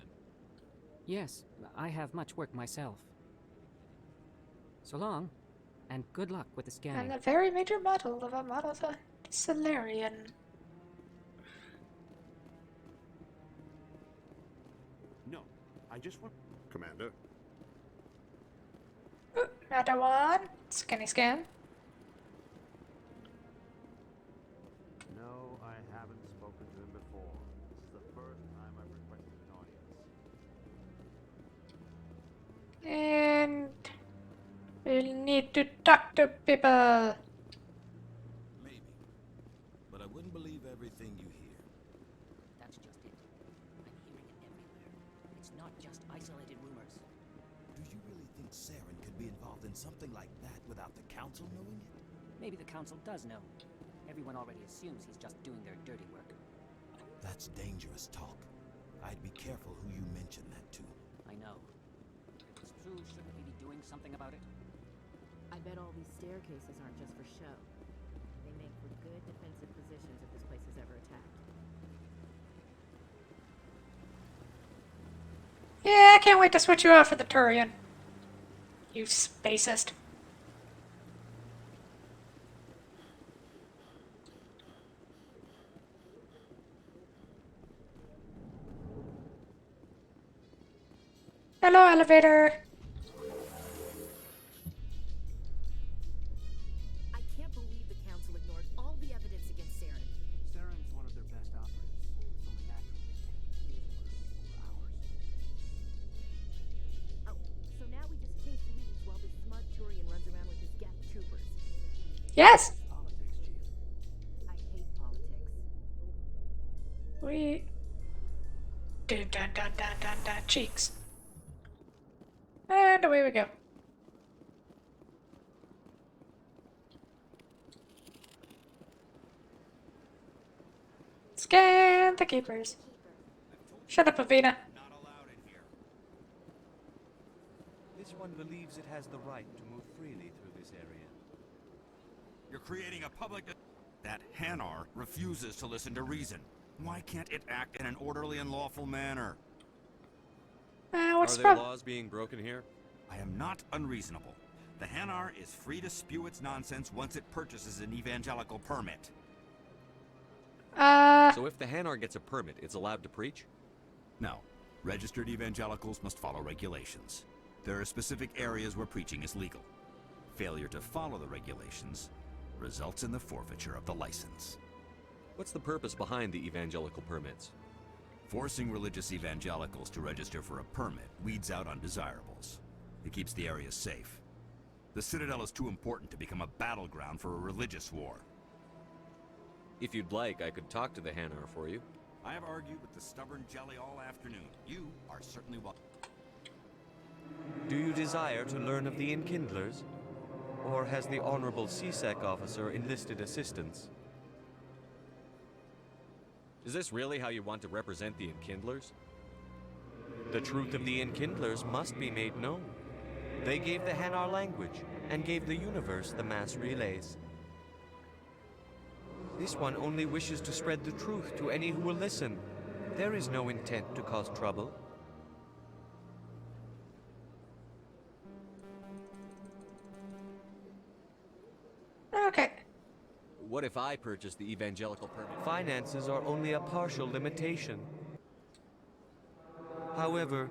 Yes, I have much work myself. So long, and good luck with the scanning. And a very major model of a Salarian. No, I just want... Commander. Another one. Scanny scan. No, I haven't spoken to him before. This is the first time I've requested an audience. And we'll need to talk to people. Maybe. But I wouldn't believe everything you hear. That's just it. I'm hearing it everywhere. It's not just isolated rumors. Do you really think Saren could be involved in something like that without the Council knowing it? Maybe the Council does know. Everyone already assumes he's just doing their dirty work. That's dangerous talk. I'd be careful who you mention that to. I know. If it's true, shouldn't we be doing something about it? I bet all these staircases aren't just for show. They make for good defensive positions if this place is ever attacked. Yeah, I can't wait to switch you out for the Turian. You spacist. Hello, elevator. I can't believe the Council ignored all the evidence against Saren. Saren's one of their best operatives. It's only natural they take his word over ours. Oh, so now we just chase leads while this smug Turian runs around with his Geth troopers. Yes. Politics, Chief. I hate politics. We dun dun dun dun dun dun cheeks. And away we go. Scan the Keepers. Shut up, Avina. This one believes it has the right to move freely through this area. You're creating a public... That Hanar refuses to listen to reason. Why can't it act in an orderly and lawful manner? What's Are there laws being broken here? I am not unreasonable. The Hanar is free to spew its nonsense once it purchases an evangelical permit. So if the Hanar gets a permit, it's allowed to preach? No. Registered evangelicals must follow regulations. There are specific areas where preaching is legal. Failure to follow the regulations results in the forfeiture of the license. What's the purpose behind the evangelical permits? Forcing religious evangelicals to register for a permit weeds out undesirables. It keeps the area safe. The Citadel is too important to become a battleground for a religious war. If you'd like, I could talk to the Hanar for you. I have argued with the stubborn jelly all afternoon. You are certainly welcome. Do you desire to learn of the Enkindlers? Or has the Honorable CSEC officer enlisted assistance? Is this really how you want to represent the Enkindlers? The truth of the Enkindlers must be made known. They gave the Hanar language, and gave the universe the mass relays. This one only wishes to spread the truth to any who will listen. There is no intent to cause trouble. Okay. What if I purchase the evangelical permit? Finances are only a partial limitation. However,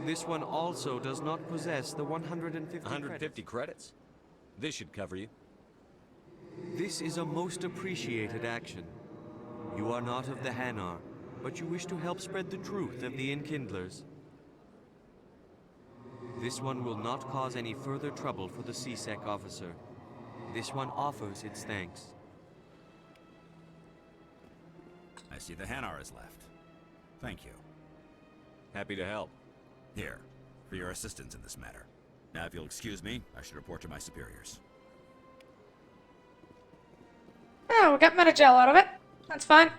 this one also does not possess the 150 credits? This should cover you. This is a most appreciated action. You are not of the Hanar, but you wish to help spread the truth of the Enkindlers. This one will not cause any further trouble for the CSEC officer. This one offers its thanks. I see the Hanar is left. Thank you. Happy to help. Here, for your assistance in this matter. Now, if you'll excuse me, I should report to my superiors. Oh, we got Metagel out of it. That's fine.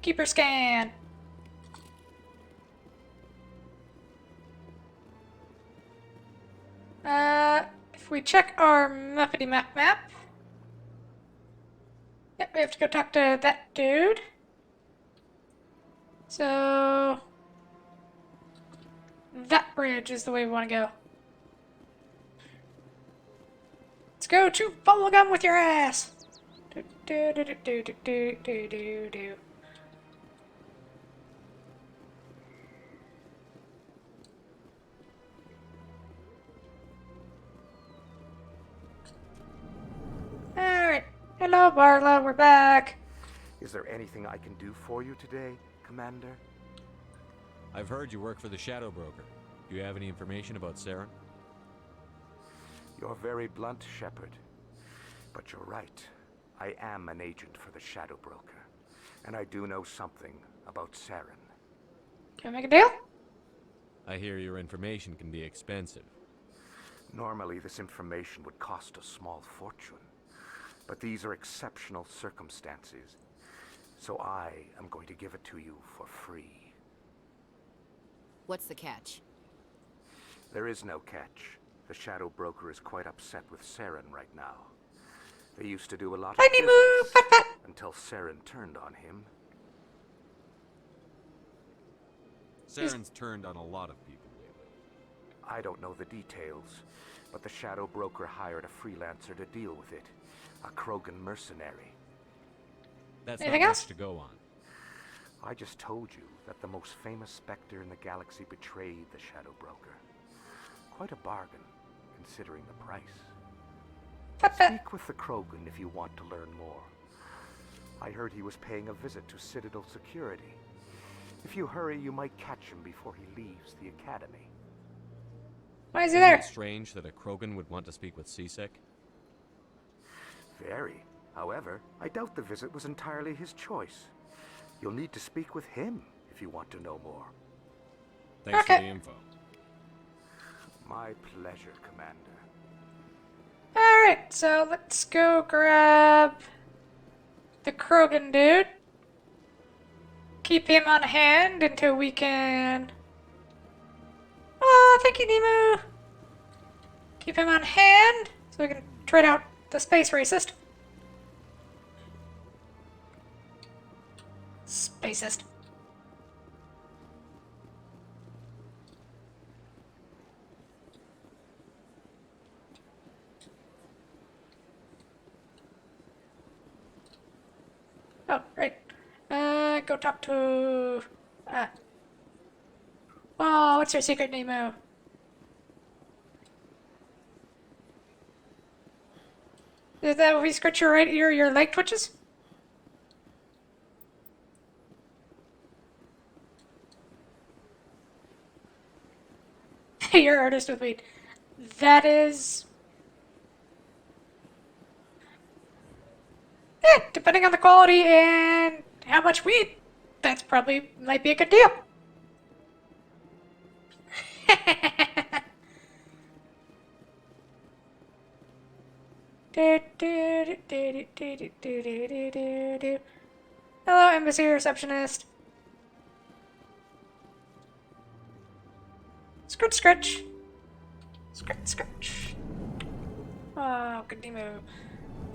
Keeper scan. If we check our Muppety Map. Yep, we have to go talk to that dude. So that bridge is the way we want to go. Let's go to bubblegum with your ass. Do do do do do do do do do. Alright. Hello, Barla. We're back. Is there anything I can do for you today, Commander? I've heard you work for the Shadow Broker. Do you have any information about Saren? You're very blunt, Shepard. But you're right. I am an agent for the Shadow Broker. And I do know something about Saren. Can we make a deal? I hear your information can be expensive. Normally, this information would cost a small fortune. But these are exceptional circumstances. So I am going to give it to you for free. What's the catch? There is no catch. The Shadow Broker is quite upset with Saren right now. They used to do a lot of business until Saren turned on him. Saren's turned on a lot of people lately. I don't know the details, but the Shadow Broker hired a freelancer to deal with it. A Krogan mercenary. That's Anything not else? much to go on. I just told you that the most famous Spectre in the galaxy betrayed the Shadow Broker. Quite a bargain, considering the price. Speak with the Krogan if you want to learn more. I heard he was paying a visit to Citadel security. If you hurry, you might catch him before he leaves the Academy. Why is he Isn't there? it strange that a Krogan would want to speak with CSEC? Very. However, I doubt the visit was entirely his choice. You'll need to speak with him if you want to know more. Thanks for the info. My pleasure, Commander. Alright, so let's go grab the Krogan dude. Keep him on hand until we can... Oh, thank you, Nemo! Keep him on hand so we can trade out the space racist. Spacist. Oh, right. Go talk to... Oh, what's your secret, Nemo? Is that when we scratch your right ear, your leg twitches? You're artist with weed. That is... Yeah, depending on the quality and how much weed, that's probably might be a good deal. Hello, embassy receptionist. Scratch, scratch. Scratch, scratch. Oh, good demo.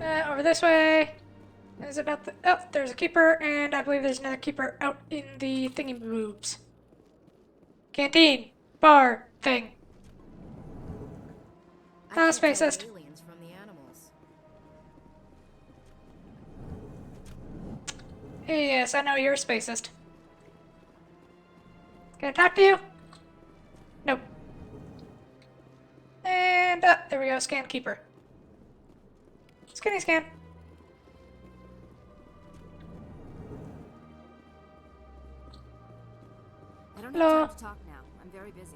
Over this way. Is it out the... Oh, there's a keeper, and I believe there's another keeper out in the thingy-boobs. Canteen. Bar. Thing. Ah, spacist. Aliens from the animals. Yes, I know you're a spacist. Can I talk to you? Nope. And, there we go, scan keeper. Skinny scan. I don't Hello. have time to talk now. I'm very busy.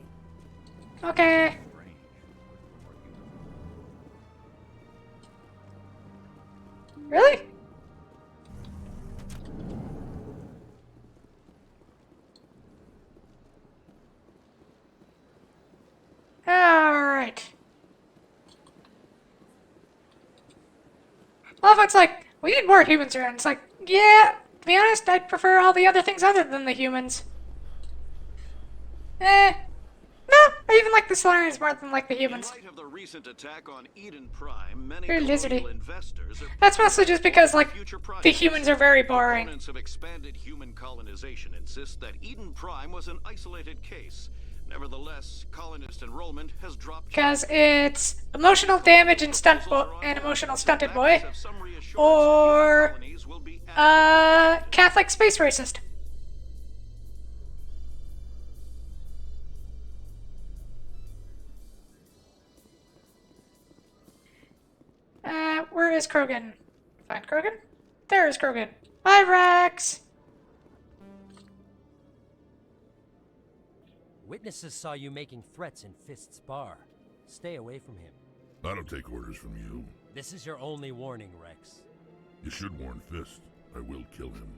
Okay. Really? Alright. Well, if it's like, we need more humans around, it's like, yeah, to be honest, I'd prefer all the other things other than the humans. No, I even like the Solarians more than like the humans. In light of the recent attack on Eden Prime, many Very lizardy. colonial investors are That's mostly just because, like, future the projects. humans are very boring. Opponents of expanded human colonization insist that Eden Prime was an isolated case. Nevertheless, colonist enrollment has dropped. Because it's emotional damage and emotional stunted boy, or Catholic space racist. Where is Krogan? Find Krogan? There is Krogan. Bye, Rex! Witnesses saw you making threats in Fist's bar. Stay away from him. I don't take orders from you. This is your only warning, Rex. You should warn Fist. I will kill him.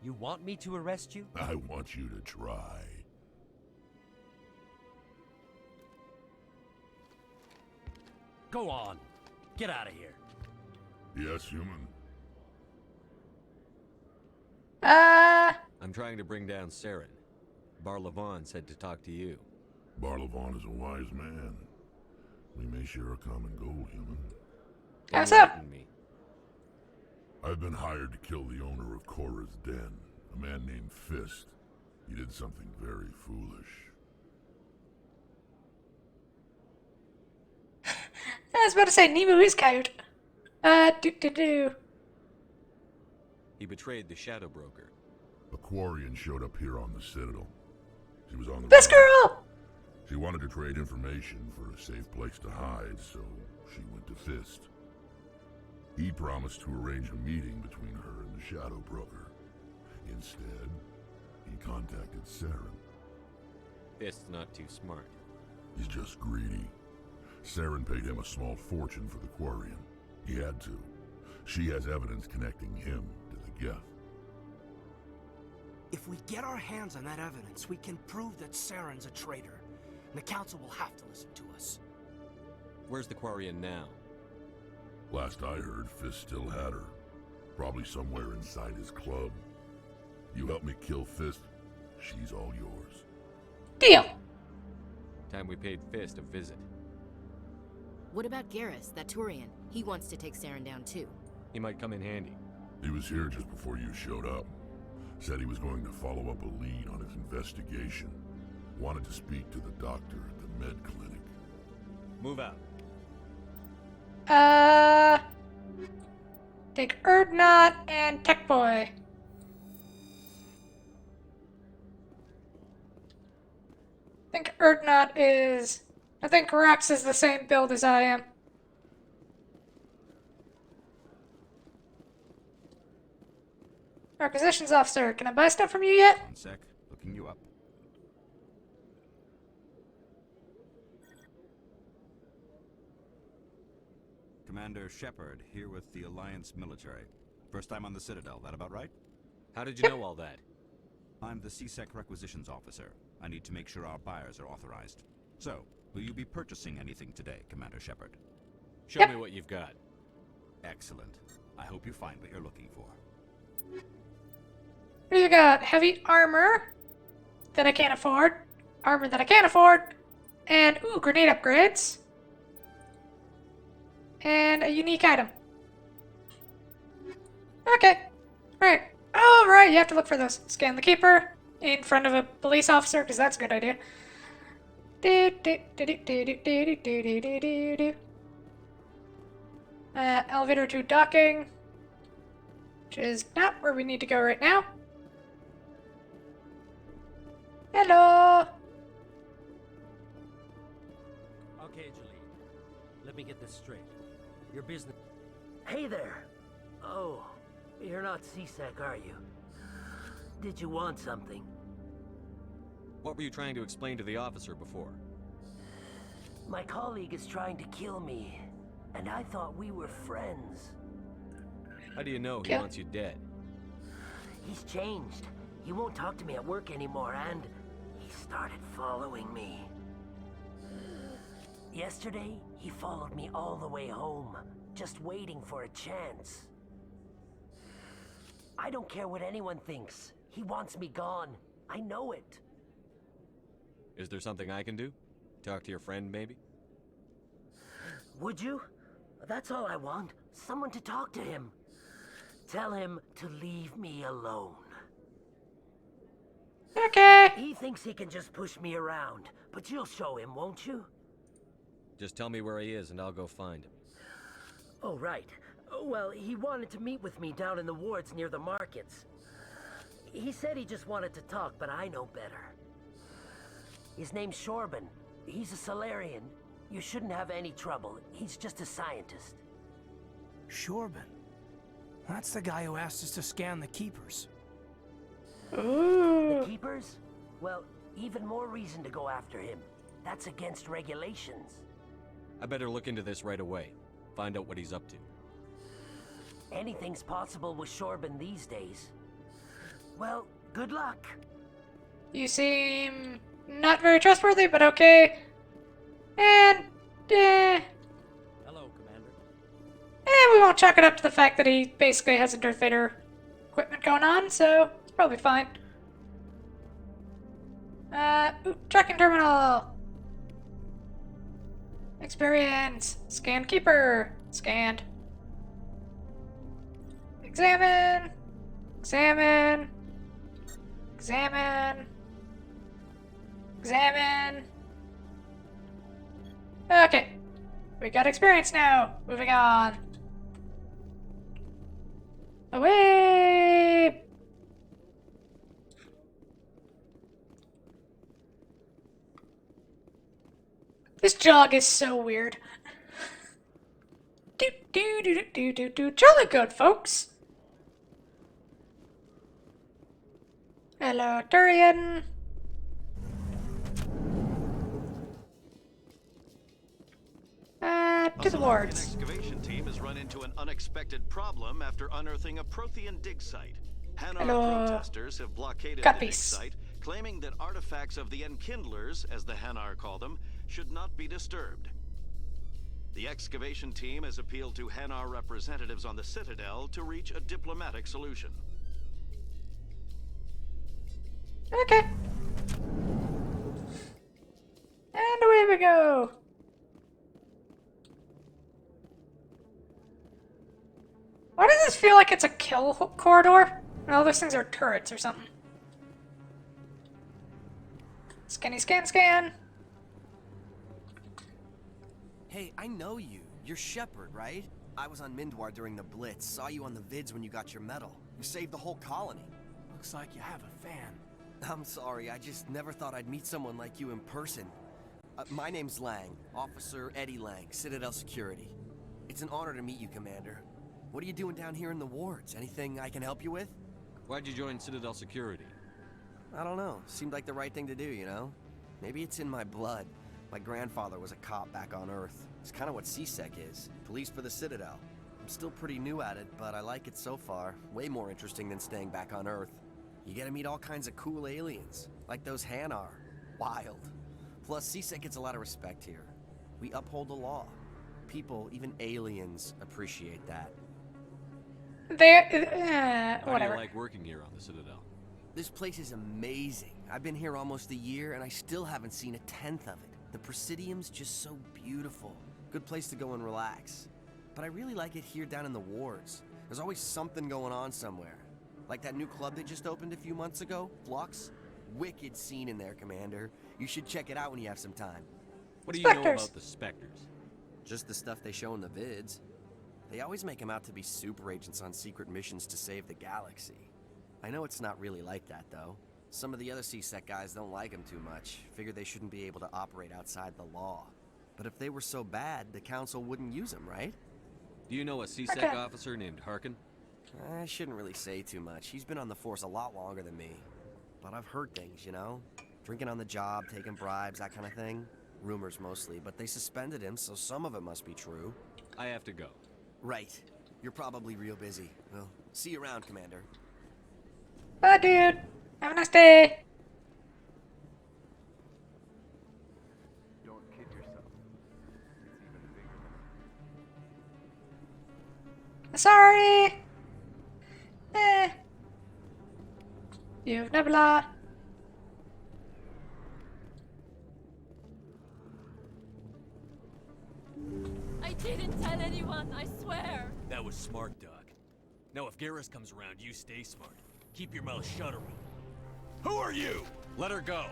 You want me to arrest you? I want you to try. Go on. Get out of here. Yes, human. I'm trying to bring down Saren. Barlavon said to talk to you. Barlavon is a wise man. We may share a common goal, human. How's that? Me. I've been hired to kill the owner of Korra's Den, a man named Fist. He did something very foolish. I was about to say, Nemu is coyote. He betrayed the Shadow Broker. A Quarian showed up here on the Citadel. She was on the This run. girl! She wanted to trade information for a safe place to hide, so she went to Fist. He promised to arrange a meeting between her and the Shadow Broker. Instead, he contacted Saren. Fist's not too smart. He's just greedy. Saren paid him a small fortune for the Quarian. He had to. She has evidence connecting him to the Geth. If we get our hands on that evidence, we can prove that Saren's a traitor. And the Council will have to listen to us. Where's the Quarian now? Last I heard, Fist still had her. Probably somewhere inside his club. You help me kill Fist, she's all yours. Deal! Time we paid Fist a visit. What about Garrus, that Turian? He wants to take Saren down too. He might come in handy. He was here just before you showed up. Said he was going to follow up a lead on his investigation. Wanted to speak to the doctor at the med clinic. Move out. Take Erdnot and Tech Boy. I think Rex is the same build as I am. Requisitions officer, can I buy stuff from you yet? One sec, looking you up. Commander Shepard, here with the Alliance military. First time on the Citadel, that about right? How did you know all that? I'm the CSEC requisitions officer. I need to make sure our buyers are authorized. So, will you be purchasing anything today, Commander Shepard? Show me what you've got. Excellent. I hope you find what you're looking for. What do you got? Heavy armor that I can't afford. Armor that I can't afford. And, ooh, grenade upgrades. And a unique item. Okay. Right. Oh, right, you have to look for those. Scan the keeper in front of a police officer, because that's a good idea. Elevator to docking, which is not where we need to go right now. Hello! Okay, Jalene. Let me get this straight. Your business... Hey there! Oh, you're not CSEC, are you? Did you want something? What were you trying to explain to the officer before? My colleague is trying to kill me, and I thought we were friends. How do you know he wants you dead? He's changed. He won't talk to me at work anymore, and he started following me. Yesterday, he followed me all the way home, just waiting for a chance. I don't care what anyone thinks. He wants me gone. I know it. Is there something I can do? Talk to your friend, maybe? Would you? That's all I want. Someone to talk to him. Tell him to leave me alone. Okay. He thinks he can just push me around, but you'll show him, won't you? Just tell me where he is and I'll go find him. Oh, right. Well, he wanted to meet with me down in the wards near the markets. He said he just wanted to talk, but I know better. His name's Shorban. He's a Solarian. You shouldn't have any trouble. He's just a scientist. Shorban? That's the guy who asked us to scan the keepers. The keepers? Well, even more reason to go after him. That's against regulations. I better look into this right away. Find out what he's up to. Anything's possible with Shorban these days. Well, good luck. You seem not very trustworthy, but okay. And, Hello, Commander. we won't chalk it up to the fact that he basically has a Darth Vader equipment going on, so it's probably fine. Tracking terminal. Experience. Scan keeper. Scanned. Examine. Examine. Examine. Examine. Okay. We got experience now. Moving on. Away! This jog is so weird. Jolly good, folks. Hello, Turian. To the wards. An excavation team has run into an unexpected problem after unearthing a Prothean dig site. Hanar Hello. protesters have blockaded Cut the dig piece. site, claiming that artifacts of the Enkindlers, as the Hanar call them, should not be disturbed. The excavation team has appealed to Hanar representatives on the Citadel to reach a diplomatic solution. Okay. And away we go. Why does this feel like it's a kill corridor? No, those things are turrets or something. Scanny scan scan. Hey, I know you. You're Shepard, right? I was on Mindwar during the Blitz. Saw you on the vids when you got your medal. You saved the whole colony. Looks like you have a fan. I'm sorry, I just never thought I'd meet someone like you in person. My name's Lang, Officer Eddie Lang, Citadel Security. It's an honor to meet you, Commander. What are you doing down here in the wards? Anything I can help you with? Why'd you join Citadel Security? I don't know. Seemed like the right thing to do, you know? Maybe it's in my blood. My grandfather was a cop back on Earth. It's kind of what CSEC is. Police for the Citadel. I'm still pretty new at it, but I like it so far. Way more interesting than staying back on Earth. You get to meet all kinds of cool aliens, like those Hanar. Wild. Plus, CSEC gets a lot of respect here. We uphold the law. People, even aliens, appreciate that. How do Whatever. you like working here on the Citadel? This place is amazing. I've been here almost a year, and I still haven't seen a tenth of it. The Presidium's just so beautiful. Good place to go and relax. But I really like it here down in the wards. There's always something going on somewhere. Like that new club they just opened a few months ago, Flux. Wicked scene in there, Commander. You should check it out when you have some time. What do you know about the Spectres? Just the stuff they show in the vids. They always make them out to be super agents on secret missions to save the galaxy. I know it's not really like that, though. Some of the other CSEC guys don't like them too much. Figure they shouldn't be able to operate outside the law. But if they were so bad, the Council wouldn't use them, right? Do you know a CSEC officer named Harkin? I shouldn't really say too much. He's been on the force a lot longer than me. But I've heard things, you know? Drinking on the job, taking bribes, that kind of thing. Rumors mostly, but they suspended him, so some of it must be true. I have to go. Right. You're probably real busy. Well, see you around, Commander. Bye, dude. Have a nice day. Don't kid yourself. It's even bigger than Sorry. You've Nebula. I didn't tell anyone, I swear. That was smart, Doc. Now if Garrus comes around, you stay smart. Keep your mouth shut around. Who are you? Let her go.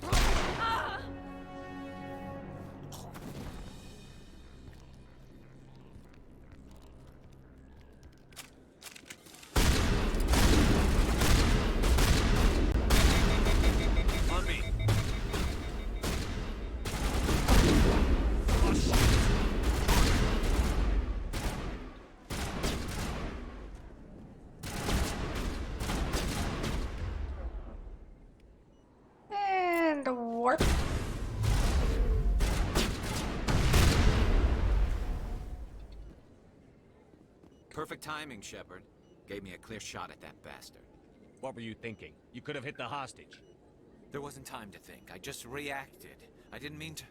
Ah! On me. And warp. Perfect timing, Shepard. Gave me a clear shot at that bastard. What were you thinking? You could have hit the hostage. There wasn't time to think. I just reacted. I didn't mean to...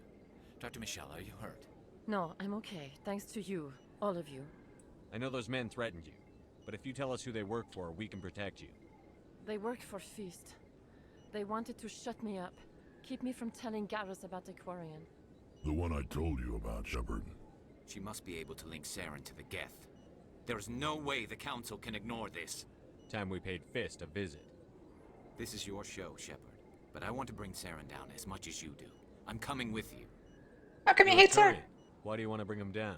Dr. Michelle, are you hurt? No, I'm okay. Thanks to you. All of you. I know those men threatened you, but if you tell us who they work for, we can protect you. They work for Feast. They wanted to shut me up. Keep me from telling Garrus about the Quarian. The one I told you about, Shepard. She must be able to link Saren to the Geth. There's no way the Council can ignore this. Time we paid Fist a visit. This is your show, Shepard. But I want to bring Saren down as much as you do. I'm coming with you. How come you hate Saren? Why do you want to bring him down?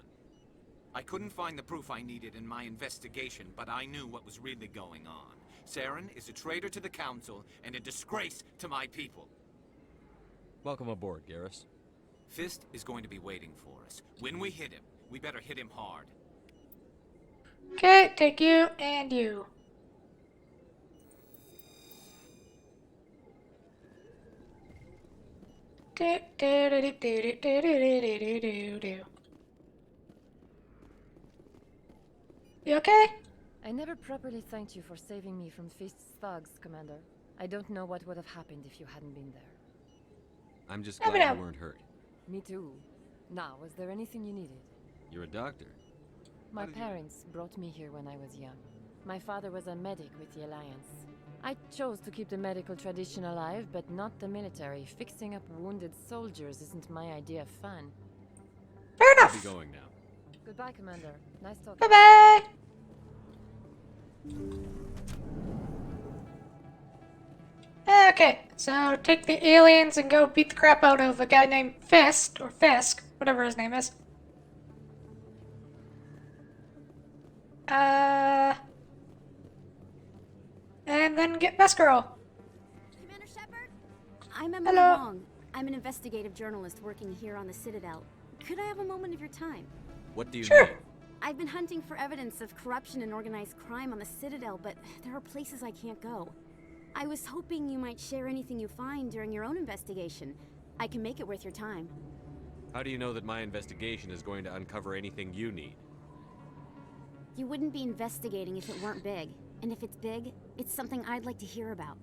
I couldn't find the proof I needed in my investigation, but I knew what was really going on. Saren is a traitor to the Council and a disgrace to my people. Welcome aboard, Garrus. Fist is going to be waiting for us. When we hit him, we better hit him hard. Okay, take you and you. You okay? I never properly thanked you for saving me from Feast's thugs, Commander. I don't know what would have happened if you hadn't been there. I'm just glad you weren't hurt. Me too. Now, was there anything you needed? You're a doctor. My parents brought me here when I was young. My father was a medic with the Alliance. I chose to keep the medical tradition alive, but not the military. Fixing up wounded soldiers isn't my idea of fun. Fair enough. I'll be going now. Goodbye, Commander. Nice talking. Bye-bye. Okay, so take the aliens and go beat the crap out of a guy named Fist, or Fisk, whatever his name is. And then get Best Girl. Commander Shepard? I'm Emily Hello. Wong. I'm an investigative journalist working here on the Citadel. Could I have a moment of your time? What do you need? I've been hunting for evidence of corruption and organized crime on the Citadel, but there are places I can't go. I was hoping you might share anything you find during your own investigation. I can make it worth your time. How do you know that my investigation is going to uncover anything you need? You wouldn't be investigating if it weren't big. And if it's big, it's something I'd like to hear about.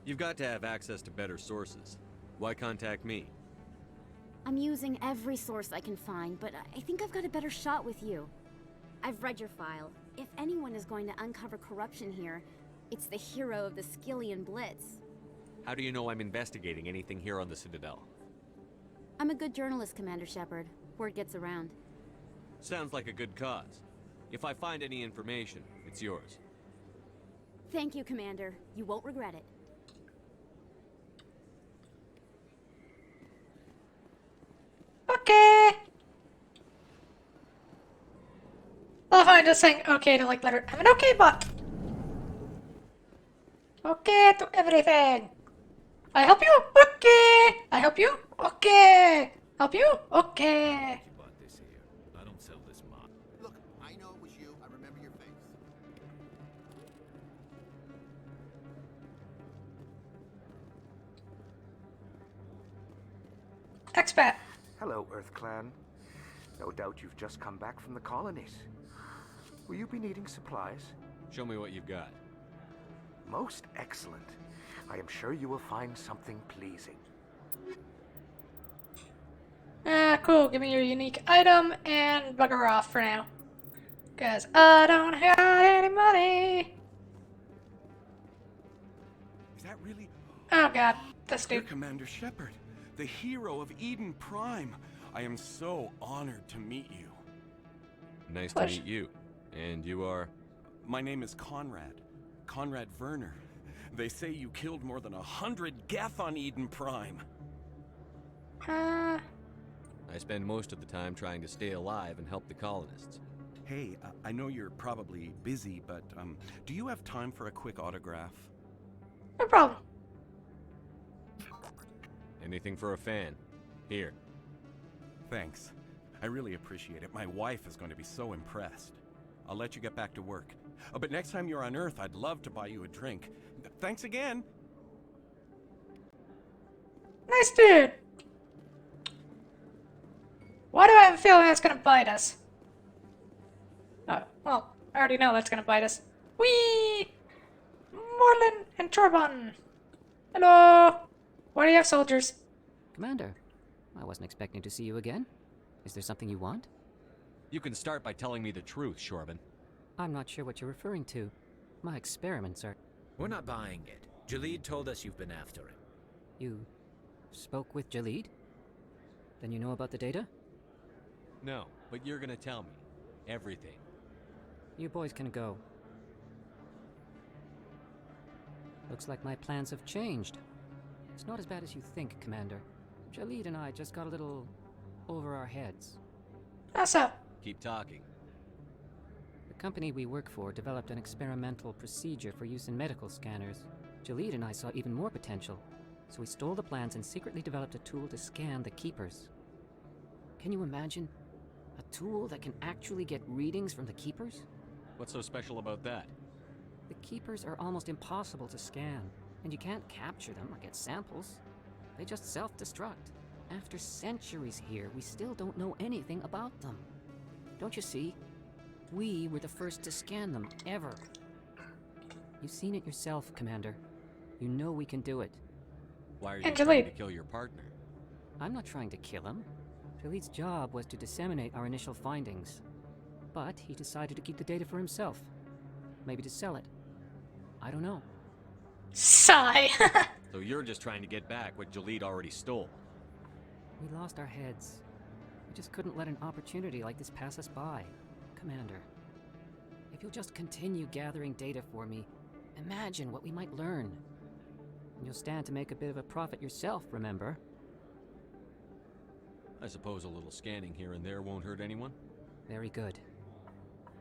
You've got to have access to better sources. Why contact me? I'm using every source I can find, but I think I've got a better shot with you. I've read your file. If anyone is going to uncover corruption here, it's the hero of the Skillian Blitz. How do you know I'm investigating anything here on the Citadel? I'm a good journalist, Commander Shepard. Word gets around. Sounds like a good cause. If I find any information, it's yours. Thank you, Commander. You won't regret it. Okay. I love how I'm just saying okay to like letter. I'm an okay bot. Okay to everything. I help you? Okay. I help you? Okay. Help you? Okay. Bought this here. I don't sell this mod. Look, I know it was you. I remember your face. Expat. Hello, Earth Clan. No doubt you've just come back from the colonies. Will you be needing supplies? Show me what you've got. Most excellent. I am sure you will find something pleasing. Ah, cool. Give me your unique item and bugger off for now. Because I don't have any money. Is that really? Oh god, this You're dude. Commander Shepard, the hero of Eden Prime. I am so honored to meet you. Nice to meet you. And you are? My name is Conrad. Conrad Werner. They say you killed more than 100 Geth on Eden Prime. I spend most of the time trying to stay alive and help the colonists. Hey, I know you're probably busy, but do you have time for a quick autograph? No problem. Anything for a fan. Here. Thanks. I really appreciate it. My wife is going to be so impressed. I'll let you get back to work. But next time you're on Earth, I'd love to buy you a drink. Thanks again. Nice dude. Why do I have a feeling that's gonna bite us? Oh, well, I already know that's gonna bite us. Whee! Morlin and Chorbon. Hello. Why do you have soldiers? Commander, I wasn't expecting to see you again. Is there something you want? You can start by telling me the truth, Shorban. I'm not sure what you're referring to. My experiments are... We're not buying it. Jalid told us you've been after him. You spoke with Jalid? Then you know about the data? No, but you're gonna tell me. Everything. You boys can go. Looks like my plans have changed. It's not as bad as you think, Commander. Jalid and I just got a little over our heads. What's up? Keep talking. The company we work for developed an experimental procedure for use in medical scanners. Jalid and I saw even more potential, so we stole the plans and secretly developed a tool to scan the Keepers. Can you imagine? A tool that can actually get readings from the Keepers? What's so special about that? The Keepers are almost impossible to scan, and you can't capture them or get samples. They just self-destruct. After centuries here, we still don't know anything about them. Don't you see? We were the first to scan them, ever. You've seen it yourself, Commander. You know we can do it. Why are you trying to kill your partner? I'm not trying to kill him. Jalid's job was to disseminate our initial findings. But he decided to keep the data for himself. Maybe to sell it. I don't know. Sigh. So you're just trying to get back what Jalid already stole. We lost our heads. We just couldn't let an opportunity like this pass us by. Commander, if you'll just continue gathering data for me, imagine what we might learn. And you'll stand to make a bit of a profit yourself, remember? I suppose a little scanning here and there won't hurt anyone? Very good.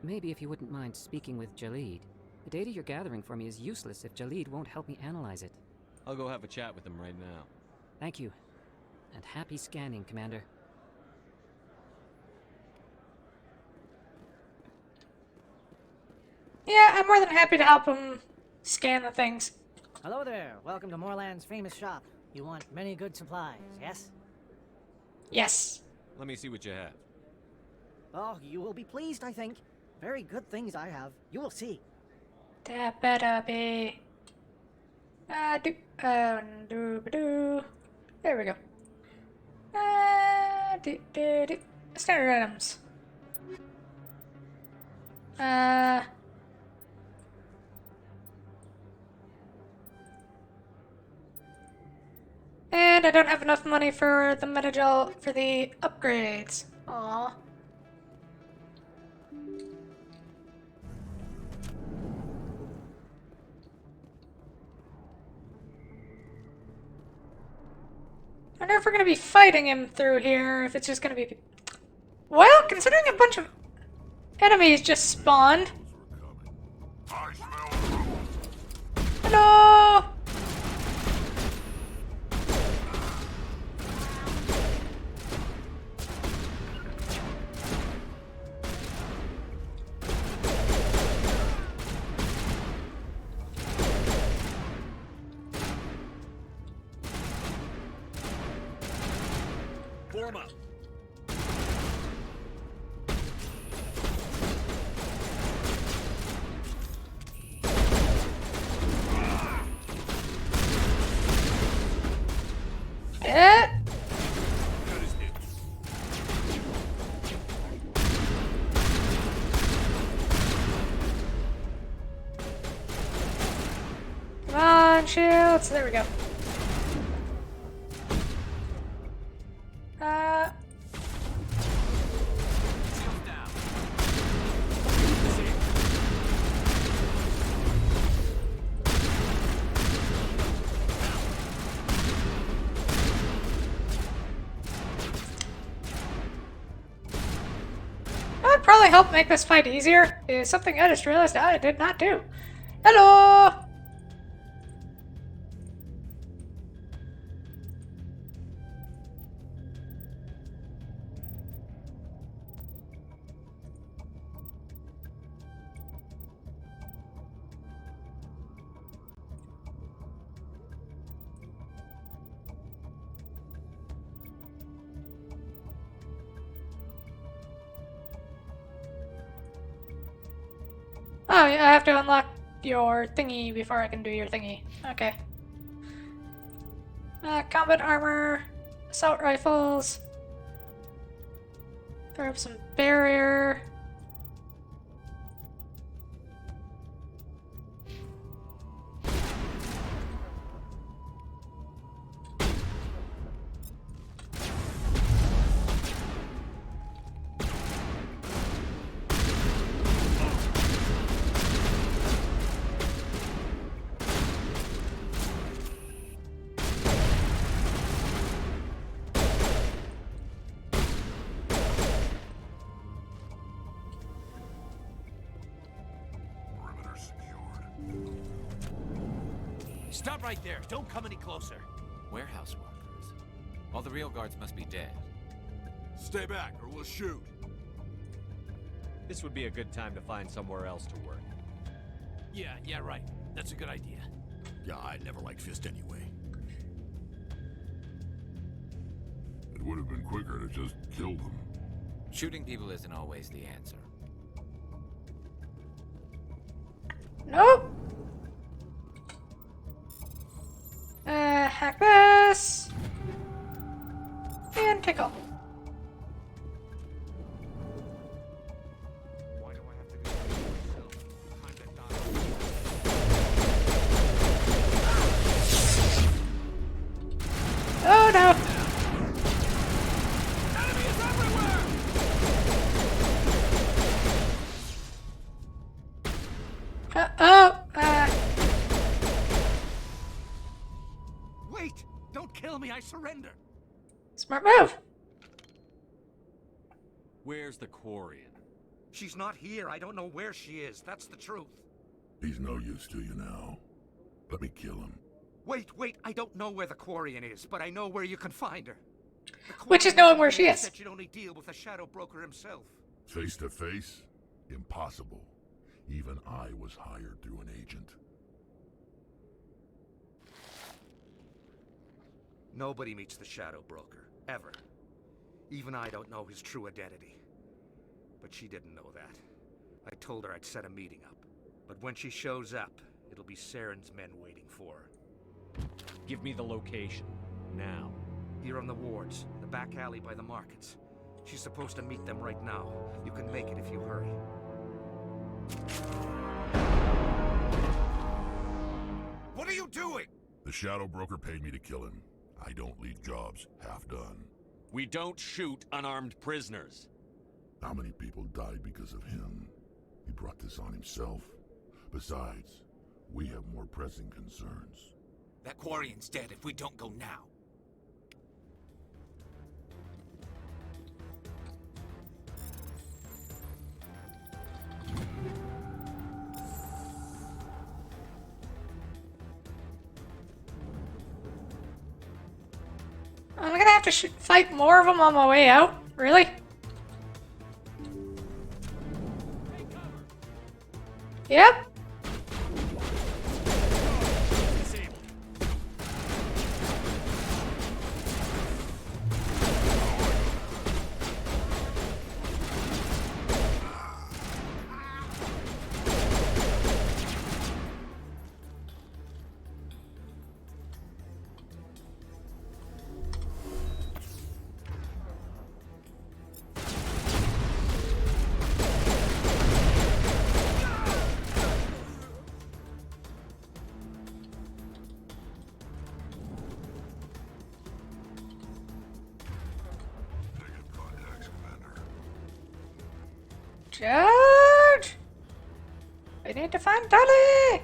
Maybe if you wouldn't mind speaking with Jalid. The data you're gathering for me is useless if Jalid won't help me analyze it. I'll go have a chat with him right now. Thank you. And happy scanning, Commander. Yeah, I'm more than happy to help him scan the things. Hello there. Welcome to Moorland's famous shop. You want many good supplies, yes? Yes. Let me see what you have. Oh, you will be pleased, I think. Very good things I have. You will see. That better be. There we go. Standard items. And I don't have enough money for the Metagel for the upgrades. Aww. wonder if we're gonna be fighting him through here, if it's just gonna be... Well, considering a bunch of enemies just spawned. Hello! Form up. Come on, shields. There we go. That would probably help make this fight easier. Is something I just realized I did not do. Hello! Oh, yeah, I have to unlock your thingy before I can do your thingy. Okay. Combat armor, assault rifles. Throw up some barrier. Stop right there. Don't come any closer. Warehouse workers. All the real guards must be dead. Stay back or we'll shoot. This would be a good time to find somewhere else to work. Yeah, right. That's a good idea. Yeah, I never liked Fist anyway. It would have been quicker to just kill them. Shooting people isn't always the answer. Nope. Hack this. And tickle. Oh no! Wait! Don't kill me, I surrender! Smart move! Where's the Quarian? She's not here. I don't know where she is. That's the truth. He's no use to you now. Let me kill him. Wait, I don't know where the Quarian is, but I know where you can find her. Which is knowing where she is. Said you'd only deal with the Shadow Broker himself. Face to face? Impossible. Even I was hired through an agent. Nobody meets the Shadow Broker, ever. Even I don't know his true identity. But she didn't know that. I told her I'd set a meeting up. But when she shows up, it'll be Saren's men waiting for her. Give me the location. Now. Here on the wards, the back alley by the markets. She's supposed to meet them right now. You can make it if you hurry. What are you doing? The Shadow Broker paid me to kill him. I don't leave jobs half done. We don't shoot unarmed prisoners. How many people died because of him? He brought this on himself. Besides, we have more pressing concerns. That Quarian's dead if we don't go now. I'm gonna have to fight more of them on my way out? Really? Yep. Judge! I need to find Dolly!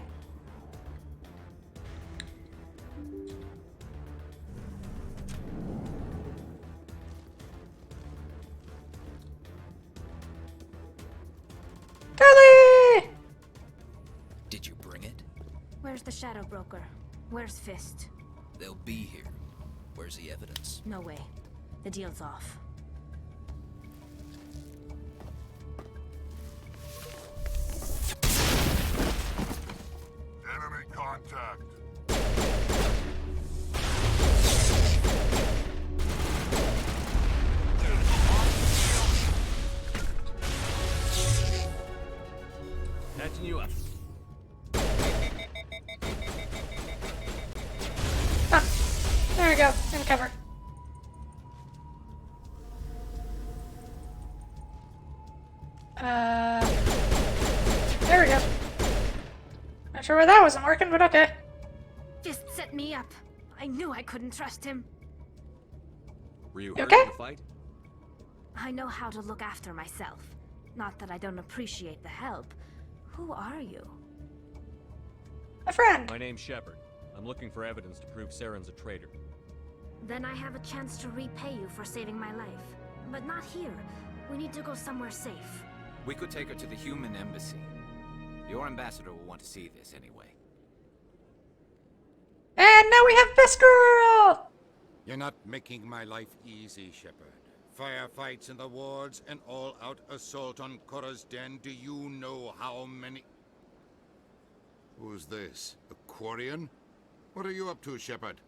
Dolly! Did you bring it? Where's the Shadow Broker? Where's Fist? They'll be here. Where's the evidence? No way. The deal's off. Enemy contact. Catching you up. Ah, there we go. In cover. There we go. Not sure why that wasn't working, but okay. Fist set me up. I knew I couldn't trust him. Were you You hurt okay? in the fight? I know how to look after myself. Not that I don't appreciate the help. Who are you? A friend. My name's Shepard. I'm looking for evidence to prove Saren's a traitor. Then I have a chance to repay you for saving my life. But not here. We need to go somewhere safe. We could take her to the human embassy. Your ambassador will want to see this anyway. And now we have Best Girl! You're not making my life easy, Shepard. Firefights in the wards, an all-out assault on Korra's den. Do you know how many... Who's this? A Quarian? What are you up to, Shepard?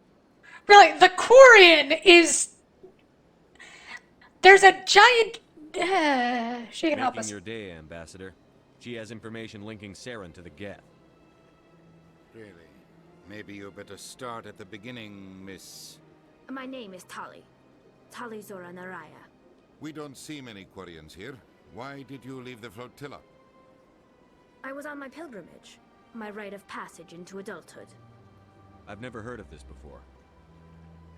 Really, the Quarian is... There's a giant... she can help Making us. your day, Ambassador. She has information linking Saren to the Geth. Really? Maybe you better start at the beginning, Miss... My name is Tali. Tali Zora Naraya. We don't see many Quarians here. Why did you leave the flotilla? I was on my pilgrimage. My rite of passage into adulthood. I've never heard of this before.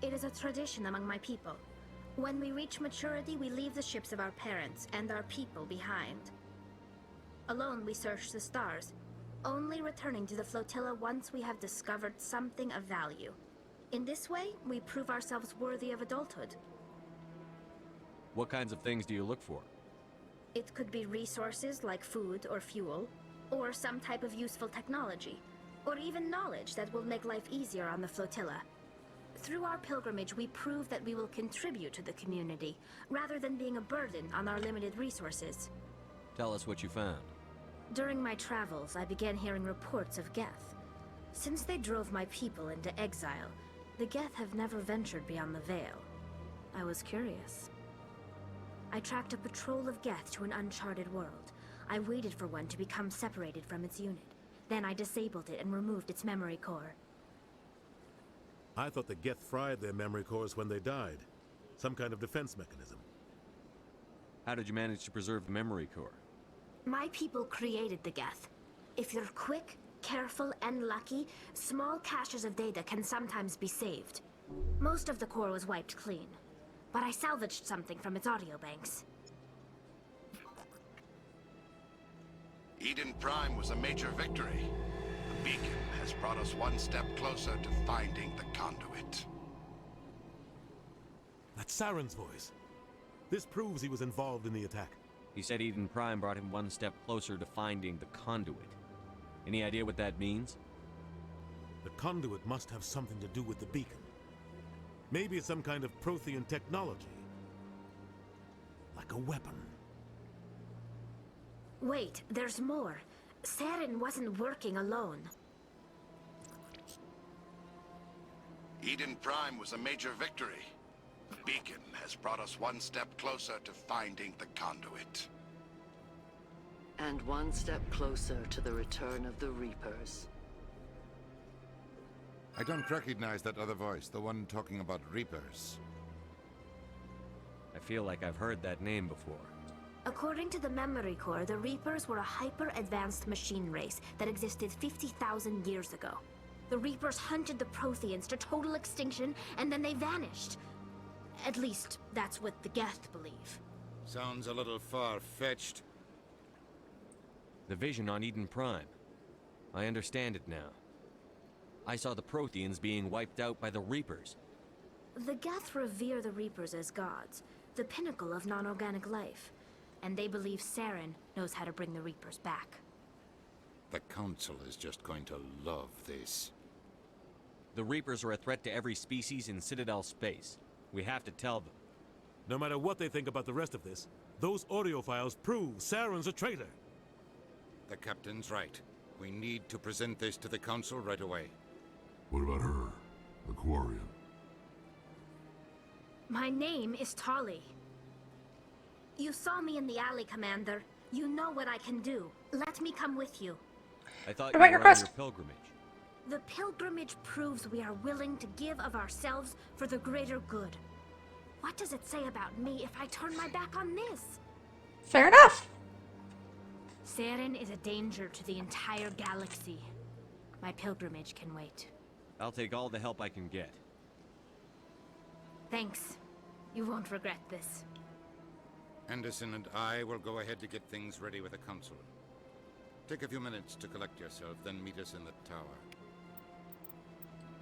It is a tradition among my people. When we reach maturity, we leave the ships of our parents and our people behind. Alone, we search the stars, only returning to the flotilla once we have discovered something of value. In this way, we prove ourselves worthy of adulthood. What kinds of things do you look for? It could be resources like food or fuel, or some type of useful technology, or even knowledge that will make life easier on the flotilla. Through our pilgrimage, we prove that we will contribute to the community, rather than being a burden on our limited resources. Tell us what you found. During my travels, I began hearing reports of Geth. Since they drove my people into exile, the Geth have never ventured beyond the Veil. I was curious. I tracked a patrol of Geth to an uncharted world. I waited for one to become separated from its unit. Then I disabled it and removed its memory core. I thought the Geth fried their memory cores when they died. Some kind of defense mechanism. How did you manage to preserve the memory core? My people created the Geth. If you're quick, careful, and lucky, small caches of data can sometimes be saved. Most of the core was wiped clean, but I salvaged something from its audio banks. Eden Prime was a major victory. The beacon has brought us one step closer to finding the conduit. That's Saren's voice. This proves he was involved in the attack. He said Eden Prime brought him one step closer to finding the conduit. Any idea what that means? The conduit must have something to do with the beacon. Maybe it's some kind of Prothean technology. Like a weapon. Wait, there's more. Saren wasn't working alone. Eden Prime was a major victory. The beacon has brought us one step closer to finding the conduit. And one step closer to the return of the Reapers. I don't recognize that other voice, the one talking about Reapers. I feel like I've heard that name before. According to the Memory Core, the Reapers were a hyper-advanced machine race that existed 50,000 years ago. The Reapers hunted the Protheans to total extinction, and then they vanished. At least, that's what the Geth believe. Sounds a little far-fetched. The vision on Eden Prime. I understand it now. I saw the Protheans being wiped out by the Reapers. The Geth revere the Reapers as gods, the pinnacle of non-organic life. And they believe Saren knows how to bring the Reapers back. The Council is just going to love this. The Reapers are a threat to every species in Citadel space. We have to tell them. No matter what they think about the rest of this, those audio files prove Saren's a traitor. The Captain's right. We need to present this to the Council right away. What about her? Aquarian? My name is Tali. You saw me in the alley, Commander. You know what I can do. Let me come with you. I thought you were on your pilgrimage. The pilgrimage proves we are willing to give of ourselves for the greater good. What does it say about me if I turn my back on this? Fair enough. Saren is a danger to the entire galaxy. My pilgrimage can wait. I'll take all the help I can get. Thanks. You won't regret this. Anderson and I will go ahead to get things ready with the Council. Take a few minutes to collect yourself, then meet us in the tower.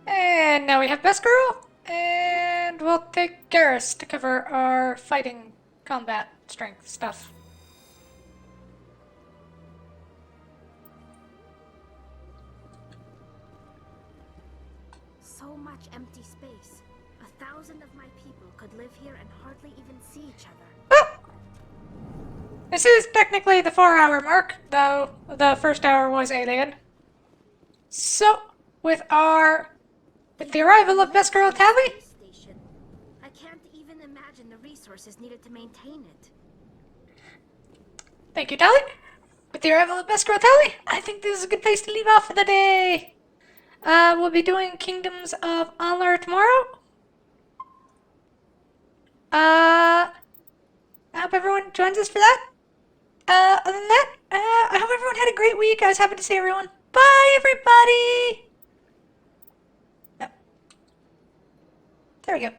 And now we have Best Girl, and we'll take Garrus to cover our fighting, combat, strength stuff. So much empty space. 1,000 of my people could live here and hardly even see each other. This is technically the 4-hour mark, though the first hour was alien. So, with the arrival of Best Girl Tali, I can't even imagine the resources needed to maintain it. Thank you, Tali. With the arrival of Best Girl Tali, I think this is a good place to leave off for the day. We'll be doing Kingdoms of Amalur tomorrow. I hope everyone joins us for that. Other than that, I hope everyone had a great week. I was happy to see everyone. Bye, everybody! Yep. There we go.